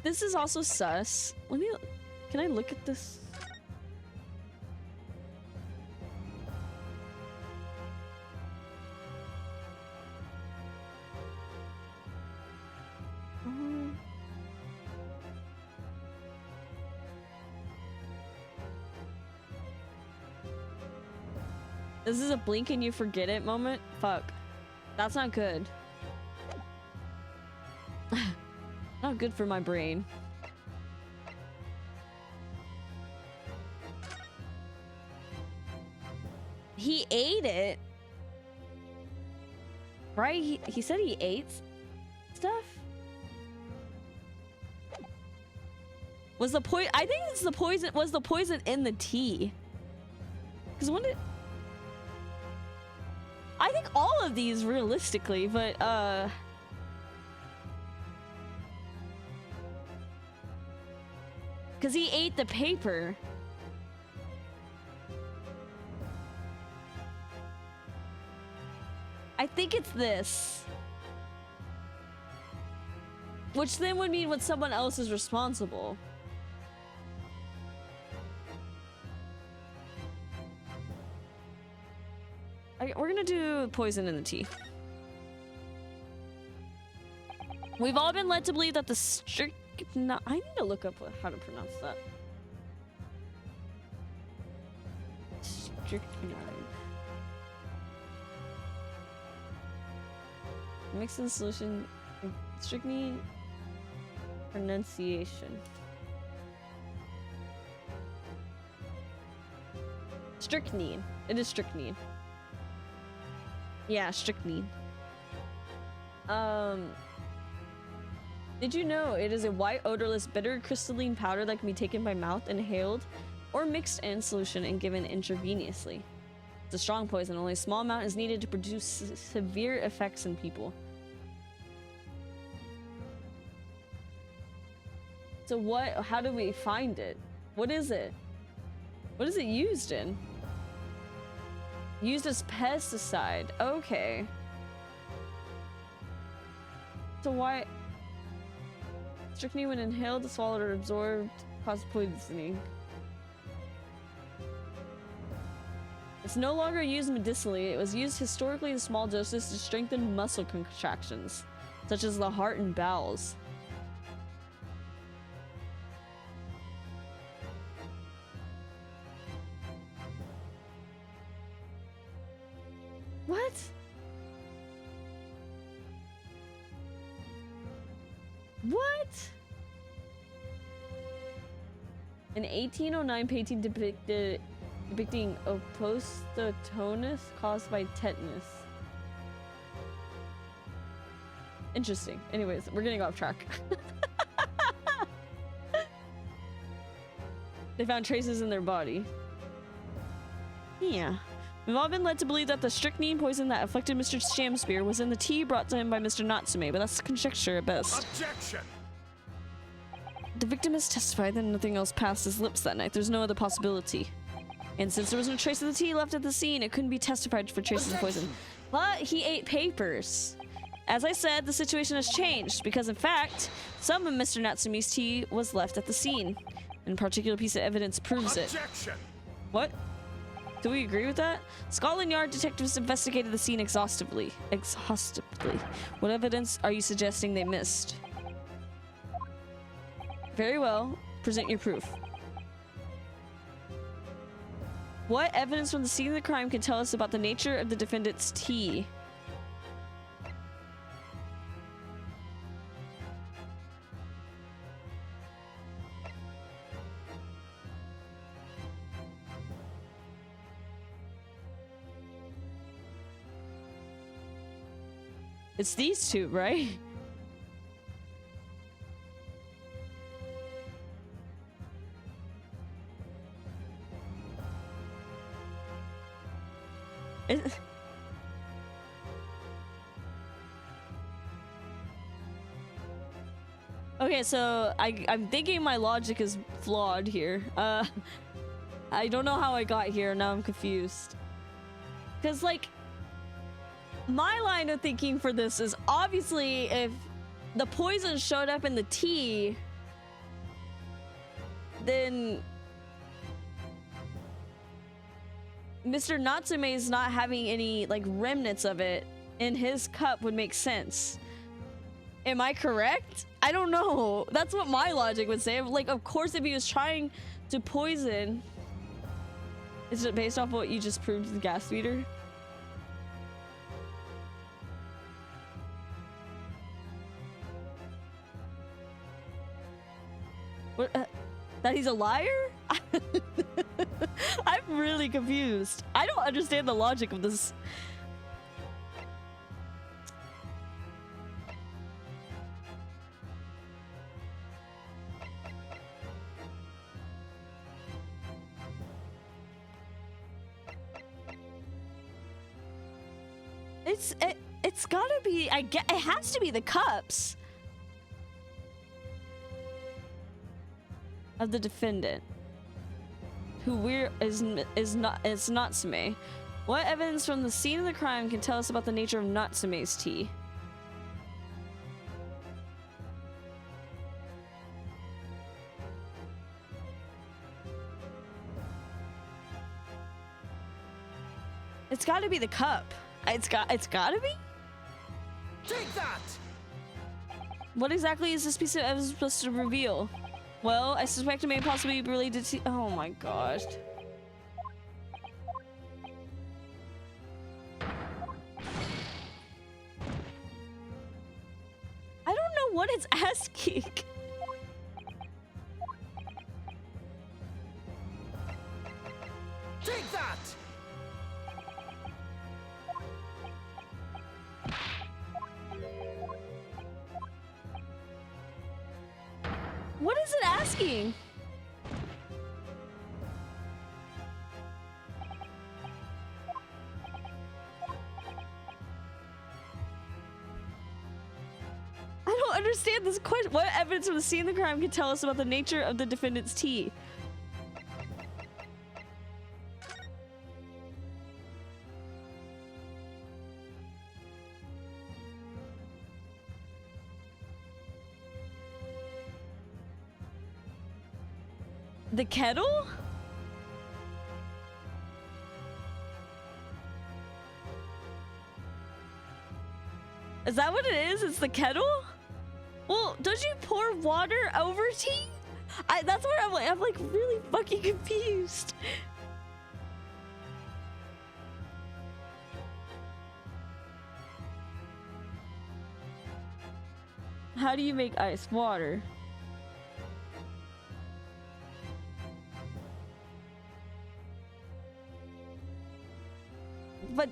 This is also sus. Let me. Can I look at this? This is a blink and you forget it moment. Fuck. That's not good. Not good for my brain. He ate it. Right? He said he ate stuff? Was the poison? I think it's the poison. Was the poison in the tea? Because when did... I think all of these realistically, but because he ate the paper. I think it's this. Which then would mean when someone else is responsible. We're gonna do poison in the tea. We've all been led to believe that the strychnine... I need to look up how to pronounce that. Strychnine. Mix in solution. Strychnine pronunciation. Strychnine. It is strychnine. Yeah, strychnine. Did you know it is a white, odorless, bitter, crystalline powder that can be taken by mouth, inhaled, or mixed in solution and given intravenously? It's a strong poison. Only a small amount is needed to produce severe effects in people. So what? How do we find it? What is it? What is it used in? Used as pesticide. Okay. So why? Strychnine, when inhaled, swallowed, or absorbed, causes poisoning. It's no longer used medicinally. It was used historically in small doses to strengthen muscle contractions, such as the heart and bowels. What? What? An 1809 painting depicting opisthotonus caused by tetanus. Interesting. Anyways, we're getting off track. They found traces in their body. Yeah. We've all been led to believe that the strychnine poison that afflicted Mr. Shamspear was in the tea brought to him by Mr. Natsume, but that's conjecture at best. Objection! The victim has testified that nothing else passed his lips that night. There's no other possibility. And since there was no trace of the tea left at the scene, it couldn't be testified for traces of poison. But he ate papers. As I said, the situation has changed, because in fact, some of Mr. Natsume's tea was left at the scene. And a particular piece of evidence proves it. Objection! What? Do we agree with that? Scotland Yard detectives investigated the scene exhaustively. What evidence are you suggesting they missed? Very well. Present your proof. What evidence from the scene of the crime can tell us about the nature of the defendant's tea? It's these two, right? Okay, so I'm thinking my logic is flawed here. I don't know how I got here. Now I'm confused. Because, like, my line of thinking for this is obviously if the poison showed up in the tea, then Mr. Natsume's not having any, like, remnants of it in his cup would make sense. Am I correct? I don't know. That's what my logic would say. Like, of course, if he was trying to poison... Is it based off what you just proved with the gas meter? What, that he's a liar? I'm really confused. I don't understand the logic of this. It's gotta be, I get, it has to be the cups of the defendant, who is Natsume. What evidence from the scene of the crime can tell us about the nature of Natsume's tea? It's got to be the cup. It's gotta be. Take that! What exactly is this piece of evidence supposed to reveal? Well, I suspect it may possibly be related to... Oh my gosh. I don't know what it's asking. Take that! What is it asking? I don't understand this question. What evidence from the scene of the crime can tell us about the nature of the defendant's tea? The kettle? Is that what it is? It's the kettle? Well, don't you pour water over tea? That's where I'm like really fucking confused. How do you make ice? Water. But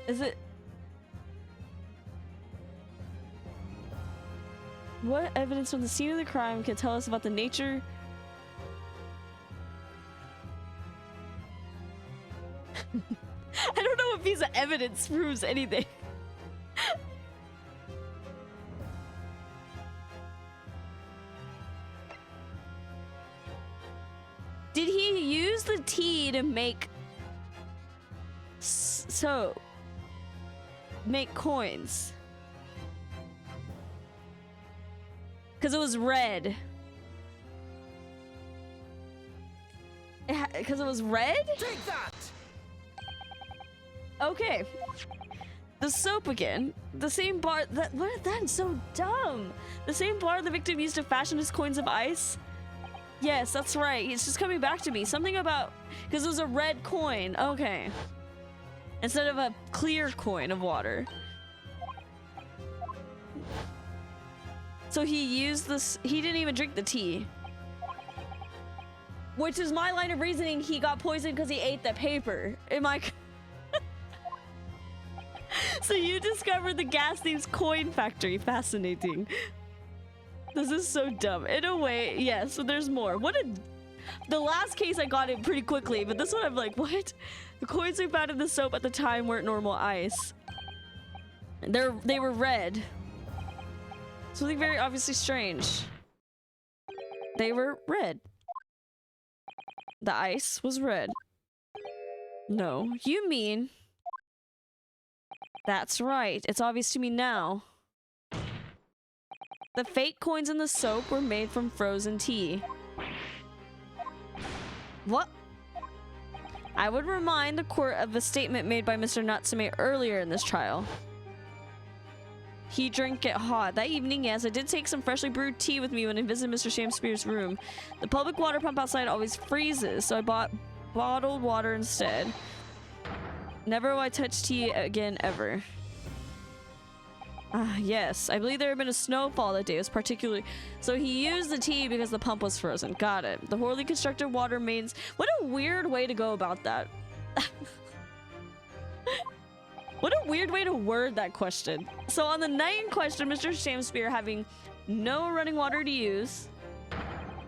is it? What evidence from the scene of the crime can tell us about the nature? I don't know if piece of evidence proves anything. Did he use the tea to make make coins? Because it was red. Because it was red? Take that! Okay. The soap again. The same bar that's so dumb. The same bar the victim used to fashion his coins of ice. Yes, that's right. It's just coming back to me. Something about... Because it was a red coin. Okay. Instead of a clear coin of water. So he used this... He didn't even drink the tea. Which is my line of reasoning. He got poisoned because he ate the paper. Am I? So you discovered the gas thieves' coin factory. Fascinating. This is so dumb. In a way, yes, but there's more. The last case I got it pretty quickly, but this one I'm like, what? The coins we found in the soap at the time weren't normal ice. They were red. Something very obviously strange. They were red. The ice was red. No, you mean... That's right. It's obvious to me now. The fake coins in the soap were made from frozen tea. What? I would remind the court of a statement made by Mr. Natsume earlier in this trial. He drank it hot. That evening, yes, I did take some freshly brewed tea with me when I visited Mr. Shakespeare's room. The public water pump outside always freezes, so I bought bottled water instead. Never will I touch tea again, ever. Ah, yes. I believe there had been a snowfall that day. It was particularly... So he used the tea because the pump was frozen. Got it. The poorly constructed water mains... What a weird way to go about that. What a weird way to word that question. So on the night in question, Mr. Shakespeare, having no running water to use,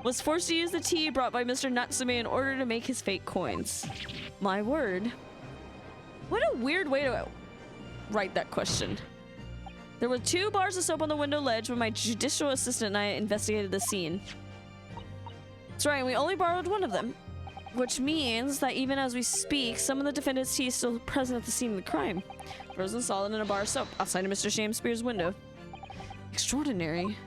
was forced to use the tea brought by Mr. Natsume in order to make his fake coins. My word. What a weird way to write that question. There were 2 bars of soap on the window ledge when my judicial assistant and I investigated the scene. That's right, we only borrowed one of them. Which means that even as we speak, some of the defendant's tea is still present at the scene of the crime. Frozen solid in a bar of soap outside of Mr. Shakespeare's window. Extraordinary.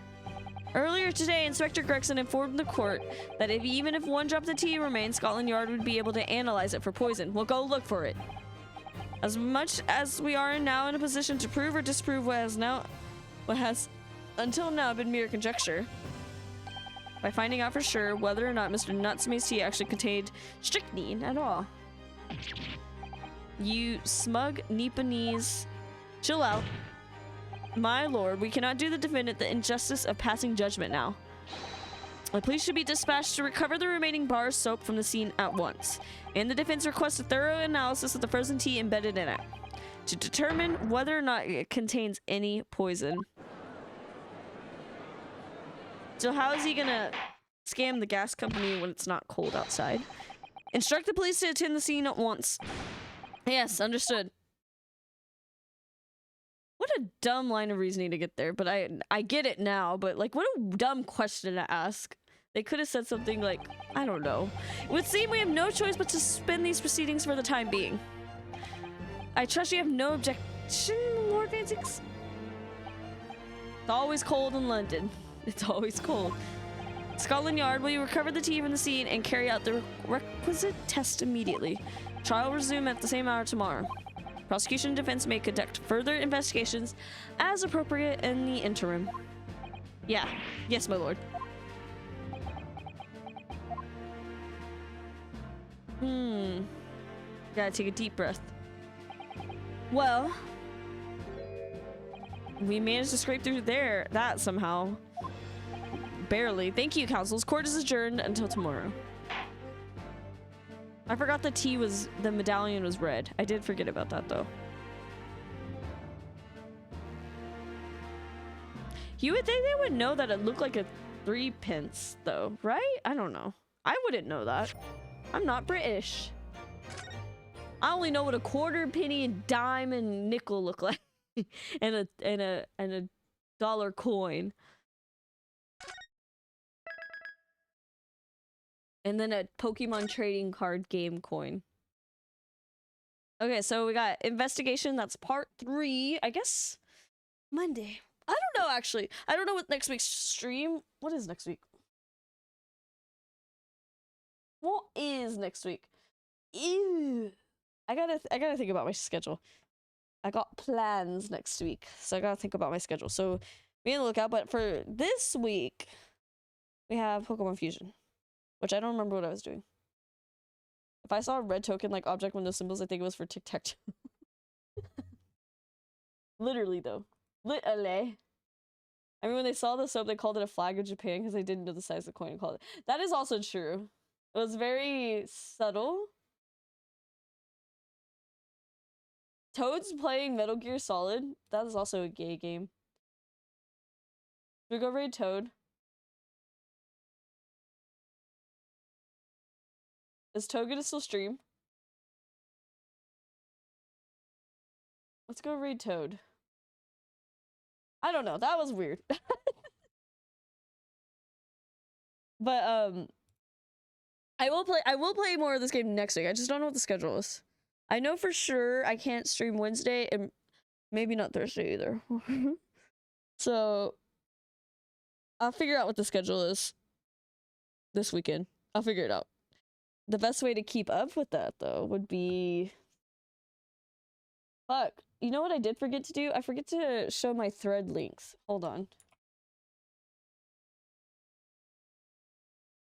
Earlier today, Inspector Gregson informed the court that even if 1 drop of tea remained, Scotland Yard would be able to analyze it for poison. We'll go look for it. As much as we are now in a position to prove or disprove what has until now been mere conjecture, by finding out for sure whether or not Mr. Natsume's tea actually contained strychnine at all. You smug Nipponese. Chill out. My lord, we cannot do the defendant the injustice of passing judgment now. The police should be dispatched to recover the remaining bar of soap from the scene at once. And the defense requests a thorough analysis of the frozen tea embedded in it to determine whether or not it contains any poison. So how is he gonna scam the gas company when it's not cold outside? Instruct the police to attend the scene at once. Yes, understood. What a dumb line of reasoning to get there, but I get it now, but like what a dumb question to ask. They could have said something like, I don't know. It would seem we have no choice but to suspend these proceedings for the time being. I trust you have no objection, Lord Vansix. It's always cold in London. It's always cold. Scotland Yard, will you recover the tea from the scene and carry out the requisite test immediately? Trial will resume at the same hour tomorrow. Prosecution and defense may conduct further investigations as appropriate in the interim. Yeah. Yes, my lord. Gotta take a deep breath. Well, we managed to scrape through that somehow. Barely. Thank you, counsels. Court is adjourned until tomorrow. I forgot the medallion was red. I did forget about that though. You would think they would know that it looked like a 3 pence though, right? I don't know. I wouldn't know that. I'm not British. I only know what a quarter, penny, and dime and nickel look like. and a dollar coin. And then a Pokemon trading card game coin. Okay, so we got investigation. That's part 3. I guess Monday. I don't know, actually. I don't know what next week's stream. What is next week? What is next week? Ew. I gotta think about my schedule. I got plans next week, so I gotta think about my schedule. So be on the lookout. But for this week, we have Pokemon Fusion, which I don't remember what I was doing. If I saw a red token like object window symbols, I think it was for tic-tac-toe. Literally though. Literally. I mean, when they saw the soap, they called it a flag of Japan because they didn't know the size of the coin and called it. That is also true. It was very subtle. Toad's playing Metal Gear Solid. That is also a gay game. Should we go raid Toad? Is Toad gonna still stream? Let's go raid Toad. I don't know. That was weird. But I will play more of this game next week. I just don't know what the schedule is. I know for sure I can't stream Wednesday and maybe not Thursday either. So I'll figure out what the schedule is this weekend. I'll figure it out. The best way to keep up with that though would be fuck. You know what I did forget to do? I forget to show my thread links. Hold on.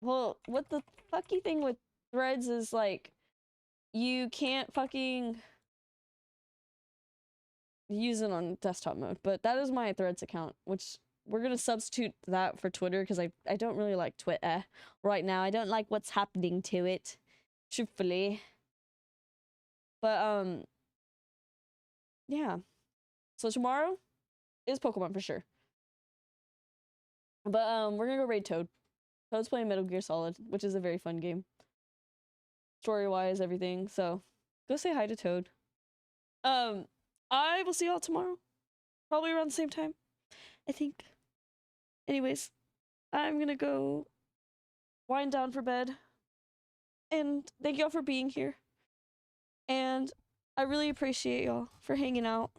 Well, what the fucky thing with threads is like you can't fucking use it on desktop mode, but that is my threads account, which we're gonna substitute that for Twitter because I don't really like Twitter right now. I don't like what's happening to it, truthfully. But yeah. So tomorrow is Pokemon for sure. But we're gonna go raid Toad. Toad's playing Metal Gear Solid, which is a very fun game. Story-wise, everything. So go say hi to Toad. I will see y'all tomorrow. Probably around the same time, I think. Anyways, I'm gonna go wind down for bed. And thank y'all for being here. And I really appreciate y'all for hanging out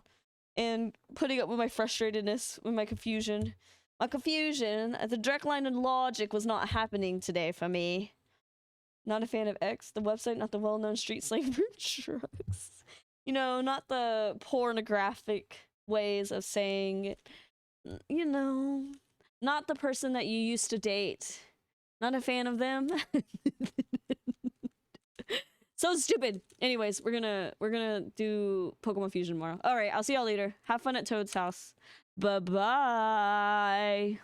and putting up with my frustratedness, with my confusion. My confusion, the direct line of logic was not happening today for me. Not a fan of X, the website, not the well-known street slang for drugs. You know, not the pornographic ways of saying it. You know, not the person that you used to date. Not a fan of them. So stupid. Anyways, we're gonna do Pokemon Fusion tomorrow. All right, I'll see y'all later. Have fun at Toad's house. Bye-bye.